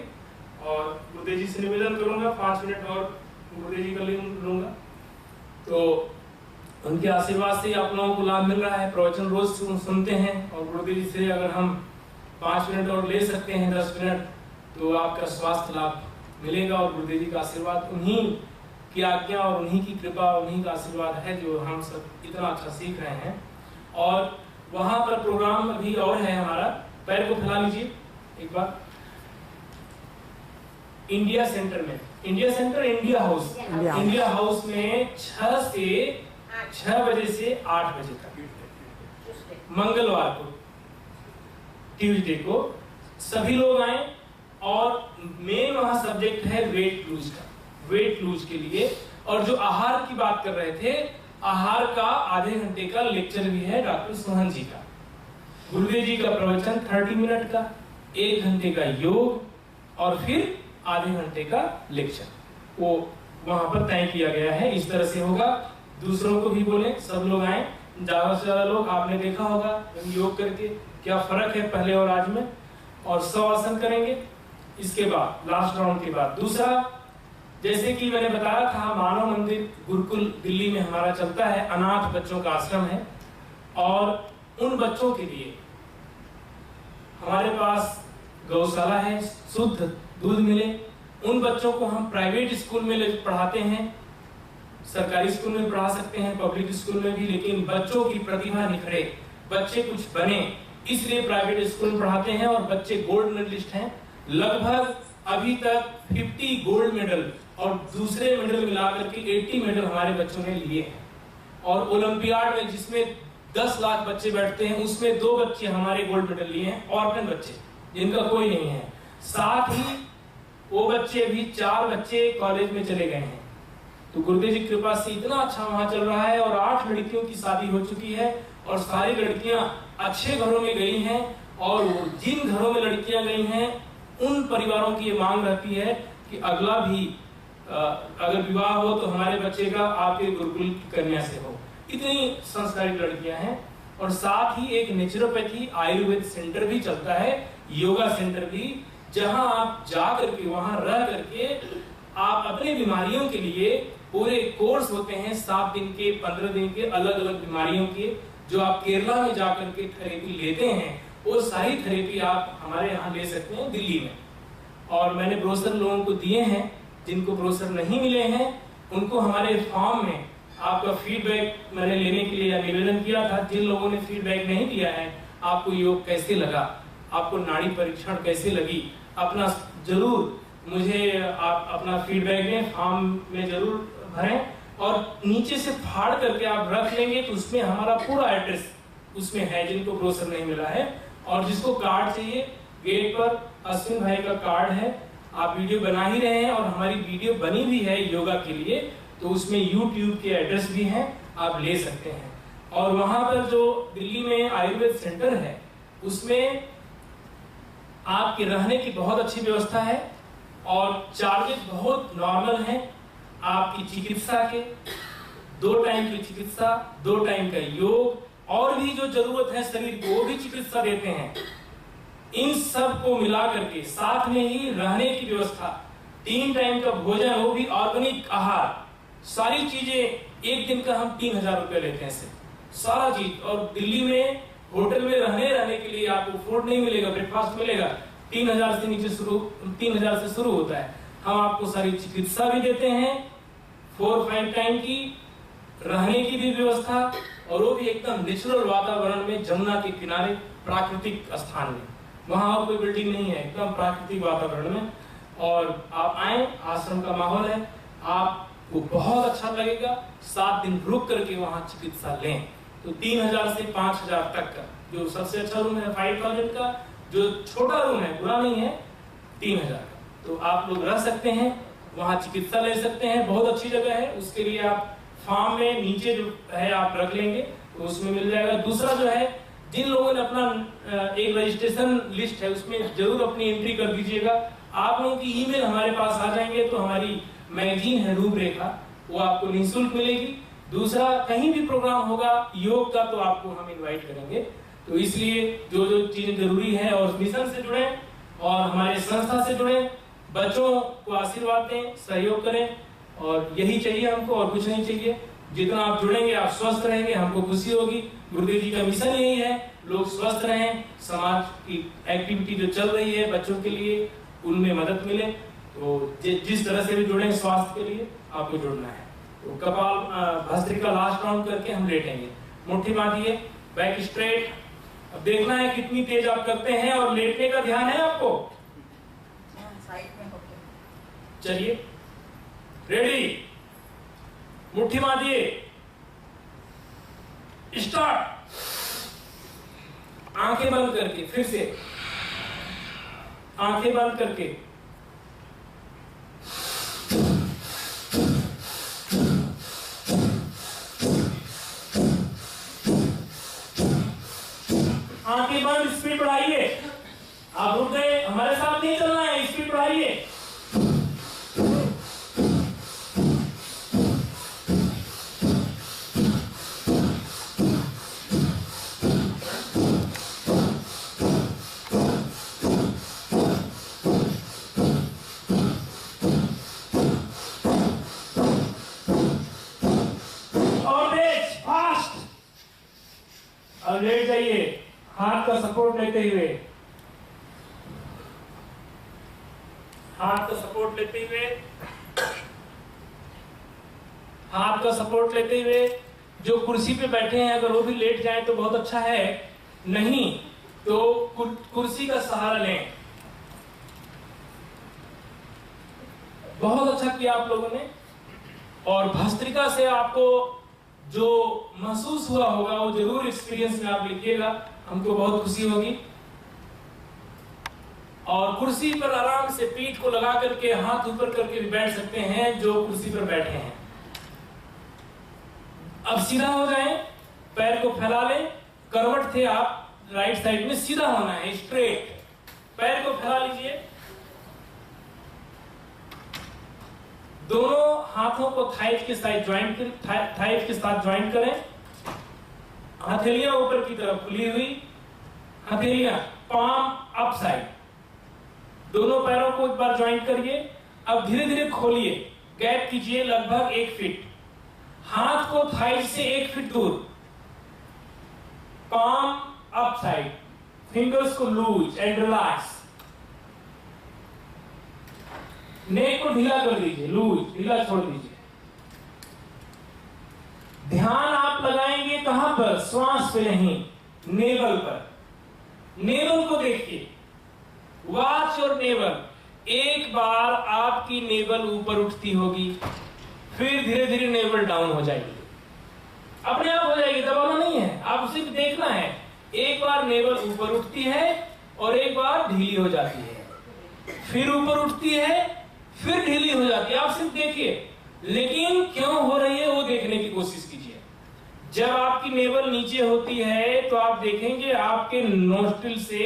और गुरुदेव जी से निवेदन करूंगा 5 मिनट और गुरुदेव जी का लूंगा। तो उनके आशीर्वाद से आप लोगों को लाभ मिल रहा है। प्रवचन रोज सुनते हैं और गुरुदेव जी से अगर हम 5 मिनट और ले सकते हैं, 10 मिनट, तो आपका स्वास्थ्य लाभ मिलेगा। और गुरुदेव जी का आशीर्वाद, उन्हीं की आज्ञा और उन्हीं की कृपा, उन्हीं का आशीर्वाद है जो हम सब इतना अच्छा सीख रहे हैं। और वहां पर प्रोग्राम अभी और है हमारा। पैर को फैला लीजिए एक बार। इंडिया सेंटर में India centre, India house, India house में 6 बजे से 8 बजे तक मंगलवार को, ट्यूसडे को सभी लोग आए। और मेन वहां सब्जेक्ट है वेट लूज का, वेट लूज के लिए। और जो आहार की बात कर रहे थे, आहार का आधे घंटे का लेक्चर भी है डॉक्टर सोहन जी का। गुरुदेव जी का प्रवचन 30 मिनट का, 1 घंटे का योग और फिर आधे घंटे का लेक्चर, वो वहां पर तय किया गया है। इस तरह से होगा। दूसरों को भी बोले, सब लोग आए, ज्यादा से ज्यादा लोग। आपने देखा होगा योग करके क्या फर्क है पहले और आज में। और 100 आसन करेंगे। इसके बाद लास्ट राउंड के बाद दूसरा, जैसे कि मैंने बताया था, मानव मंदिर गुरुकुल दिल्ली में हमारा चलता है, अनाथ बच्चों का आश्रम है। और उन बच्चों के लिए हमारे पास गौशाला है, शुद्ध दूध मिले। उन बच्चों को हम प्राइवेट स्कूल में पढ़ाते हैं, सरकारी स्कूल में पढ़ा सकते हैं, पब्लिक स्कूल में भी, लेकिन बच्चों की प्रतिभा निखरे, बच्चे कुछ बने, इसलिए प्राइवेट स्कूल में पढ़ाते हैं। और बच्चे गोल्ड मेडलिस्ट हैं। लगभग अभी तक 50 गोल्ड मेडल और दूसरे मेडल मिलाकर के 80 मेडल हमारे बच्चों ने लिए हैं। और ओलंपियाड में जिसमें 10 लाख बच्चे बैठते हैं, उसमें 2 बच्चे हमारे गोल्ड मेडल लिए हैं, ऑर्फन बच्चे जिनका कोई नहीं है। साथ ही वो बच्चे भी 4 बच्चे कॉलेज में चले गए हैं। तो गुरुदेव जी की कृपा से इतना अच्छा वहां चल रहा है। और 8 लड़कियों की शादी हो चुकी है और सारी लड़कियां अच्छे घरों में गई हैं। और जिन घरों में लड़कियां गई हैं, उन परिवारों की ये मांग रहती है कि अगला भी अगर विवाह हो तो हमारे बच्चे का आपके गुरुकुल की कन्या से हो। इतनी संस्कारित लड़कियां हैं। और साथ ही एक नेचुरोपैथी आयुर्वेद सेंटर भी चलता है, योगा सेंटर भी, जहां आप जा करके वहां रह करके आप अपने बीमारियों के लिए पूरे कोर्स होते हैं, 7 दिन के, 15 दिन के, अलग अलग बीमारियों के, जो आप केरला में जाकर के थेरेपी लेते हैं, वो सारी थेरेपी आप हमारे यहाँ ले सकते हैं दिल्ली में। और मैंने ब्रोशर लोगों को दिए हैं, जिनको ब्रोशर नहीं मिले हैं उनको हमारे फॉर्म में आपका फीडबैक मैंने लेने के लिए निवेदन किया था। जिन लोगों ने फीडबैक नहीं दिया है, आपको योग कैसे लगा, आपको नाड़ी परीक्षण कैसे लगी, अपना जरूर मुझे आप अपना फीडबैक दें, फॉर्म में जरूर भरें। और नीचे से फाड़ करके आप रख लेंगे तो उसमें हमारा पूरा एड्रेस उसमें है, जिनको ब्रोशर नहीं मिला है। और जिसको कार्ड चाहिए, गेट पर अश्विन भाई का कार्ड है। आप वीडियो बना ही रहे हैं और हमारी वीडियो बनी भी है योगा के लिए, तो उसमें YouTube के एड्रेस भी हैं, आप ले सकते हैं। और वहां पर जो दिल्ली में आयुर्वेद सेंटर है, उसमें आपके रहने की बहुत अच्छी व्यवस्था है और चार्जेस बहुत नॉर्मल हैं। आपकी चिकित्सा के 2 टाइम की चिकित्सा, 2 टाइम का योग, और भी जो जरूरत है शरीर को वो भी चिकित्सा देते हैं। इन सब को मिला करके साथ में ही रहने की व्यवस्था, 3 टाइम का भोजन, वो भी ऑर्गेनिक आहार, सारी चीजें, एक दिन का हम 3000 रुपए लेते हैं सारा चीज। और दिल्ली में होटल में रहने के लिए आपको फूड नहीं मिलेगा, ब्रेकफास्ट मिलेगा, 3000 से नीचे 3000 से शुरू होता है। हम आपको सारी चिकित्सा भी देते हैं, 4-5 टाइम की, रहने की भी व्यवस्था, और वो भी एकदम नेचुरल वातावरण में, जमुना के किनारे, प्राकृतिक स्थान में। वहां और कोई बिल्डिंग नहीं है, एकदम प्राकृतिक वातावरण में। और आप आए, आश्रम का माहौल है, आपको बहुत अच्छा लगेगा। 7 दिन रुक करके वहां चिकित्सा लें तो 3000 से 5000 तक का, जो सबसे अच्छा रूम है 5000 का, जो छोटा रूम है, बुरा नहीं है, 3000 का। तो आप लोग रह सकते हैं, वहां चिकित्सा ले सकते हैं, बहुत अच्छी जगह है। उसके लिए आप फॉर्म में नीचे जो है आप रख लेंगे तो उसमें मिल जाएगा। दूसरा जो है, जिन लोगों ने अपना एक रजिस्ट्रेशन लिस्ट है, उसमें जरूर अपनी एंट्री कर दीजिएगा। आप लोगों की ईमेल हमारे पास आ जाएंगे तो हमारी मैगजीन है रूपरेखा, वो आपको निःशुल्क मिलेगी। दूसरा, कहीं भी प्रोग्राम होगा योग का तो आपको हम इनवाइट करेंगे। तो इसलिए जो जो चीजें जरूरी है, और मिशन से जुड़े और हमारे संस्था से जुड़े, बच्चों को आशीर्वाद दें, सहयोग करें, और यही चाहिए हमको, और कुछ नहीं चाहिए। जितना आप जुड़ेंगे आप स्वस्थ रहेंगे, हमको खुशी होगी। गुरुदेव जी का मिशन यही है, लोग स्वस्थ रहें, समाज की एक्टिविटी जो चल रही है बच्चों के लिए उनमें मदद मिले। तो जिस तरह से भी जुड़े स्वास्थ्य के लिए आपको जुड़ना है। तो कपाल भस्त्रिका लास्ट राउंड करके हम लेटेंगे, मुट्ठी बांधिए, बैक स्ट्रेट। अब देखना है कितनी तेज आप करते हैं, और लेटने का ध्यान है आपको। साइड में होके चलिए रेडी, मुट्ठी मारिए, स्टार्ट। आंखें बंद करके, फिर से आंखें बंद करके, आंखें बंद, स्पीड बढ़ाइए। आप रुक गए, हमारे साथ नहीं चलना है, स्पीड बढ़ाइए। अब लेट जाइए, हाथ का सपोर्ट लेते हुए, हाथ का सपोर्ट लेते हुए, हाथ का सपोर्ट लेते हुए। जो कुर्सी पे बैठे हैं अगर वो भी लेट जाए तो बहुत अच्छा है, नहीं तो कुर्सी का सहारा लें। बहुत अच्छा किया आप लोगों ने। और भस्त्रिका से आपको जो महसूस हुआ होगा वो जरूर एक्सपीरियंस में आप लिखिएगा, हमको बहुत खुशी होगी। और कुर्सी पर आराम से पीठ को लगा करके हाथ ऊपर करके भी बैठ सकते हैं जो कुर्सी पर बैठे हैं। अब सीधा हो जाएं, पैर को फैला लें। करवट थे आप, राइट साइड में सीधा होना है, स्ट्रेट। पैर को फैला लीजिए, दोनों हाथों को थाइज के साथ ज्वाइंट करें। हथेलियां ऊपर की तरफ खुली हुई, हथेलियां पाम अप साइड। दोनों पैरों को एक बार ज्वाइंट करिए। अब धीरे धीरे खोलिए, गैप कीजिए लगभग 1 फीट। हाथ को थाइज से 1 फीट दूर, पाम अप साइड, फिंगर्स को लूज एंड रिलैक्स। नेक को ढीला कर दीजिए, लूज, ढीला छोड़ दीजिए। ध्यान आप लगाएंगे कहां पर? श्वास पे नहीं, नेवल पर। नेवल को देखिए, वॉच योर नेवल। एक बार आपकी नेवल ऊपर उठती होगी, फिर धीरे धीरे नेवल डाउन हो जाएगी, अपने आप हो जाएगी, दबाना नहीं है, आप सिर्फ देखना है। एक बार नेवल ऊपर उठती है और एक बार ढीली हो जाती है, फिर ऊपर उठती है, फिर ढीली हो जाती है। आप सिर्फ देखिए, लेकिन क्यों हो रही है वो देखने की कोशिश कीजिए। जब आपकी नेवल नीचे होती है तो आप देखेंगे आपके नोस्ट्रिल से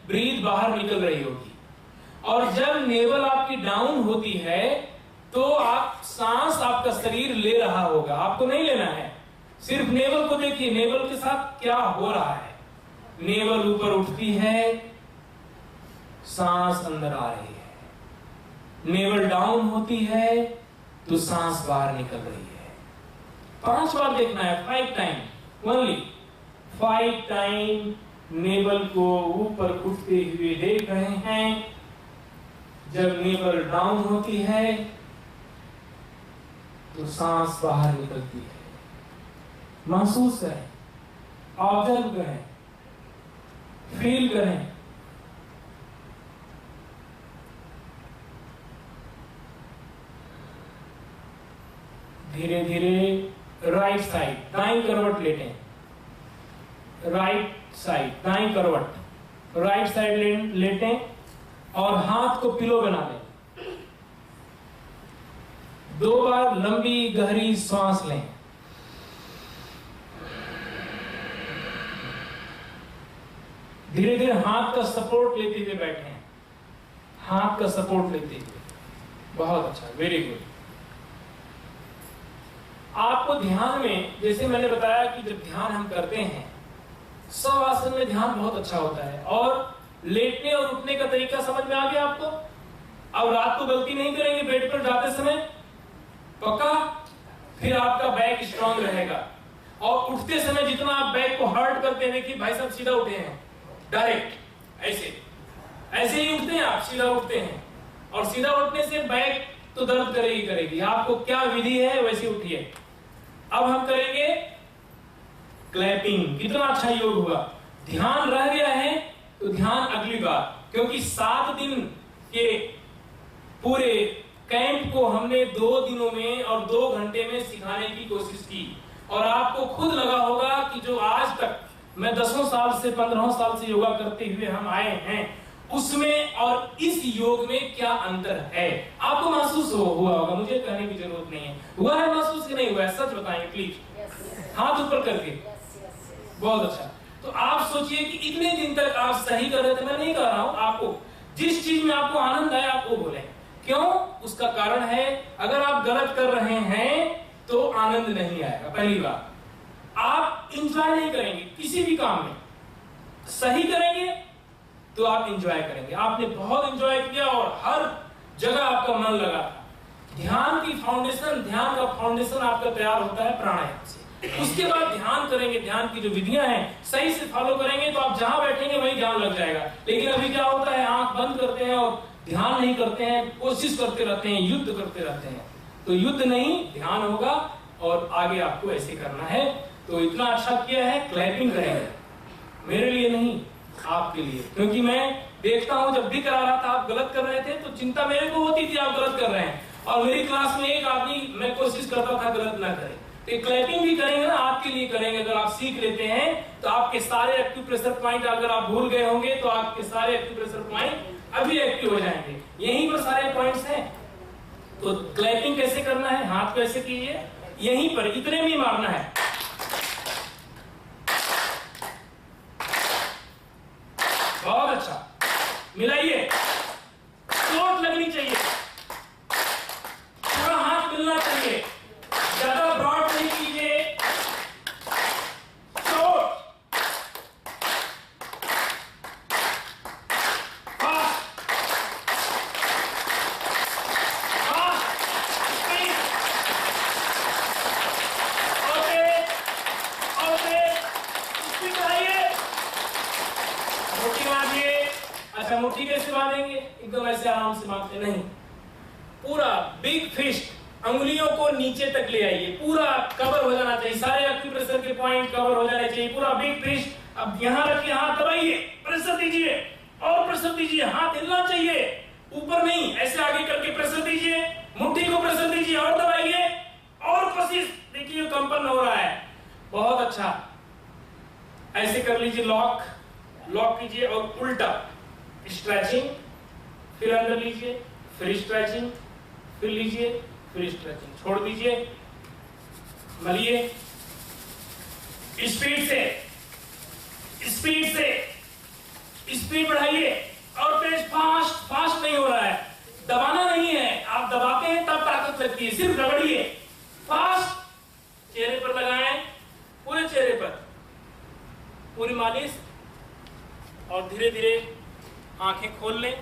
ब्रीथ बाहर निकल रही होगी, और जब नेवल आपकी डाउन होती है तो आप सांस, आपका शरीर ले रहा होगा, आपको नहीं लेना है। सिर्फ नेवल को देखिए, नेवल के साथ क्या हो रहा है। नेवल ऊपर उठती है, सांस अंदर आ रही है। नेवल डाउन होती है तो सांस बाहर निकल रही है। 5 बार देखना है, 5 टाइम ओनली, 5 टाइम नेवल को ऊपर उठते हुए देख रहे हैं। जब नेवल डाउन होती है तो सांस बाहर निकलती है। महसूस करें, ऑब्जर्व करें, फील करें। धीरे धीरे राइट साइड, दाईं करवट लेटें। राइट साइड, दाईं करवट, राइट साइड लेटें और हाथ को पिलो बना लें। 2 बार लंबी गहरी सांस लें। धीरे धीरे हाथ का सपोर्ट लेते हुए बैठें, हाथ का सपोर्ट लेते हुए। बहुत अच्छा, वेरी गुड। आपको ध्यान में, जैसे मैंने बताया कि जब ध्यान हम करते हैं, सब आसन में ध्यान बहुत अच्छा होता है। और लेटने और उठने का तरीका समझ में आ गया आपको? अब रात को गलती नहीं करेंगे बेड पर जाते समय, पक्का? फिर आपका बैक स्ट्रांग रहेगा। और उठते समय जितना आप बैक को हर्ट करते हैं, देखिए भाई साहब सीधा उठे हैं, डायरेक्ट ऐसे ऐसे ही उठते हैं, आप सीधा उठते हैं। और सीधा उठने से बैक तो दर्द करेगी। आपको क्या विधि है वैसे उठिए। अब हम करेंगे क्लैपिंग। कितना अच्छा योग हुआ। ध्यान रह गया है तो ध्यान अगली बार, क्योंकि 7 दिन के पूरे कैंप को हमने 2 दिनों में और 2 घंटे में सिखाने की कोशिश की, और आपको खुद लगा होगा कि जो आज तक मैं 10 साल से 15 साल से योगा करते हुए हम आए हैं, उसमें और इस योग में क्या अंतर है। आपको महसूस हुआ होगा, मुझे कहने की जरूरत नहीं है। हुआ है महसूस कि नहीं हुआ है? सच बताएं प्लीज, हाथ ऊपर करके। बहुत अच्छा। तो आप सोचिए कि इतने दिन तक आप सही कर रहे थे। मैं नहीं कह रहा हूं आपको, जिस चीज में आपको आनंद आया आप वो बोले। क्यों? उसका कारण है, अगर आप गलत कर रहे हैं तो आनंद नहीं आएगा। पहली बात, आप इंजॉय नहीं करेंगे किसी भी काम में। सही करेंगे तो आप इंजॉय करेंगे। आपने बहुत इंजॉय किया और हर जगह आपका मन लगा था। ध्यान की फाउंडेशन, ध्यान का फाउंडेशन आपका तैयार होता है प्राणायाम से। उसके बाद ध्यान करेंगे, ध्यान की जो विधियां हैं सही से फॉलो करेंगे तो आप जहां बैठेंगे वहीं ध्यान लग जाएगा। लेकिन अभी क्या होता है, आंख बंद करते हैं और ध्यान नहीं करते हैं, कोशिश करते रहते हैं, युद्ध करते रहते हैं। तो युद्ध नहीं, ध्यान होगा और आगे आपको ऐसे करना है। तो इतना अच्छा किया है, क्लैपिंग करेंगे। मेरे लिए नहीं, आपके लिए, क्योंकि मैं देखता हूं जब भी करा रहा था आप गलत कर रहे थे तो चिंता मेरे को होती थी आप गलत कर रहे हैं, और मेरी क्लास में एक आदमी मैं कोशिश करता था गलत ना करे। तो क्लैपिंग भी करेंगे ना, आपके लिए करेंगे। अगर आप सीख लेते हैं तो आपके सारे एक्यूप्रेशर पॉइंट, अगर आप भूल गए होंगे तो आपके सारे एक्यूप्रेशर पॉइंट अभी एक्टिव हो जाएंगे। यहीं पर सारे पॉइंट्स हैं। तो क्लैपिंग कैसे करना है, हाथ कैसे कीजिए, यहीं पर इतने में मारना है। बहुत अच्छा, मिलाइए, चोट लगनी चाहिए, पूरा हाथ मिलना चाहिए, ज्यादा ब्रॉड नहीं कीजिए। चोट, अच्छा मुट्ठी कैसे बांधेंगे? एकदम ऐसे आराम से बांधते नहीं, पूरा बिग फिस्ट अंगुलियों को नीचे तक ले आइए, पूरा कवर हो जाना चाहिए, सारे एक्यूप्रेशर के पॉइंट कवर हो जाने चाहिए, पूरा बिग फिस्ट। अब यहां रखिए, हाथ दबाइए, प्रेशर दीजिए और प्रेशर दीजिए, हाथ हिलना चाहिए, ऊपर नहीं, ऐसे आगे करके प्रेशर दीजिए, मुट्ठी को प्रेशर दीजिए और दबाइए और कोशिश, देखिए कंपन हो रहा है। बहुत अच्छा, ऐसे कर लीजिए, लॉक लॉक कीजिए और उल्टा स्ट्रेचिंग, फिर अंदर लीजिए, फिर स्ट्रेचिंग, फिर लीजिए, फिर स्ट्रेचिंग, छोड़ दीजिए, मलिए, स्पीड से, स्पीड से, स्पीड बढ़ाइए और तेज, फास्ट फास्ट नहीं हो रहा है, दबाना नहीं है। आप दबाते हैं तब ताकत लगती है, सिर्फ रगड़िए, फास्ट, चेहरे पर लगाएं, पूरे चेहरे पर पूरी मालिश, और धीरे धीरे आंखें खोल लें।